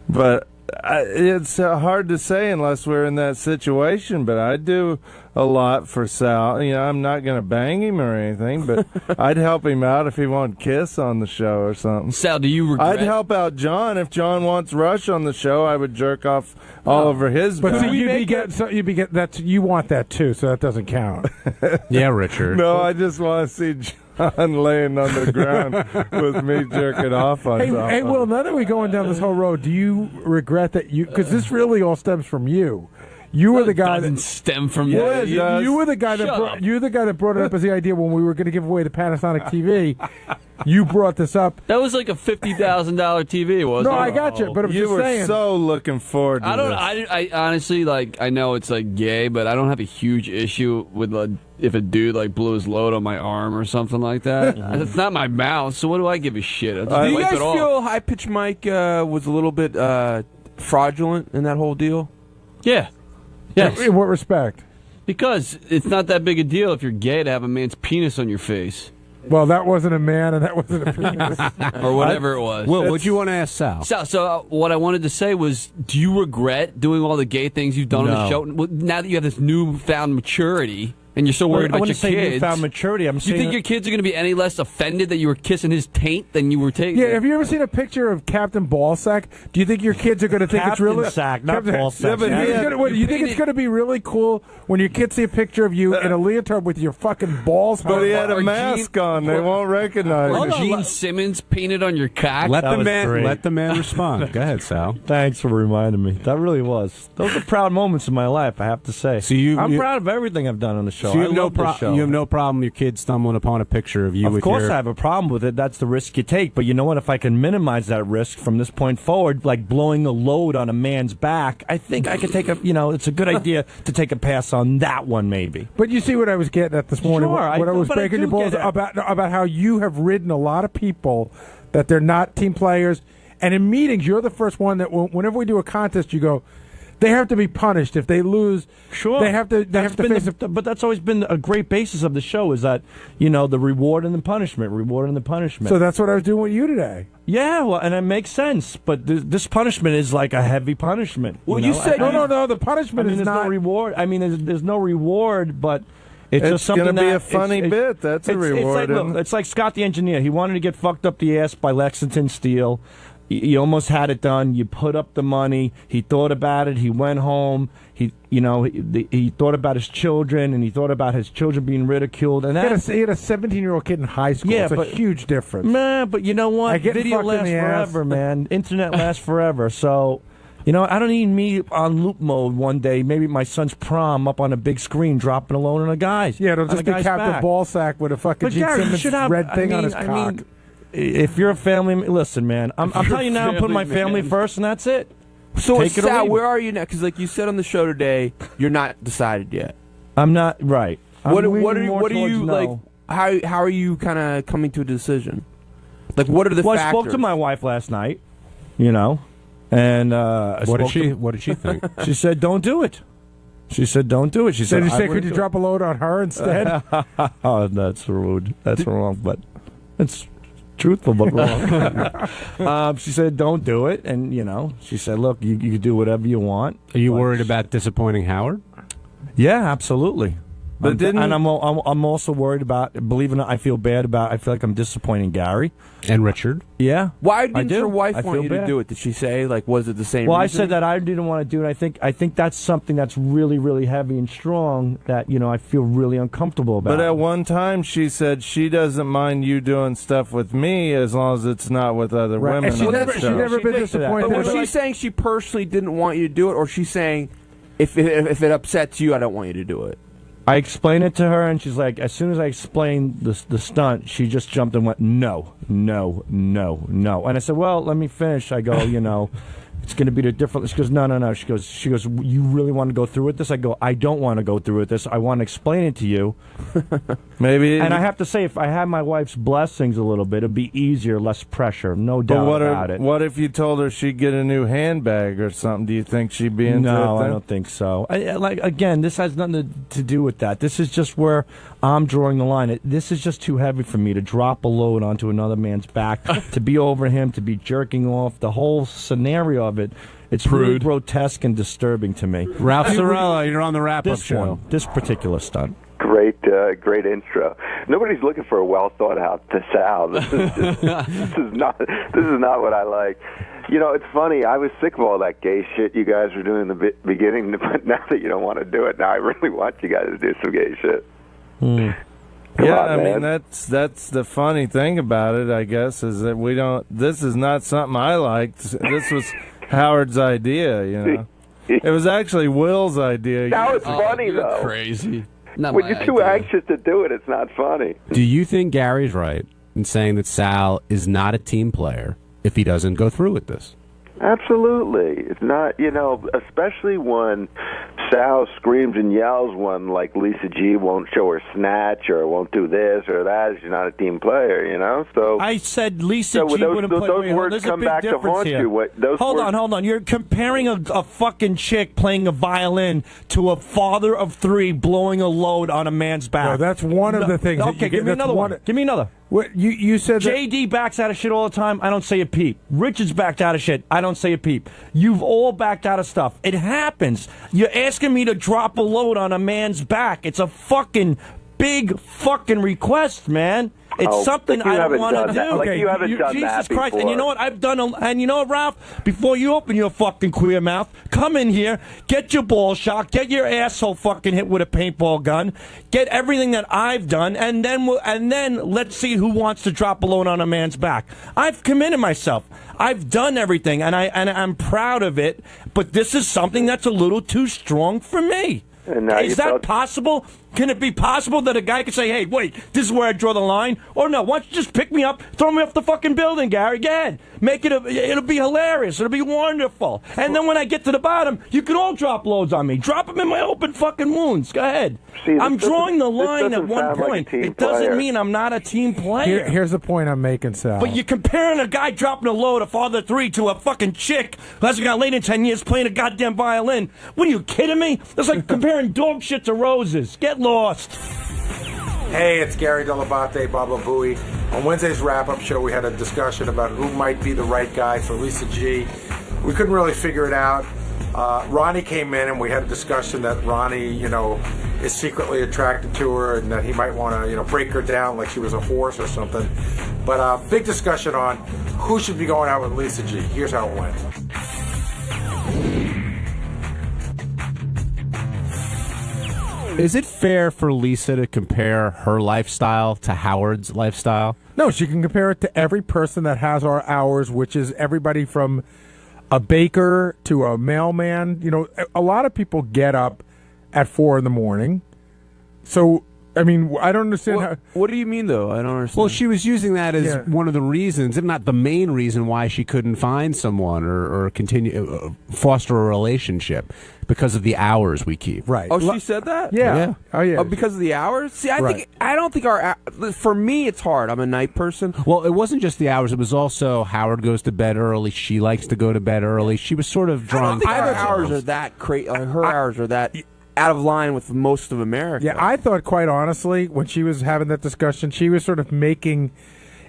Speaker 14: But it's hard to say unless we're in that situation, but I do a lot for Sal. You know, I'm not going to bang him or anything, but I'd help him out if he wanted Kiss on the show or something.
Speaker 19: Sal, do you regret?
Speaker 14: I'd help out John. If John wants Rush on the show, I would jerk off all over his
Speaker 12: But
Speaker 14: back.
Speaker 12: see, you want that too, so that doesn't count.
Speaker 13: Yeah, Richard.
Speaker 14: No, I just want to see John laying on the ground with me jerking off on top.
Speaker 12: Hey, Will, now that we're going down this whole road, do you regret that you, because this really all stems from you. You were the guy that
Speaker 19: stem from you.
Speaker 12: Yeah, you were the guy that brought it up as the idea when we were going to give away the Panasonic TV. You brought this up.
Speaker 19: That was like a $50,000 TV, wasn't it?
Speaker 12: No, I got you, but I'm just saying.
Speaker 14: You were so looking forward to this.
Speaker 19: I honestly, like, I know it's like gay, but I don't have a huge issue with if a dude like blew his load on my arm or something like that. It's not my mouth, so what do I give a shit? I'll just
Speaker 15: Do you
Speaker 19: wipe
Speaker 15: guys
Speaker 19: it off.
Speaker 15: feel High Pitch Mike was a little bit fraudulent in that whole deal?
Speaker 19: Yeah. Yes.
Speaker 12: In what respect?
Speaker 19: Because it's not that big a deal if you're gay to have a man's penis on your face.
Speaker 12: Well, that wasn't a man and that wasn't a penis.
Speaker 19: Or whatever it was.
Speaker 13: Well, what do you want to ask Sal?
Speaker 19: So what I wanted to say was, do you regret doing all the gay things you've done on the
Speaker 18: No.
Speaker 19: show? Well, now that you have this newfound maturity and you're so worried about your kids.
Speaker 18: I wouldn't say newfound maturity. I'm
Speaker 19: you
Speaker 18: saying
Speaker 19: think your kids are going to be any less offended that you were kissing his taint than you were taking?
Speaker 12: Yeah, have you ever seen a picture of Captain Ballsack? Do you think your kids are going to think it's
Speaker 18: Captain
Speaker 12: really
Speaker 18: Sack, not Ballsack.
Speaker 12: Yeah, but you think it's going to be really cool when your kids see a picture of you in a leotard with your fucking balls?
Speaker 14: But he had a
Speaker 19: Or
Speaker 14: mask on. They won't recognize
Speaker 19: Or
Speaker 14: it.
Speaker 19: Gene Simmons painted on your cock?
Speaker 13: Let
Speaker 18: That was
Speaker 13: the
Speaker 18: great.
Speaker 13: man respond. Go ahead, Sal.
Speaker 18: Thanks for reminding me. That really was. Those are proud moments in my life, I have to say.
Speaker 13: So
Speaker 18: I'm proud of everything I've done on the show.
Speaker 13: So you
Speaker 18: I
Speaker 13: have no
Speaker 18: love this show.
Speaker 13: You have no problem your kids stumbling upon a picture of you
Speaker 18: Of
Speaker 13: with
Speaker 18: course
Speaker 13: your...
Speaker 18: I have a problem with it. That's the risk you take. But you know what? If I can minimize that risk from this point forward, like blowing a load on a man's back, I think I could take it's a good idea to take a pass on that one maybe.
Speaker 12: But you see what I was getting at this morning
Speaker 18: Sure,
Speaker 12: when I was
Speaker 18: but I
Speaker 12: breaking
Speaker 18: do
Speaker 12: your balls
Speaker 18: get it.
Speaker 12: about how you have ridden a lot of people that they're not team players. And in meetings, you're the first one that whenever we do a contest, you go, they have to be punished. If they lose,
Speaker 18: sure,
Speaker 12: they have to face
Speaker 18: But that's always been a great basis of the show is that, the reward and the punishment.
Speaker 12: So that's what I was doing with you today.
Speaker 18: Yeah, well, and it makes sense. But this punishment is like a heavy punishment.
Speaker 12: Well, you said no. The punishment is
Speaker 18: there's
Speaker 12: not
Speaker 18: no reward. I mean, there's no reward, but it's just
Speaker 14: going
Speaker 18: something
Speaker 14: to be
Speaker 18: that
Speaker 14: a funny bit. That's a reward.
Speaker 18: It's like Scott the engineer. He wanted to get fucked up the ass by Lexington Steel. He almost had it done. You put up the money. He thought about it. He went home. He thought about his children, and he thought about his children being ridiculed. And
Speaker 12: he had a 17-year-old kid in high school.
Speaker 18: Yeah,
Speaker 12: it's a huge difference.
Speaker 18: Man, but you know what? Video
Speaker 12: fucked in
Speaker 18: lasts
Speaker 12: the ass.
Speaker 18: forever, man. Internet lasts forever. So, I don't need me on loop mode one day. Maybe my son's prom up on a big screen, dropping a load on a guy's.
Speaker 12: Yeah, it'll
Speaker 18: on a
Speaker 12: just be
Speaker 18: guy's
Speaker 12: Captain
Speaker 18: back.
Speaker 12: Ballsack with a fucking
Speaker 18: But
Speaker 12: Gene
Speaker 18: Gary, you
Speaker 12: Simmons
Speaker 18: should have
Speaker 12: red thing on his
Speaker 18: I
Speaker 12: cock.
Speaker 18: mean, if you're a family, listen, man. I'm telling you now, I'm putting my family first, and that's it.
Speaker 15: So,
Speaker 18: Take it or
Speaker 15: Sal,
Speaker 18: leave it.
Speaker 15: where are you now? Because, like you said on the show today, you're not decided yet.
Speaker 18: I'm not right.
Speaker 15: What
Speaker 18: I'm
Speaker 15: are
Speaker 18: leaning more
Speaker 15: you
Speaker 18: towards
Speaker 15: like?
Speaker 18: no.
Speaker 15: How are you kind of coming to a decision? Like, what are the
Speaker 18: Well,
Speaker 15: factors?
Speaker 18: I spoke to my wife last night. And
Speaker 13: what did she think?
Speaker 18: She said, "Don't do it." She said, "Don't do it." She said,
Speaker 12: Did you
Speaker 18: "I
Speaker 12: say, could
Speaker 18: wouldn't
Speaker 12: you
Speaker 18: do
Speaker 12: drop a load on her instead?
Speaker 18: Oh, that's rude. That's wrong, but it's truthful but wrong. She said, "Don't do it," and she said, "Look, you can do whatever you want."
Speaker 13: Are you worried about disappointing Howard?
Speaker 18: Yeah, absolutely.
Speaker 14: But
Speaker 18: I'm also worried about. Believe it or not, I feel bad about. I feel like I'm disappointing Gary
Speaker 13: and Richard.
Speaker 18: Yeah.
Speaker 15: Why
Speaker 18: I
Speaker 15: didn't
Speaker 18: do.
Speaker 15: your wife
Speaker 18: I
Speaker 15: want
Speaker 18: feel
Speaker 15: you
Speaker 18: bad.
Speaker 15: to do it? Did she say, like, was it the same
Speaker 18: Well,
Speaker 15: reason?
Speaker 18: I said that I didn't want to do it. I think that's something that's really, really heavy and strong that I feel really uncomfortable about.
Speaker 14: But at one time, she said she doesn't mind you doing stuff with me as long as it's not with other women.
Speaker 12: And she
Speaker 14: on the
Speaker 12: never
Speaker 14: show.
Speaker 12: been disappointed.
Speaker 15: But was she saying she personally didn't want you to do it, or she's saying, if it upsets you, I don't want you to do it?
Speaker 18: I explained it to her, and she's like, as soon as I explained the stunt, she just jumped and went, no. And I said, well, let me finish. I go, It's going to be the different. She goes, no. She goes, you really want to go through with this? I go, I don't want to go through with this. I want to explain it to you.
Speaker 14: Maybe.
Speaker 18: And I have to say, if I had my wife's blessings a little bit, it'd be easier, less pressure, no doubt about it.
Speaker 14: What if you told her she'd get a new handbag or something? Do you think she'd be into it?
Speaker 18: No, I don't think so. Again, this has nothing to do with that. This is just where I'm drawing the line. This is just too heavy for me to drop a load onto another man's back, to be over him, to be jerking off, the whole scenario of it. It's really grotesque and disturbing to me.
Speaker 13: Ralph Cirella, you're on the wrap-up show.
Speaker 18: This particular stunt.
Speaker 20: Great intro. Nobody's looking for a well thought out Sal. This is not what I like. You know, it's funny. I was sick of all that gay shit you guys were doing in the beginning, but now that you don't want to do it, now I really want you guys to do some gay shit. Come on,
Speaker 14: I mean
Speaker 20: man.
Speaker 14: that's the funny thing about it, I guess, is that we don't. This is not something I liked. This was Howard's idea. You know, it was actually Will's idea.
Speaker 20: Now it's funny though.
Speaker 19: Crazy.
Speaker 20: When you're too anxious to do it, it's not funny.
Speaker 13: Do you think Gary's right in saying that Sal is not a team player if he doesn't go through with this?
Speaker 20: Absolutely. It's not, you know, especially when Sal screams and yells when, like, Lisa G won't show her snatch or won't do this or that. She's not a team player, you know? So
Speaker 18: I said Lisa G wouldn't play.
Speaker 20: Those words come back to haunt you.
Speaker 18: Hold on. You're comparing a fucking chick playing a violin to a father of three blowing a load on a man's back.
Speaker 12: No, that's one of the things.
Speaker 18: Okay, give me another one. Give me another.
Speaker 12: What, you said that
Speaker 18: JD backs out of shit all the time. I don't say a peep. Richard's backed out of shit. I don't say a peep. You've all backed out of stuff. It happens. You're asking me to drop a load on a man's back. It's a fucking big fucking request, man. It's something I don't want to do.
Speaker 20: Like you haven't done
Speaker 18: Jesus
Speaker 20: that
Speaker 18: Christ!
Speaker 20: before.
Speaker 18: And you know what? I've done. And you know what, Ralph? Before you open your fucking queer mouth, come in here, get your ball shocked, get your asshole fucking hit with a paintball gun, get everything that I've done, and then let's see who wants to drop a load on a man's back. I've committed myself. I've done everything, and I'm proud of it. But this is something that's a little too strong for me. Is that possible? Can it be possible that a guy could say, hey, wait, this is where I draw the line? Or no, why don't you just pick me up, throw me off the fucking building, Gary? Go ahead. Make it, it'll be hilarious. It'll be wonderful. And then when I get to the bottom, you can all drop loads on me. Drop them in my open fucking wounds. Go ahead.
Speaker 20: See,
Speaker 18: I'm drawing the line at one
Speaker 20: like
Speaker 18: point. It doesn't mean I'm not a team player.
Speaker 12: Here's the point I'm making, Sal.
Speaker 18: But you're comparing a guy dropping a load, a father of three, to a fucking chick who hasn't got laid in 10 years playing a goddamn violin. What are you kidding me? That's like comparing dog shit to roses. Get lost.
Speaker 5: Hey, it's Gary 𝗏𝗏𝗏𝗏. On Wednesday's wrap-up show, we had a discussion about who might be the right guy for Lisa G. We couldn't really figure it out. Ronnie came in, and we had a discussion that Ronnie, you know, is secretly attracted to her, and that he might want to, you know, break her down like she was a horse or something. But big discussion on who should be going out with Lisa G. Here's how it went.
Speaker 13: Is it fair for Lisa to compare her lifestyle to Howard's lifestyle?
Speaker 12: No, she can compare it to every person that has our hours, which is everybody from a baker to a mailman. You know, a lot of people get up at 4 a.m. So, I mean, I don't understand
Speaker 15: what do you mean, though? I don't understand.
Speaker 13: Well, she was using that as one of the reasons, if not the main reason, why she couldn't find someone or continue foster a relationship, because of the hours we keep.
Speaker 12: Right.
Speaker 15: Oh, she said that?
Speaker 12: Yeah. Oh, yeah.
Speaker 15: Oh, because of the hours? See, I don't think for me, it's hard. I'm a night person.
Speaker 13: Well, it wasn't just the hours. It was also Howard goes to bed early. She likes to go to bed early. She was sort of drawing.
Speaker 15: I don't think her hours are that crazy. Her hours are that out of line with most of America.
Speaker 12: Yeah, I thought, quite honestly, when she was having that discussion, she was sort of making,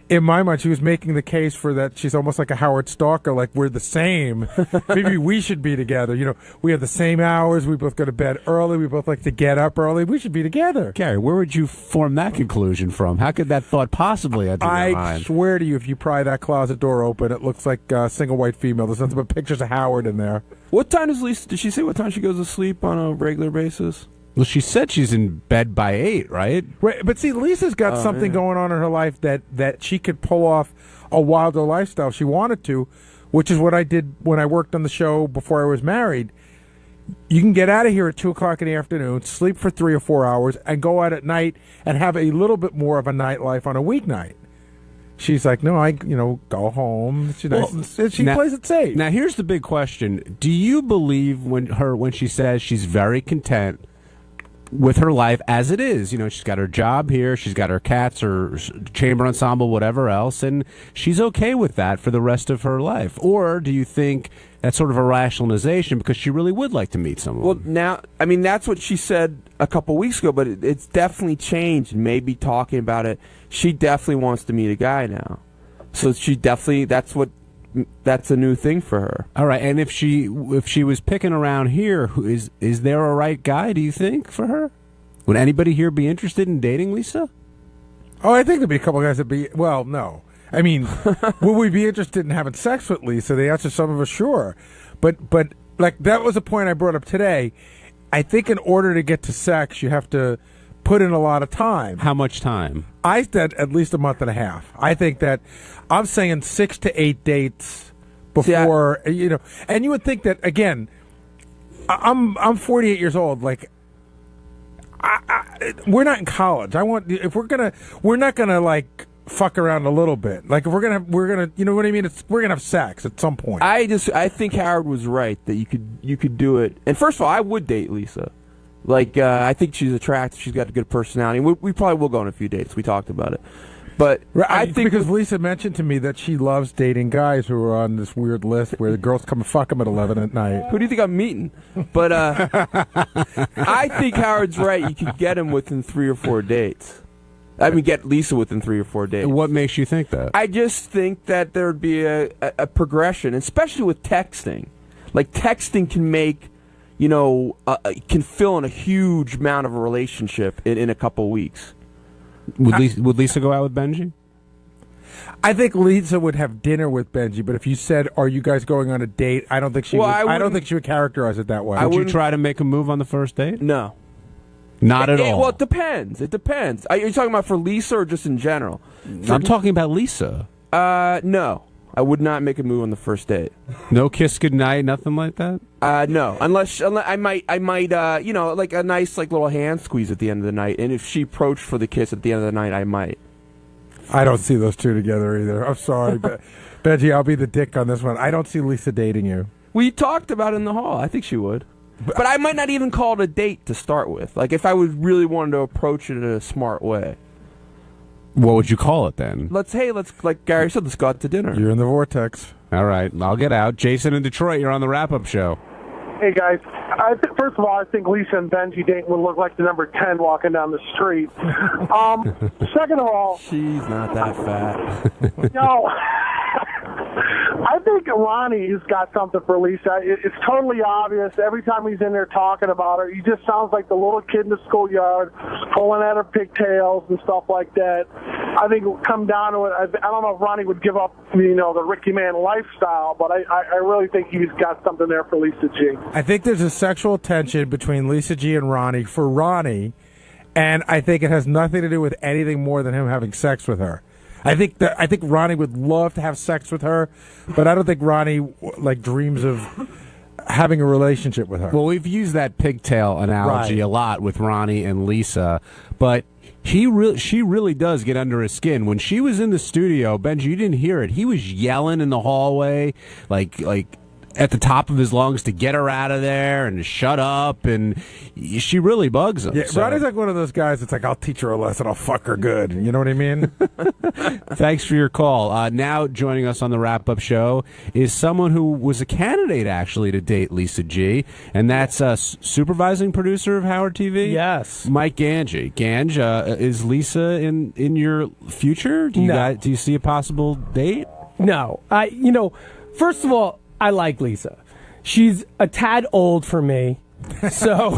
Speaker 12: in my mind, she was making the case for that she's almost like a Howard Stalker, like we're the same. Maybe we should be together. You know, we have the same hours. We both go to bed early. We both like to get up early. We should be together.
Speaker 13: Gary, where would you form that conclusion from? How could that thought possibly enter your mind?
Speaker 12: I swear to you, if you pry that closet door open, it looks like a single white female. There's nothing but pictures of Howard in there.
Speaker 15: What time does Lisa? Did she say what time she goes to sleep on a regular basis?
Speaker 13: Well, she said she's in bed by 8, right?
Speaker 12: Right, but see, Lisa's got something going on in her life that she could pull off a wilder lifestyle if she wanted to, which is what I did when I worked on the show before I was married. You can get out of here at 2 o'clock in the afternoon, sleep for 3 or 4 hours, and go out at night and have a little bit more of a nightlife on a weeknight. she's like, no, go home. She plays it safe.
Speaker 13: Now, here's the big question: do you believe when she says she's very content with her life as it is? She's got her job here, she's got her cats, her chamber ensemble, whatever else, and she's okay with that for the rest of her life? Or do you think that's sort of a rationalization because she really would like to meet someone?
Speaker 15: Well, now, that's what she said a couple weeks ago, but it's definitely changed. Maybe talking about it, she definitely wants to meet a guy now. So that's a new thing for her.
Speaker 13: All right, and if she was picking around here, is there a right guy, do you think, for her? Would anybody here be interested in dating Lisa?
Speaker 12: Oh, I think there'd be a couple guys that'd be, well, no. I mean, would we be interested in having sex with Lisa? The answer, some of us, sure. But like, that was a point I brought up today. I think in order to get to sex, you have to put in a lot of time.
Speaker 13: How much time?
Speaker 12: I said at least a month and a half. I think that I'm saying 6 to 8 dates before, and you would think that, again, I'm 48 years old. Like, we're not in college. We're not gonna like fuck around a little bit. Like, if we're gonna, you know what I mean? We're gonna have sex at some point.
Speaker 15: I think Howard was right that you could do it. And first of all, I would date Lisa. Like, I think she's attractive. She's got a good personality. We probably will go on a few dates. We talked about it. But I think
Speaker 12: because Lisa mentioned to me that she loves dating guys who are on this weird list where the girls come and fuck them at 11 at night.
Speaker 15: Who do you think I'm meeting? But I think Howard's right. You could get him within 3 or 4 dates. Get Lisa within 3 or 4 days.
Speaker 13: What makes you think that?
Speaker 15: I just think that there would be a progression, especially with texting. Like, texting can make, can fill in a huge amount of a relationship in a couple weeks.
Speaker 13: Would Lisa go out with Benji?
Speaker 12: I think Lisa would have dinner with Benji, but if you said, "Are you guys going on a date?" I don't think she would. I don't think she would characterize it that way.
Speaker 13: Would you try to make a move on the first date?
Speaker 15: No.
Speaker 13: Not at all.
Speaker 15: Well, it depends. It depends. Are you talking about for Lisa or just in general?
Speaker 13: I'm talking about Lisa.
Speaker 15: No. I would not make a move on the first date.
Speaker 13: No kiss goodnight, nothing like that?
Speaker 15: No. Unless I might, like a nice little hand squeeze at the end of the night. And if she approached for the kiss at the end of the night, I might.
Speaker 12: I don't see those two together either. I'm sorry, but Benji, I'll be the dick on this one. I don't see Lisa dating you.
Speaker 15: We talked about it in the hall. I think she would. But I might not even call it a date to start with. Like, if I would really wanted to approach it in a smart way.
Speaker 13: What would you call it then?
Speaker 15: Let's like Gary said, let's go out to dinner.
Speaker 12: You're in the vortex.
Speaker 13: All right, I'll get out. Jason in Detroit, you're on the wrap-up show.
Speaker 6: Hey, guys. First of all, I think Lisa and Benji dating would look like the number 10 walking down the street. Second of all...
Speaker 15: She's not that fat.
Speaker 6: No. I think Ronnie's got something for Lisa. It's totally obvious. Every time he's in there talking about her, he just sounds like the little kid in the schoolyard, pulling at her pigtails and stuff like that. I think it'll come down to it. I don't know if Ronnie would give up, the Ricky Man lifestyle, but I really think he's got something there for Lisa G.
Speaker 12: I think there's a sexual tension between Lisa G and Ronnie for Ronnie, and I think it has nothing to do with anything more than him having sex with her. I think Ronnie would love to have sex with her, but I don't think Ronnie dreams of having a relationship with her.
Speaker 13: Well, we've used that pigtail analogy a lot with Ronnie and Lisa, but she really does get under his skin. When she was in the studio, Benji, you didn't hear it. He was yelling in the hallway, like at the top of his lungs to get her out of there and to shut up, and she really bugs him.
Speaker 12: Yeah, so. Ronnie's like one of those guys that's like, I'll teach her a lesson, I'll fuck her good. You know what I mean?
Speaker 13: Thanks for your call. Now joining us on the wrap-up show is someone who was a candidate, actually, to date Lisa G, and that's supervising producer of Howard TV?
Speaker 21: Yes.
Speaker 13: Mike Gange. Gange, is Lisa in your future? Do you see a possible date?
Speaker 21: No. First of all, I like Lisa. She's a tad old for me. So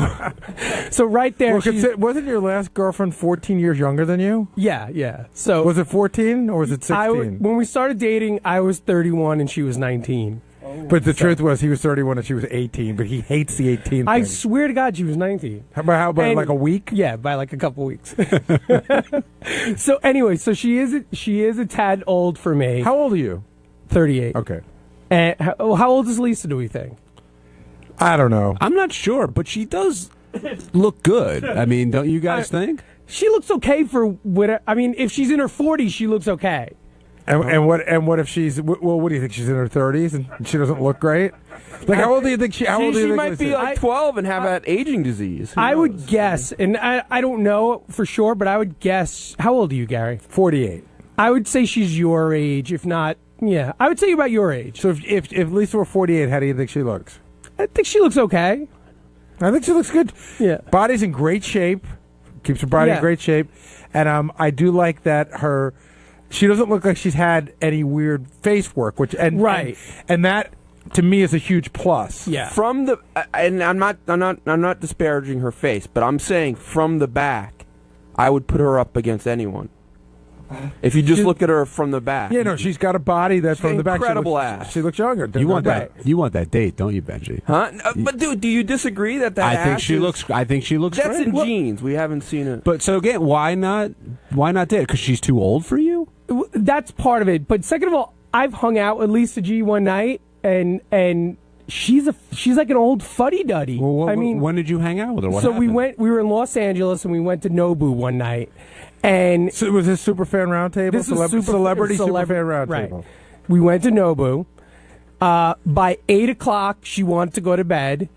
Speaker 21: right there.
Speaker 12: Well, wasn't your last girlfriend 14 years younger than you?
Speaker 21: Yeah. So
Speaker 12: was it 14 or was it 16?
Speaker 21: When we started dating, I was 31 and she was 19.
Speaker 12: But the truth was he was 31 and she was 18, but he hates the 18 thing.
Speaker 21: I swear to God she was 19.
Speaker 12: How about like a week?
Speaker 21: Yeah, by like a couple weeks. So anyway, she is a tad old for me.
Speaker 12: How old are you?
Speaker 21: 38.
Speaker 12: Okay.
Speaker 21: And how old is Lisa, do we think?
Speaker 12: I don't know.
Speaker 13: I'm not sure, but she does look good. I mean, don't you guys think?
Speaker 21: She looks okay for what... I mean, if she's in her 40s, she looks okay.
Speaker 12: And what if she's well? What do you think? She's in her 30s and she doesn't look great. Like how old do you think she? How old do you
Speaker 15: she
Speaker 12: think
Speaker 15: might be like 12 and have that aging disease.
Speaker 21: I would guess, and I don't know for sure, but I would guess. How old are you, Gary?
Speaker 12: 48.
Speaker 21: I would say she's your age, if not. Yeah, I would say about your age.
Speaker 12: So if Lisa were 48, how do you think she looks?
Speaker 21: I think she looks okay.
Speaker 12: I think she looks good.
Speaker 21: Yeah,
Speaker 12: body's in great shape. Keeps her body in great shape, and I do like that she doesn't look like she's had any weird face work, and that to me is a huge plus.
Speaker 21: Yeah,
Speaker 15: from the and I'm not disparaging her face, but I'm saying from the back, I would put her up against anyone. If you just look at her from the back.
Speaker 12: Yeah, no, she's got a body that's from the back.
Speaker 15: Incredible ass.
Speaker 12: She looks younger.
Speaker 13: You want that? You want that date, don't you, Benji?
Speaker 15: Huh? But dude, do you disagree that
Speaker 13: I think she looks. I think she looks.
Speaker 15: That's
Speaker 13: great.
Speaker 15: in genes. We haven't seen it.
Speaker 13: But so again, why not? Why not date? Because she's too old for you.
Speaker 21: That's part of it. But second of all, I've hung out with Lisa G one night, and she's like an old fuddy-duddy.
Speaker 13: Well,
Speaker 21: I mean,
Speaker 13: when did you hang out with her? What happened?
Speaker 21: we were in Los Angeles and we went to Nobu one night. And
Speaker 12: so was this Superfan Roundtable?
Speaker 21: This is
Speaker 12: Celebrity Superfan Roundtable.
Speaker 21: Right. We went to Nobu. By 8 o'clock, she wanted to go to bed.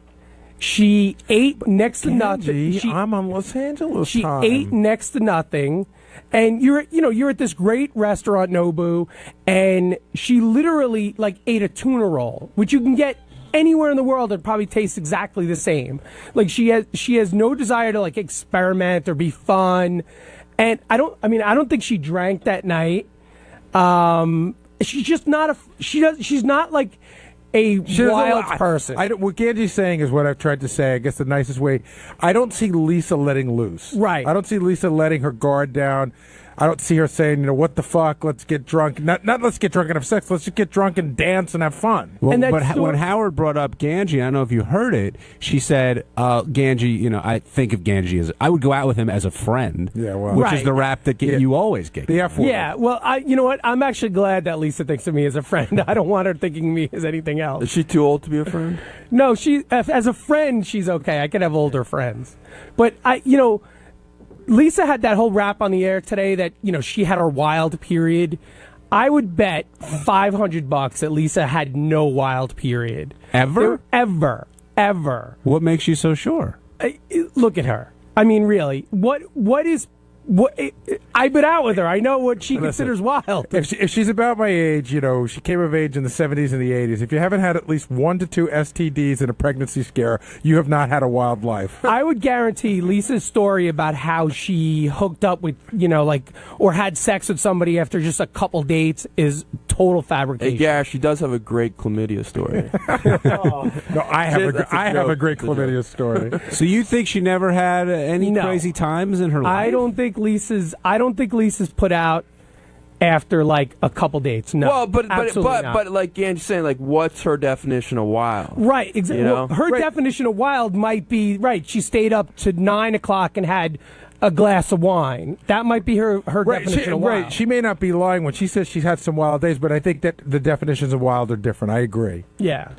Speaker 21: She ate next to nothing.
Speaker 12: I'm on Los Angeles.
Speaker 21: She ate next to nothing. And you're at this great restaurant, Nobu, and she literally ate a tuna roll, which you can get anywhere in the world. It probably tastes exactly the same. Like she has no desire to experiment or be fun. And I don't think she drank that night. She's just not she's not like a wild person.
Speaker 12: What Ganji's saying is what I've tried to say. I guess the nicest way. I don't see Lisa letting loose.
Speaker 21: Right.
Speaker 12: I don't see Lisa letting her guard down. I don't see her saying, what the fuck, let's get drunk. Not let's get drunk and have sex. Let's just get drunk and dance and have fun.
Speaker 13: Well, but when Howard brought up Ganji, I don't know if you heard it, she said, Ganji, I think of Ganji as, I would go out with him as a friend.
Speaker 12: Yeah, well.
Speaker 13: Which is the rap that you always get.
Speaker 12: The F word.
Speaker 21: Yeah, well, you know what? I'm actually glad that Lisa thinks of me as a friend. I don't want her thinking of me as anything else.
Speaker 15: Is she too old to be a friend?
Speaker 21: No, as a friend, she's okay. I could have older friends. But Lisa had that whole rap on the air today that, she had her wild period. I would bet $500 that Lisa had no wild period.
Speaker 13: Ever?
Speaker 21: Ever.
Speaker 13: What makes you so sure?
Speaker 21: Look at her. I mean, really. I've been out with her. I know what she considers wild.
Speaker 12: If she's about my age, she came of age in the 70s and the 80s. If you haven't had at least 1 to 2 STDs and a pregnancy scare, you have not had a wild life.
Speaker 21: I would guarantee Lisa's story about how she hooked up with, or had sex with somebody after just a couple dates is total fabrication.
Speaker 15: Hey, Gary, she does have a great chlamydia story.
Speaker 12: No, I have a great chlamydia story.
Speaker 13: So you think she never had any crazy times in her life?
Speaker 21: I don't think Lisa's put out after a couple dates. No.
Speaker 15: Well, but
Speaker 21: not.
Speaker 15: like Angie's saying, what's her definition of wild?
Speaker 21: Right, exactly. Well, her definition of wild might be she stayed up to 9 o'clock and had a glass of wine. That might be her definition of wild.
Speaker 12: Right. She may not be lying when she says she's had some wild days, but I think that the definitions of wild are different. I agree.
Speaker 21: Yeah.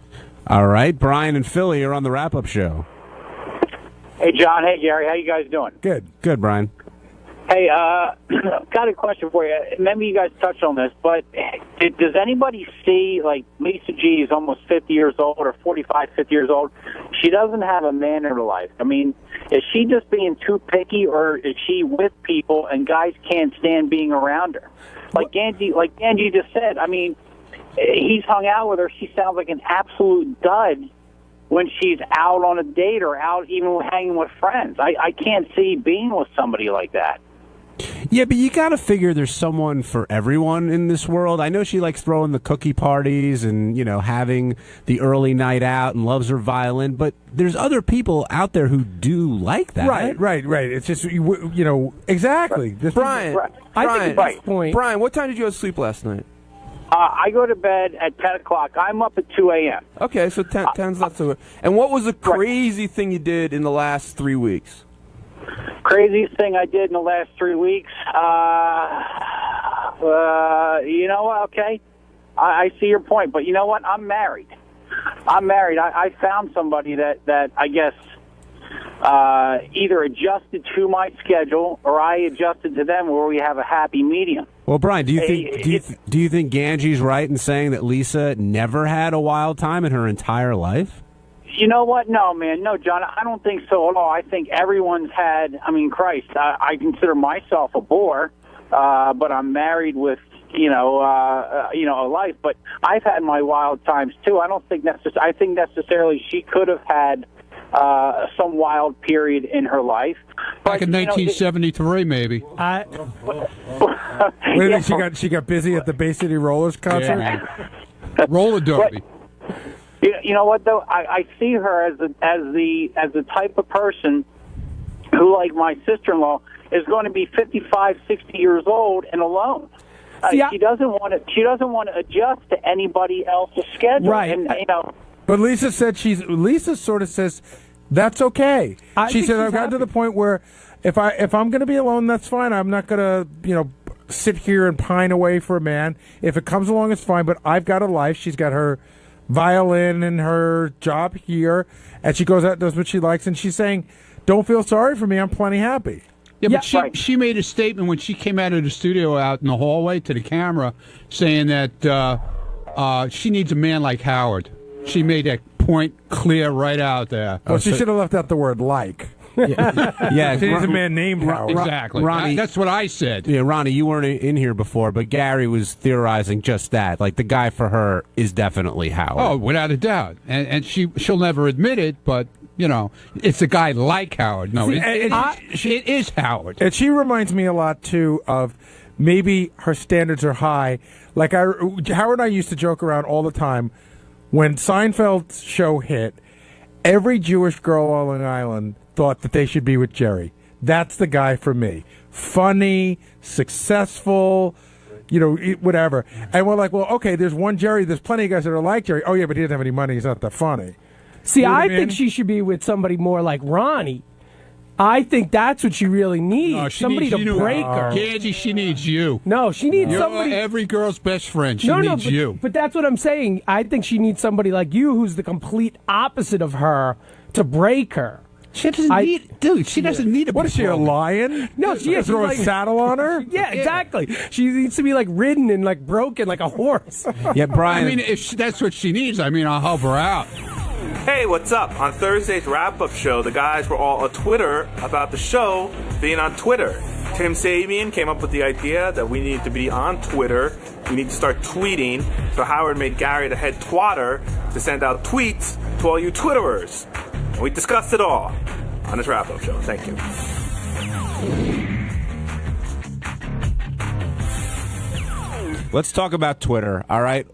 Speaker 13: All right, Brian and Philly are on the wrap-up show.
Speaker 3: Hey, John. Hey, Gary. How you guys doing?
Speaker 13: Good, Brian.
Speaker 3: Hey, got a question for you. Maybe you guys touched on this, but does anybody see, Lisa G is almost 50 years old or 45, 50 years old. She doesn't have a man in her life. I mean, is she just being too picky, or is she with people and guys can't stand being around her? Like Angie just said, I mean, he's hung out with her. She sounds like an absolute dud when she's out on a date or out even hanging with friends. I can't see being with somebody like that.
Speaker 13: Yeah, but you got to figure there's someone for everyone in this world. I know she likes throwing the cookie parties and, having the early night out and loves her violin, but there's other people out there who do like that.
Speaker 12: Right. It's just, exactly.
Speaker 3: Right.
Speaker 15: Brian,
Speaker 21: I think at this point.
Speaker 15: Brian, what time did you go to sleep last night?
Speaker 3: I go to bed at 10 o'clock. I'm up at 2 a.m.
Speaker 15: Okay, so 10's not so good. And what was the crazy thing you did in the last 3 weeks?
Speaker 3: Craziest thing I did in the last 3 weeks? You know what? Okay. I see your point, but you know what? I'm married. I found somebody that I guess either adjusted to my schedule or I adjusted to them where we have a happy medium.
Speaker 13: Well, Brian, do you think Gange's right in saying that Lisa never had a wild time in her entire life?
Speaker 3: You know what? No, man. No, John, I don't think so at all. I think everyone's had, I mean, Christ, I consider myself a bore, but I'm married with, a life. But I've had my wild times, too. I don't think I think necessarily she could have had some wild period in her life.
Speaker 1: Back in 1973, maybe.
Speaker 12: She got busy at the Bay City Rollers concert?
Speaker 1: Yeah. Roller derby.
Speaker 3: You know what, though? I see her as the type of person who, like my sister-in-law, is going to be 55, 60 years old and alone. She doesn't want to adjust to anybody else's schedule.
Speaker 12: Right.
Speaker 3: And,
Speaker 12: But Lisa sort of says that's okay. She said I've gotten to the point where if I'm going to be alone, that's fine. I'm not going to sit here and pine away for a man. If it comes along, it's fine. But I've got a life. She's got her violin and her job here, and she goes out and does what she likes. And she's saying, "Don't feel sorry for me. I'm plenty happy."
Speaker 1: Yeah, but she made a statement when she came out of the studio out in the hallway to the camera saying that she needs a man like Howard. She made that point clear right out there.
Speaker 12: Well, she should have left out the word "like."
Speaker 13: Yeah,
Speaker 12: she needs a man named Howard.
Speaker 1: Exactly.
Speaker 13: Ronnie,
Speaker 1: that's what I said.
Speaker 13: Yeah, Ronnie, you weren't in here before, but Gary was theorizing just that. Like, the guy for her is definitely Howard.
Speaker 1: Oh, without a doubt. And she'll never admit it, but it's a guy like Howard. No, it is Howard.
Speaker 12: And she reminds me a lot, too, of maybe her standards are high. Like, Howard and I used to joke around all the time. When Seinfeld's show hit, every Jewish girl on Long Island thought that they should be with Jerry. That's the guy for me. Funny, successful, whatever. And we're like, well, okay, there's one Jerry. There's plenty of guys that are like Jerry. Oh, yeah, but he doesn't have any money. He's not that funny.
Speaker 21: See, I think she should be with somebody more like Ronnie. I think that's what she really needs. Somebody to break her.
Speaker 1: Gange, she needs you.
Speaker 21: No, she needs somebody.
Speaker 1: Every girl's best friend. She needs you.
Speaker 21: But that's what I'm saying. I think she needs somebody like you who's the complete opposite of her to break her.
Speaker 1: She doesn't need, she doesn't need a.
Speaker 12: What is she, a lion?
Speaker 21: No, she has
Speaker 12: throw a saddle on her.
Speaker 21: Yeah, exactly. She needs to be like ridden and like broken like a horse.
Speaker 13: Yeah, Brian.
Speaker 1: I mean, if that's what she needs, I'll help her out.
Speaker 4: Hey, what's up? On Thursday's wrap-up show, the guys were all on Twitter about the show being on Twitter. Tim Sabian came up with the idea that we need to be on Twitter. We need to start tweeting. So Howard made Gary the head twatter to send out tweets to all you Twitterers. And we discussed it all on this wrap-up show. Thank you.
Speaker 13: Let's talk about Twitter, all right?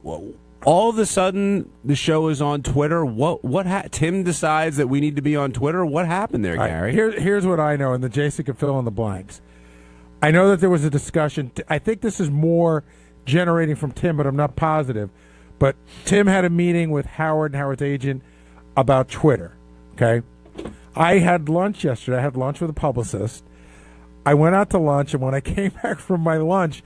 Speaker 13: All of a sudden, the show is on Twitter. Tim decides that we need to be on Twitter. What happened there, Gary?
Speaker 12: Here's what I know, and the Jason can fill in the blanks. I know that there was a discussion. I think this is more generating from Tim, but I'm not positive. But Tim had a meeting with Howard and Howard's agent about Twitter, okay? I had lunch yesterday. I had lunch with a publicist. I went out to lunch, and when I came back from my lunch,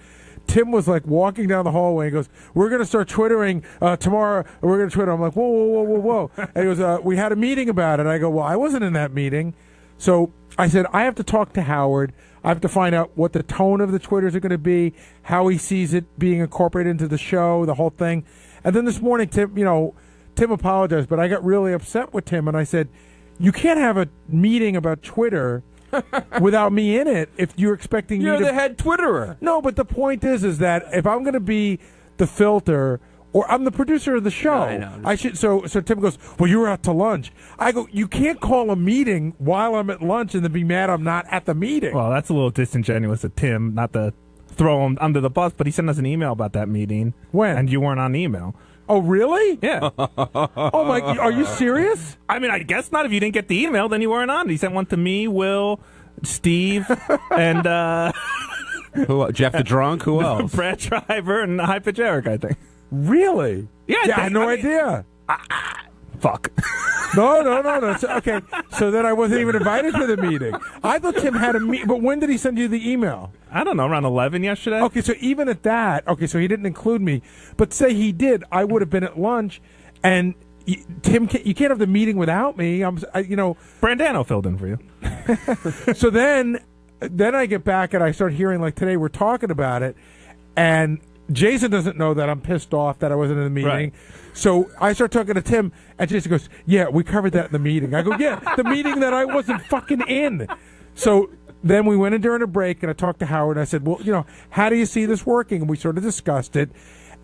Speaker 12: Tim was like walking down the hallway and goes, "We're going to start Twittering tomorrow. We're going to Twitter." I'm like, whoa, whoa, whoa, whoa, whoa. And he goes, "We had a meeting about it." I go, "Well, I wasn't in that meeting." So I said, I have to talk to Howard. I have to find out what the tone of the Twitters are going to be, how he sees it being incorporated into the show, the whole thing. And then this morning, Tim apologized, but I got really upset with Tim, and I said, "You can't have a meeting about Twitter without me in it if you're expecting
Speaker 15: You're
Speaker 12: me to..."
Speaker 15: the head Twitterer.
Speaker 12: No, but the point is that if I'm going to be the filter, or I'm the producer of the show, I should. So Tim goes, "Well, you were out to lunch." I go, "You can't call a meeting while I'm at lunch and then be mad I'm not at the meeting."
Speaker 22: Well, that's a little disingenuous of Tim, not to throw him under the bus, but he sent us an email about that meeting.
Speaker 12: When?
Speaker 22: And you weren't on the email.
Speaker 12: Oh, really?
Speaker 22: Yeah.
Speaker 12: Oh, my, are you serious?
Speaker 22: I mean, I guess not. If you didn't get the email, then you weren't on it. He sent one to me, Will, Steve, and
Speaker 13: who? Jeff the Drunk? Who else?
Speaker 22: Brad Driver and High Pitch Eric, I think.
Speaker 12: Really?
Speaker 22: Yeah,
Speaker 12: I had no idea.
Speaker 22: Fuck.
Speaker 12: No. Okay, so then I wasn't even invited to the meeting. I thought Tim had a meeting, but when did he send you the email?
Speaker 22: I don't know, around 11 yesterday.
Speaker 12: Okay, so even at that, so he didn't include me. But say he did, I would have been at lunch, and Tim, you can't have the meeting without me.
Speaker 22: Brandano filled in for you.
Speaker 12: So then I get back and I start hearing, like today we're talking about it, and Jason doesn't know that I'm pissed off that I wasn't in the meeting.
Speaker 22: Right.
Speaker 12: So I start talking to Tim, and Jason goes, "Yeah, we covered that in the meeting." I go, "Yeah, the meeting that I wasn't fucking in." So then we went in during a break, and I talked to Howard, and I said, "Well, how do you see this working?" And we sort of discussed it.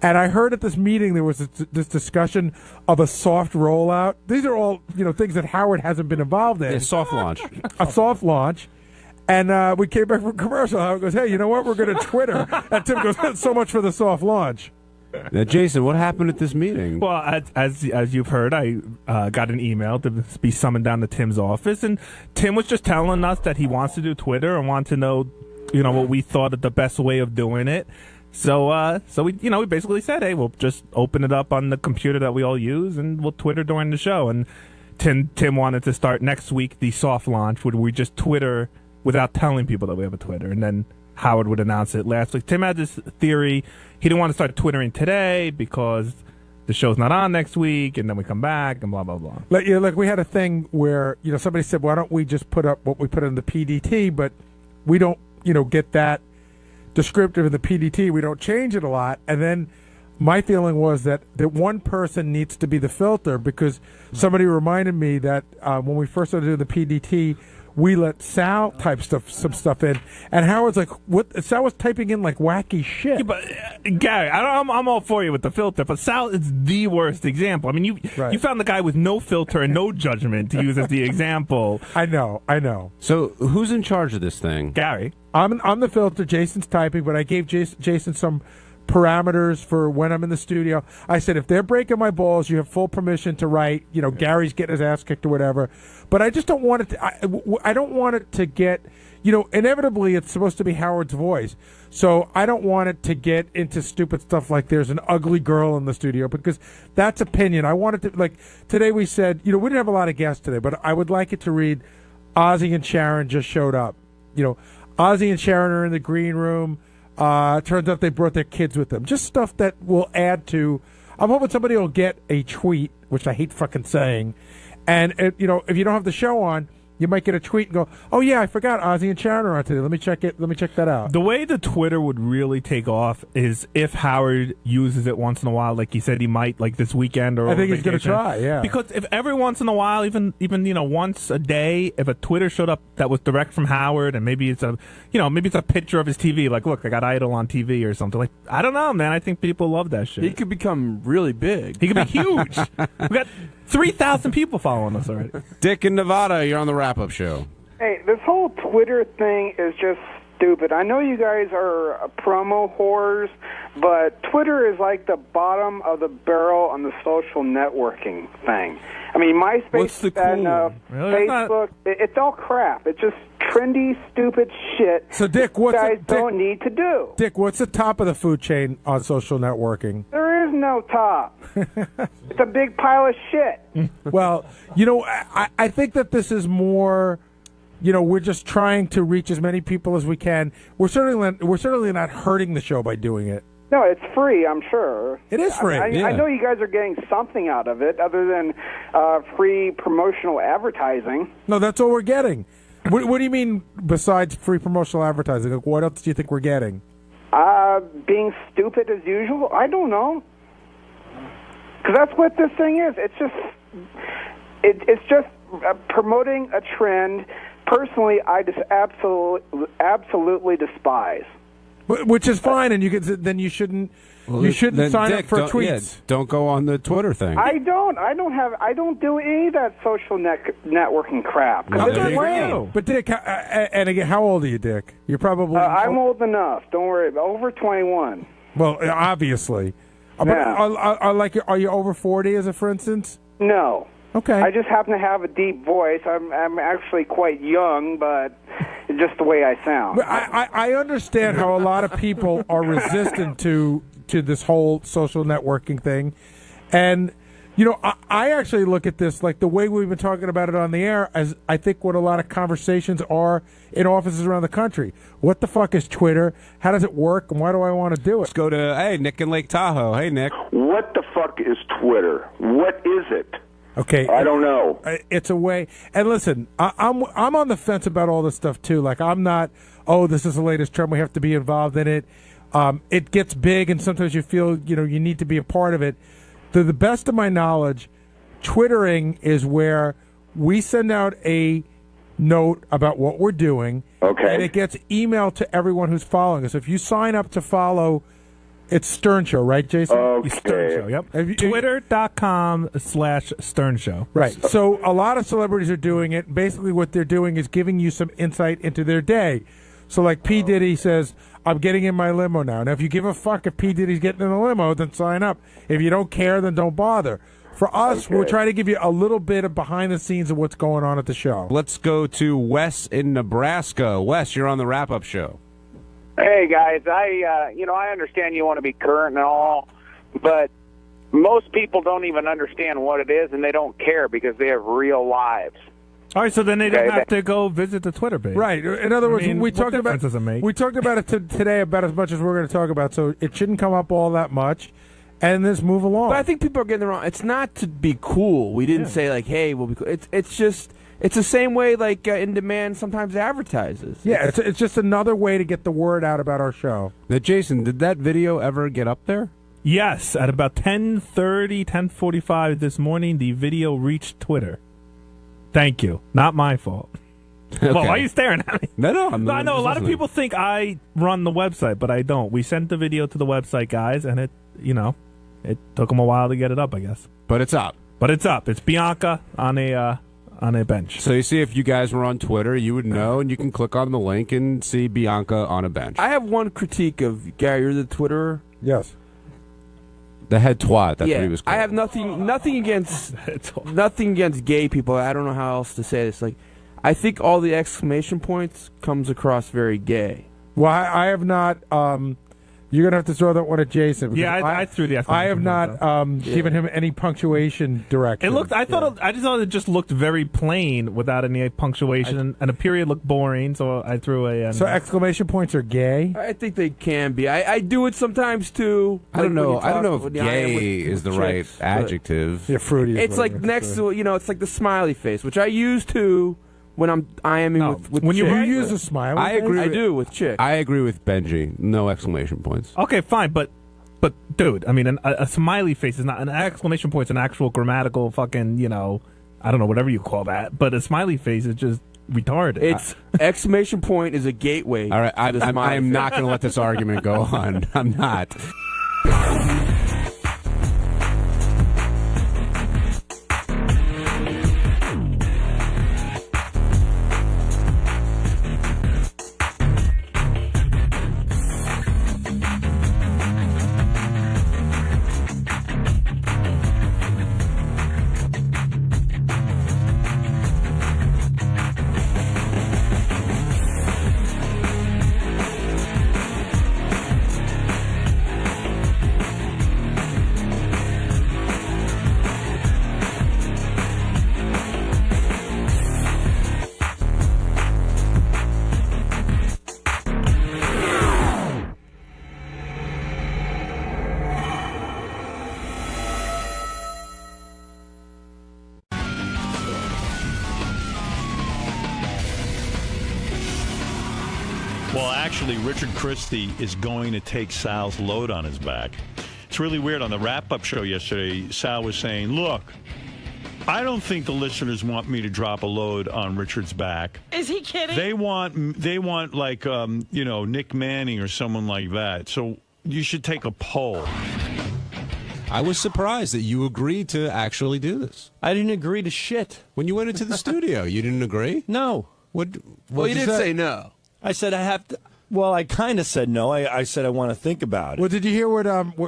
Speaker 12: And I heard at this meeting there was this discussion of a soft rollout. These are all things that Howard hasn't been involved in.
Speaker 13: A soft launch.
Speaker 12: A soft launch. And we came back from commercial. Howard goes, "Hey, you know what? We're going to Twitter." And Tim goes, "So much for the soft launch."
Speaker 13: Now, Jason, what happened at this meeting?
Speaker 22: Well, as you've heard, I got an email to be summoned down to Tim's office, and Tim was just telling us that he wants to do Twitter and wants to know, what we thought of the best way of doing it. So we basically said, hey, we'll just open it up on the computer that we all use, and we'll Twitter during the show. And Tim wanted to start next week the soft launch, where we just Twitter without telling people that we have a Twitter, and then Howard would announce it last week. Tim had this theory. He didn't want to start Twittering today because the show's not on next week, and then we come back, and blah, blah, blah.
Speaker 12: Like we had a thing where, somebody said, why don't we just put up what we put in the PDT, but we don't, get that descriptive in the PDT. We don't change it a lot. And then my feeling was that one person needs to be the filter, because somebody reminded me that when we first started doing the PDT, we let Sal type some stuff in, and Howard's like, "What?" Sal was typing in like wacky shit.
Speaker 22: Yeah, but Gary, I'm all for you with the filter, but Sal is the worst example. I mean, you found the guy with no filter and no judgment to use as the example.
Speaker 12: I know.
Speaker 13: So who's in charge of this thing?
Speaker 22: Gary.
Speaker 12: I'm the filter. Jason's typing, but I gave Jason some parameters for when I'm in the studio. I said, if they're breaking my balls, you have full permission to write, Gary's getting his ass kicked or whatever. But I just don't want it to, I don't want it to get, inevitably it's supposed to be Howard's voice. So I don't want it to get into stupid stuff like there's an ugly girl in the studio, because that's opinion. I want it to, like, today we said, we didn't have a lot of guests today, but I would like it to read, Ozzy and Sharon just showed up. Ozzy and Sharon are in the green room. Turns out they brought their kids with them. Just stuff that will add to. I'm hoping somebody will get a tweet, which I hate fucking saying, and if you don't have the show on, you might get a tweet and go, "Oh yeah, I forgot Ozzy and Sharon are on today. Let me check it. Let me check that out."
Speaker 22: The way the Twitter would really take off is if Howard uses it once in a while, like he said he might, like this weekend or.
Speaker 12: I think he's going to try. Yeah.
Speaker 22: Because if every once in a while, even once a day, if a Twitter showed up that was direct from Howard, and maybe it's a picture of his TV, like, look, I got Idol on TV or something. Like, I don't know, man. I think people love that shit.
Speaker 15: He could become really big.
Speaker 22: He could be huge. We got 3,000 people following us already.
Speaker 13: Dick in Nevada, you're on the wrap-up show.
Speaker 8: Hey, this whole Twitter thing is just stupid. I know you guys are promo whores, but Twitter is like the bottom of the barrel on the social networking thing. I mean, MySpace and Facebook, it's all crap. It's just trendy, stupid shit.
Speaker 12: So, Dick,
Speaker 8: you guys don't need to do.
Speaker 12: Dick, what's the top of the food chain on social networking?
Speaker 8: There is no top. It's a big pile of shit.
Speaker 12: Well, I think that this is more, we're just trying to reach as many people as we can. We're certainly not hurting the show by doing it.
Speaker 8: No, it's free, I'm sure.
Speaker 12: It is free.
Speaker 8: I know you guys are getting something out of it other than free promotional advertising.
Speaker 12: No, that's all we're getting. What do you mean besides free promotional advertising? Like, what else do you think we're getting?
Speaker 8: Being stupid as usual? I don't know. Because that's what this thing is. It's just promoting a trend. Personally, I just absolutely despise.
Speaker 12: Which is fine, and you shouldn't sign up for tweets.
Speaker 13: Yeah, don't go on the Twitter thing.
Speaker 8: I don't do any of that social networking crap.
Speaker 12: But Dick, and again, how old are you, Dick? You're probably.
Speaker 8: I'm old enough. Don't worry. Over 21.
Speaker 12: Well, obviously.
Speaker 8: Yeah.
Speaker 12: But are you over 40, for instance?
Speaker 8: No.
Speaker 12: Okay.
Speaker 8: I just happen to have a deep voice. I'm actually quite young, but just the way I sound.
Speaker 12: But I understand how a lot of people are resistant to this whole social networking thing. And, I actually look at this like the way we've been talking about it on the air as I think what a lot of conversations are in offices around the country. What the fuck is Twitter? How does it work? And why do I want to do it?
Speaker 13: Let's go to, Nick in Lake Tahoe. Hey, Nick.
Speaker 9: What the fuck is Twitter? What is it?
Speaker 12: Okay,
Speaker 9: I don't know.
Speaker 12: It's a way, and listen, I'm on the fence about all this stuff too. Like, I'm not. Oh, this is the latest trend. We have to be involved in it. it gets big, and sometimes you feel you need to be a part of it. To the best of my knowledge, Twittering is where we send out a note about what we're doing, and it gets emailed to everyone who's following us. If you sign up to follow, it's Stern Show, right, Jason?
Speaker 22: Stern Show, yep. Twitter.com/Stern Show.
Speaker 12: Right. So a lot of celebrities are doing it. Basically what they're doing is giving you some insight into their day. So like P. Diddy says, I'm getting in my limo now. Now, if you give a fuck if P. Diddy's getting in the limo, then sign up. If you don't care, then don't bother. For us, we're trying to give you a little bit of behind the scenes of what's going on at the show.
Speaker 13: Let's go to Wes in Nebraska. Wes, you're on the wrap-up show.
Speaker 3: Hey, guys. I understand you want to be current and all, but most people don't even understand what it is, and they don't care because they have real lives.
Speaker 22: All right, so then they don't have to go visit the Twitter page.
Speaker 12: Right. In other words, we talked about
Speaker 22: does it make?
Speaker 12: We talked about it today about as much as we're going to talk about, so it shouldn't come up all that much. And let's move along.
Speaker 15: But I think people are getting it wrong. It's not to be cool. We didn't say like, "Hey, we'll be cool." It's just the same way like In Demand sometimes advertises.
Speaker 12: Yeah, it's just another way to get the word out about our show.
Speaker 13: Now, Jason, did that video ever get up there?
Speaker 22: Yes, at about 10:30, 10:45 this morning, the video reached Twitter. Thank you. Not my fault.
Speaker 13: Okay.
Speaker 22: Well, why are you staring at me?
Speaker 13: No,
Speaker 22: I know a lot of people think I run the website, but I don't. We sent the video to the website guys, and it took them a while to get it up, I guess.
Speaker 13: But it's up.
Speaker 22: It's Bianca on a bench.
Speaker 13: So you see, if you guys were on Twitter, you would know, and you can click on the link and see Bianca on a bench.
Speaker 15: I have one critique of Gary. You're the Twitterer.
Speaker 12: Yes.
Speaker 13: The head twat. That's what he was called.
Speaker 15: I have nothing against gay people. I don't know how else to say this. Like, I think all the exclamation points comes across very gay.
Speaker 12: Well, I have not. You're gonna have to throw that one at Jason.
Speaker 22: Yeah, I threw the.
Speaker 12: I have not given him any punctuation direction.
Speaker 22: It looked. I just thought it just looked very plain without any punctuation, and a period looked boring. So I threw a.
Speaker 12: So exclamation points are gay.
Speaker 15: I think they can be. I do it sometimes too.
Speaker 13: I don't know. I don't know if gay is the right adjective.
Speaker 12: Yeah, fruity.
Speaker 15: It's like next to it's like the smiley face, which I use too. When I'm IMing with
Speaker 12: when
Speaker 15: chick.
Speaker 12: you use a smile,
Speaker 13: I agree.
Speaker 15: I do with chick.
Speaker 13: I agree with Benji. No exclamation points.
Speaker 22: Okay, fine, but dude, I mean, a smiley face is not an exclamation point. It's an actual grammatical fucking I don't know, whatever you call that. But a smiley face is just retarded.
Speaker 15: It's exclamation point is a gateway.
Speaker 13: All right, I am not going to let this argument go on. I'm not.
Speaker 1: Well, actually, Richard Christie is going to take Sal's load on his back. It's really weird. On the wrap-up show yesterday, Sal was saying, look, I don't think the listeners want me to drop a load on Richard's back.
Speaker 2: Is he kidding?
Speaker 1: They want like, Nick Manning or someone like that. So you should take a poll.
Speaker 13: I was surprised that you agreed to actually do this.
Speaker 18: I didn't agree to shit.
Speaker 13: When you went into the studio, you didn't agree?
Speaker 18: No.
Speaker 13: What
Speaker 15: Well, you didn't say no.
Speaker 18: I said I have to. Well, I kind of said no. I said I want to think about it.
Speaker 12: Well, did you hear what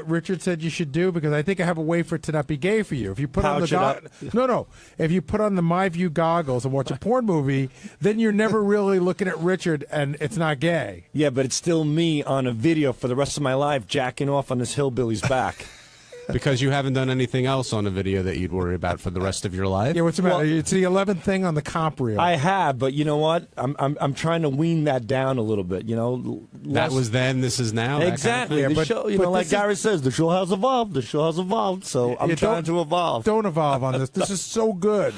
Speaker 12: Richard said you should do? Because I think I have a way for it to not be gay for you. If you put on the if you put on the My View goggles and watch a porn movie, then you're never really looking at Richard, and it's not gay.
Speaker 18: Yeah, but it's still me on a video for the rest of my life jacking off on this hillbilly's back.
Speaker 13: Because you haven't done anything else on a video that you'd worry about for the rest of your life?
Speaker 12: Yeah, what's the matter? It's the 11th thing on the comp reel.
Speaker 18: I have, but you know what? I'm trying to wean that down a little bit.
Speaker 13: That was then, this is now.
Speaker 18: Exactly.
Speaker 12: Kind of
Speaker 18: the show, like Gary says, the show has evolved. The show has evolved. So I'm trying to evolve.
Speaker 12: Don't evolve on this. This is so good.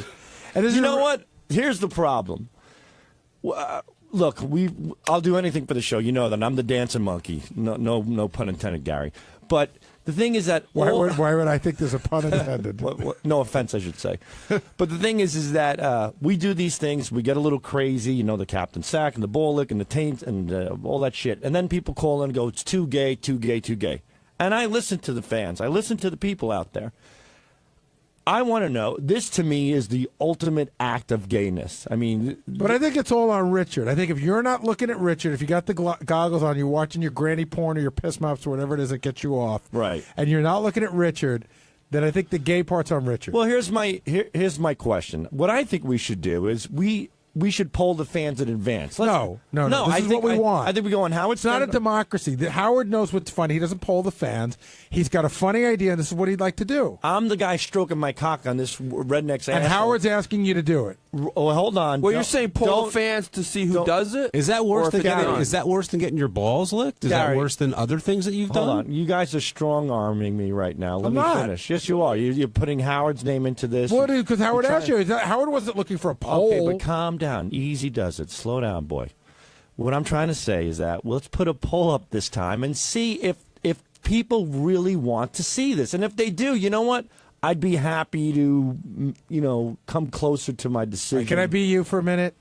Speaker 12: And
Speaker 18: you know what? Here's the problem. look, I'll do anything for the show. You know that I'm the dancing monkey. No pun intended, Gary. But the thing is that
Speaker 12: why would I think there's a pun intended?
Speaker 18: No offense, I should say. But the thing is that we do these things. We get a little crazy, you know, the Captain Sack and the Bollick and the Taint and all that shit. And then people call in and go, it's too gay, too gay, too gay. And I listen to the fans. I listen to the people out there. I want to know, this to me is the ultimate act of gayness. I mean...
Speaker 12: But I think it's all on Richard. I think if you're not looking at Richard, if you got the goggles on, you're watching your granny porn or your piss mops or whatever it is that gets you off,
Speaker 18: right?
Speaker 12: And you're not looking at Richard, then I think the gay part's on Richard.
Speaker 18: Well, here's my question. What I think we should do is we should poll the fans in advance.
Speaker 12: No. This is what we want.
Speaker 18: I think we go on Howard.
Speaker 12: It's not a democracy. Howard knows what's funny. He doesn't poll the fans. He's got a funny idea, and this is what he'd like to do.
Speaker 18: I'm the guy stroking my cock on this redneck's ass.
Speaker 12: And Howard's asking you to do it.
Speaker 18: Oh, hold on.
Speaker 15: Well, you're saying poll the fans to see who does it?
Speaker 13: Is that worse than getting your balls licked? Is that worse than other things that you've done?
Speaker 18: Hold on. You guys are strong-arming me right now. Let me finish. Yes, you are. You're putting Howard's name into this.
Speaker 12: Well, because Howard asked you. Howard wasn't looking for a poll.
Speaker 18: Okay, but calm down. Easy does it. Slow down, boy. What I'm trying to say is that let's put a poll up this time and see if people really want to see this. And if they do, you know what? I'd be happy to, come closer to my decision.
Speaker 12: Can I be you for a minute?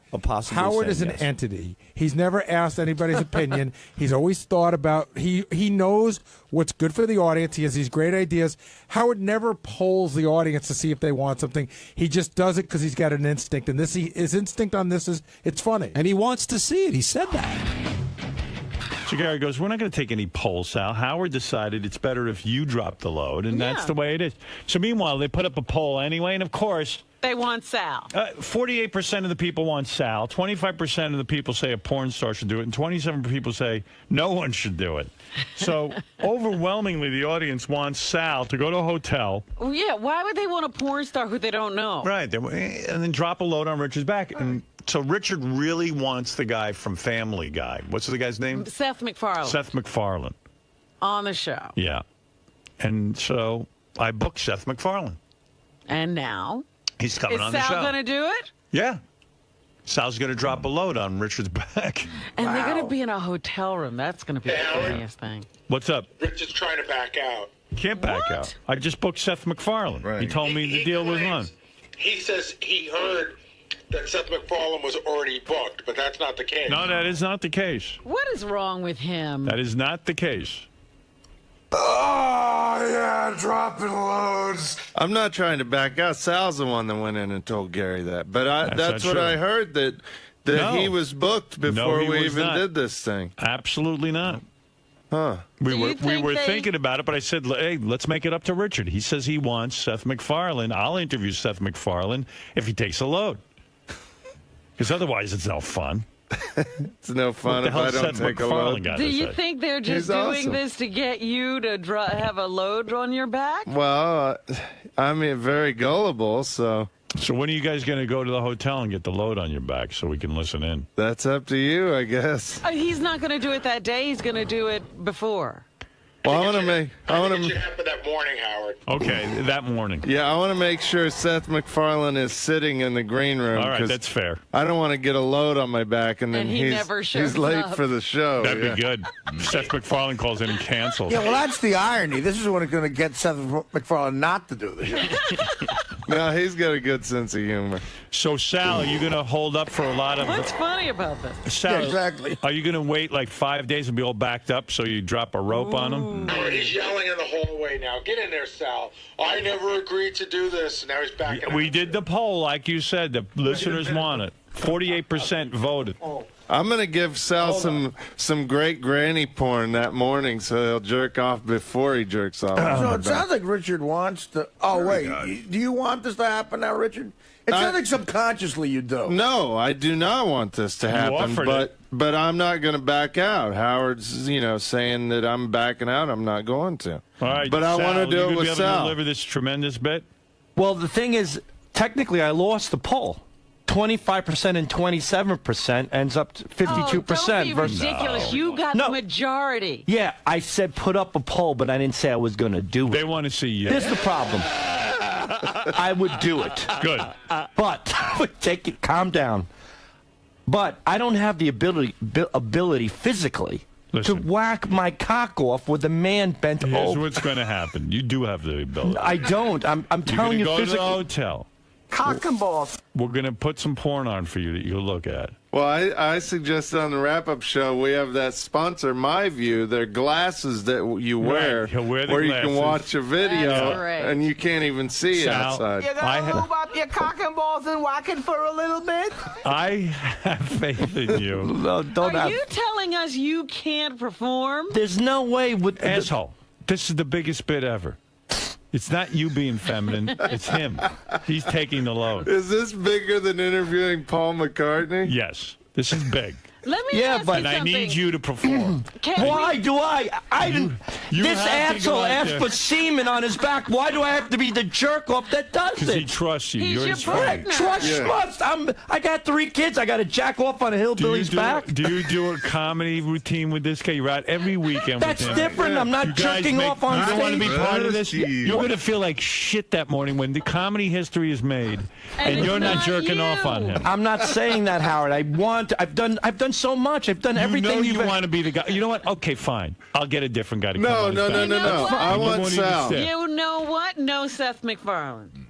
Speaker 18: Howard
Speaker 12: is an entity. He's never asked anybody's opinion. He's always thought about, he knows what's good for the audience. He has these great ideas. Howard never polls the audience to see if they want something. He just does it because he's got an instinct. And his instinct on this is, it's funny.
Speaker 13: And he wants to see it. He said that.
Speaker 1: So Gary goes, we're not going to take any polls, Sal. Howard decided it's better if you drop the load, and that's the way it is. So meanwhile, they put up a poll anyway, and of course...
Speaker 2: They want Sal.
Speaker 1: 48% of the people want Sal. 25% of the people say a porn star should do it, and 27% people say no one should do it. So overwhelmingly, the audience wants Sal to go to a hotel.
Speaker 2: Well, yeah, why would they want a porn star who they don't know?
Speaker 1: Right, and then drop a load on Richard's back. And so Richard really wants the guy from Family Guy. What's the guy's name?
Speaker 2: Seth MacFarlane.
Speaker 1: Seth MacFarlane.
Speaker 2: On the show.
Speaker 1: Yeah. And so I booked Seth MacFarlane.
Speaker 2: And now?
Speaker 1: He's coming on the show.
Speaker 2: Is Sal going to do it?
Speaker 1: Yeah. Sal's going to drop a load on Richard's back.
Speaker 2: And they're going to be in a hotel room. That's going to be the funniest thing.
Speaker 1: What's up?
Speaker 5: Richard's trying to back out.
Speaker 1: Can't back out. I just booked Seth MacFarlane. Right. He told me the deal was on.
Speaker 5: He says he heard that Seth MacFarlane was already booked, but that's not the case.
Speaker 1: No, that is not the case.
Speaker 2: What is wrong with him?
Speaker 1: That is not the case.
Speaker 5: Oh, yeah, dropping loads.
Speaker 14: I'm not trying to back out. Sal's the one that went in and told Gary that. But that's what I heard, that he was booked before we even did this thing.
Speaker 1: Absolutely not.
Speaker 14: Huh.
Speaker 1: We were thinking about it, but I said, hey, let's make it up to Richard. He says he wants Seth MacFarlane. I'll interview Seth MacFarlane if he takes a load. Because otherwise it's no fun.
Speaker 14: It's no fun if I don't take a load.
Speaker 2: Do you think they're just doing this to get you to have a load on your back?
Speaker 14: Well, I mean, very gullible, so...
Speaker 1: So when are you guys going to go to the hotel and get the load on your back so we can listen in?
Speaker 14: That's up to you, I guess.
Speaker 2: He's not going to do it that day. He's going to do it before.
Speaker 14: Well, I want to make...
Speaker 5: It should happen that morning, Howard.
Speaker 1: Okay, that morning.
Speaker 14: Yeah, I want to make sure Seth MacFarlane is sitting in the green room.
Speaker 1: All right, that's fair.
Speaker 14: I don't want to get a load on my back and then he's late for the show.
Speaker 1: That'd be good. Seth MacFarlane calls in and cancels.
Speaker 7: Yeah, well, that's the irony. This is what's going to get Seth MacFarlane not to do the show.
Speaker 14: No, he's got a good sense of humor.
Speaker 1: So, Sal, are you going to hold up for a lot of...
Speaker 2: What's funny about this?
Speaker 1: Sal,
Speaker 7: yeah, exactly.
Speaker 1: Are you going to wait like 5 days and be all backed up so you drop a rope on him?
Speaker 5: He's yelling in the hallway now. Get in there, Sal. I never agreed to do this. Now he's backing up.
Speaker 1: We did the poll, like you said. The listeners want it. 48% voted.
Speaker 14: I'm going to give Sal some great granny porn that morning so he'll jerk off before he jerks off.
Speaker 7: So it sounds like Richard wants to... Oh, wait. Do you want this to happen now, Richard? It sounds like subconsciously you do.
Speaker 14: No, I do not want this to happen, but I'm not going to back out. Howard's, saying that I'm backing out. I'm not going to.
Speaker 1: All right,
Speaker 14: but
Speaker 1: Sal,
Speaker 14: I want to do it with
Speaker 1: Sal.
Speaker 14: Sal.
Speaker 1: To deliver this tremendous bit?
Speaker 18: Well, the thing is, technically, I lost the poll. 25% and 27% ends up to 52%.
Speaker 2: Don't be ridiculous. You got the majority.
Speaker 18: Yeah, I said put up a poll, but I didn't say I was going to do it.
Speaker 1: They want to see you.
Speaker 18: Here's the problem. I would do it.
Speaker 1: Good.
Speaker 18: But, calm down. But I don't have the ability physically to whack my cock off with a man bent over.
Speaker 1: Here's what's going to happen. You do have the ability.
Speaker 18: I don't. I'm telling you
Speaker 1: go
Speaker 18: physically.
Speaker 1: to the hotel.
Speaker 21: Cock and balls.
Speaker 1: We're going to put some porn on for you that you can look at.
Speaker 14: Well, I suggested on the wrap-up show we have that sponsor, MyView. They're glasses that you wear,
Speaker 1: He'll wear the
Speaker 14: where
Speaker 1: glasses.
Speaker 14: you can watch a video,
Speaker 2: That's right.
Speaker 14: and you can't even see
Speaker 1: Sal,
Speaker 14: outside.
Speaker 21: You gonna move up your cock and balls and whack it for a little bit?
Speaker 1: I have faith in you.
Speaker 18: No, don't
Speaker 2: Are
Speaker 18: have.
Speaker 2: you telling us you can't perform?
Speaker 18: There's no way with
Speaker 1: Asshole. This is the biggest bit ever. It's not you being feminine. It's him. He's taking the load.
Speaker 14: Is this bigger than interviewing Paul McCartney?
Speaker 1: Yes. This is big.
Speaker 2: Let me ask you
Speaker 1: And I
Speaker 2: something.
Speaker 1: need you to perform.
Speaker 18: Why do I? I didn't.
Speaker 1: you
Speaker 18: This
Speaker 1: have to go
Speaker 18: asshole
Speaker 1: out
Speaker 18: asked
Speaker 1: there.
Speaker 18: for semen on his back. Why do I have to be the jerk off that does
Speaker 1: Because he
Speaker 18: it?
Speaker 1: trusts you.
Speaker 2: He's
Speaker 1: You're
Speaker 2: your
Speaker 1: his friend.
Speaker 2: partner.
Speaker 18: Trust. I got 3 kids. I got to jack off on a hillbilly's back.
Speaker 1: Do you do a comedy routine with this guy? You're out every weekend
Speaker 18: That's
Speaker 1: with him.
Speaker 18: different. I'm not
Speaker 1: You guys
Speaker 18: jerking off on
Speaker 1: You don't want to be
Speaker 18: stage.
Speaker 1: part of this? You're going to feel like shit that morning when the comedy history is made and
Speaker 2: it's
Speaker 1: you're not
Speaker 2: not
Speaker 1: jerking
Speaker 2: you.
Speaker 1: off on him.
Speaker 18: I'm not saying that, Howard. I've done so much. I've done everything.
Speaker 1: You know you want to be the guy. You know what? Okay, fine. I'll get a different guy to come
Speaker 14: No,
Speaker 1: on
Speaker 14: no,
Speaker 1: his
Speaker 14: no,
Speaker 1: back.
Speaker 14: no, no.
Speaker 2: what?
Speaker 14: I
Speaker 1: You
Speaker 14: want
Speaker 1: won't even
Speaker 14: Sal.
Speaker 1: stare.
Speaker 2: You know what? No Seth MacFarlane.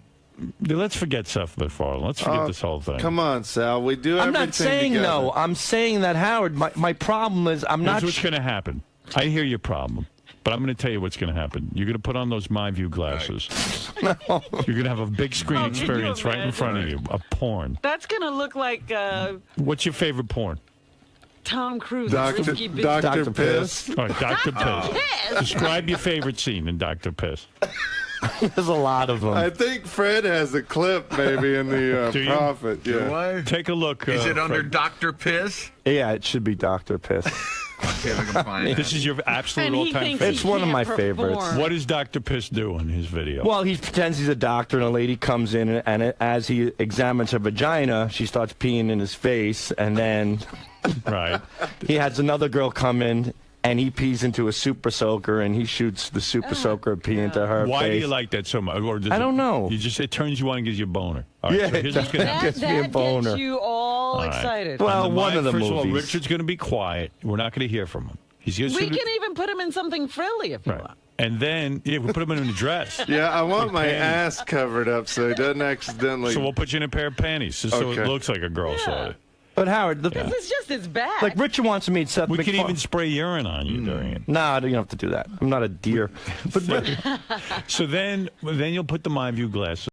Speaker 1: Let's forget Seth MacFarlane. Let's forget this whole thing.
Speaker 14: Come on, Sal. We do
Speaker 18: I'm
Speaker 14: everything
Speaker 18: not saying
Speaker 14: together.
Speaker 18: no. I'm saying that, Howard. My problem is I'm
Speaker 1: Here's
Speaker 18: not.
Speaker 1: what's going to happen. I hear your problem, but I'm going to tell you what's going to happen. You're going to put on those MyView glasses. You're going to have a big screen
Speaker 2: can you
Speaker 1: experience right in front of you, a porn.
Speaker 2: That's going to look like
Speaker 1: What's your favorite porn?
Speaker 2: Tom Cruise.
Speaker 14: Dr.
Speaker 2: Risky Business.
Speaker 14: Dr. Piss.
Speaker 1: All right, Dr. Piss.
Speaker 2: Piss?
Speaker 1: Describe your favorite scene in Dr. Piss.
Speaker 18: There's a lot of them.
Speaker 14: I think Fred has a clip maybe in the
Speaker 1: Do you?
Speaker 14: Prophet. Yeah.
Speaker 1: Take a look.
Speaker 10: Is it under
Speaker 1: Fred.
Speaker 10: Dr. Piss?
Speaker 7: Yeah, it should be Dr. Piss.
Speaker 10: Okay, we can find
Speaker 1: This is your absolute
Speaker 2: And he
Speaker 1: all-time
Speaker 2: thinks
Speaker 1: favorite.
Speaker 7: It's one of my favorites.
Speaker 1: What does Dr. Piss do in his video?
Speaker 7: Well, he pretends he's a doctor, and a lady comes in, and as he examines her vagina, she starts peeing in his face, and then
Speaker 1: right.
Speaker 7: he has another girl come in, and he pees into a super soaker, and he shoots the super soaker pee into her
Speaker 1: Why
Speaker 7: face.
Speaker 1: do you like that so much? Or does
Speaker 7: I don't know.
Speaker 1: It turns you on and gives you a boner. All right,
Speaker 7: Yeah,
Speaker 1: so here's what's gonna happen.
Speaker 7: gets me a boner.
Speaker 2: Gets you all
Speaker 1: All right.
Speaker 2: excited.
Speaker 7: Well,
Speaker 1: On
Speaker 7: one of the
Speaker 1: First of all,
Speaker 7: movies.
Speaker 1: Richard's going to be quiet. We're not going to hear from him. He's just
Speaker 2: We can even put him in something frilly if you want.
Speaker 1: And then we'll put him in a dress.
Speaker 14: Yeah, I want
Speaker 1: Like
Speaker 14: my
Speaker 1: panties.
Speaker 14: ass covered up so he doesn't accidentally.
Speaker 1: So we'll put you in a pair of panties, just so it
Speaker 14: Okay.
Speaker 1: looks like a girl saw it.
Speaker 7: But Howard,
Speaker 2: Because it's just his back.
Speaker 7: like Richard wants to meet Seth
Speaker 1: We can
Speaker 7: MacFarlane.
Speaker 1: even spray urine on you during it.
Speaker 7: Nah, you don't have to do that. I'm not a deer. But
Speaker 1: So then you'll put the MyView glasses.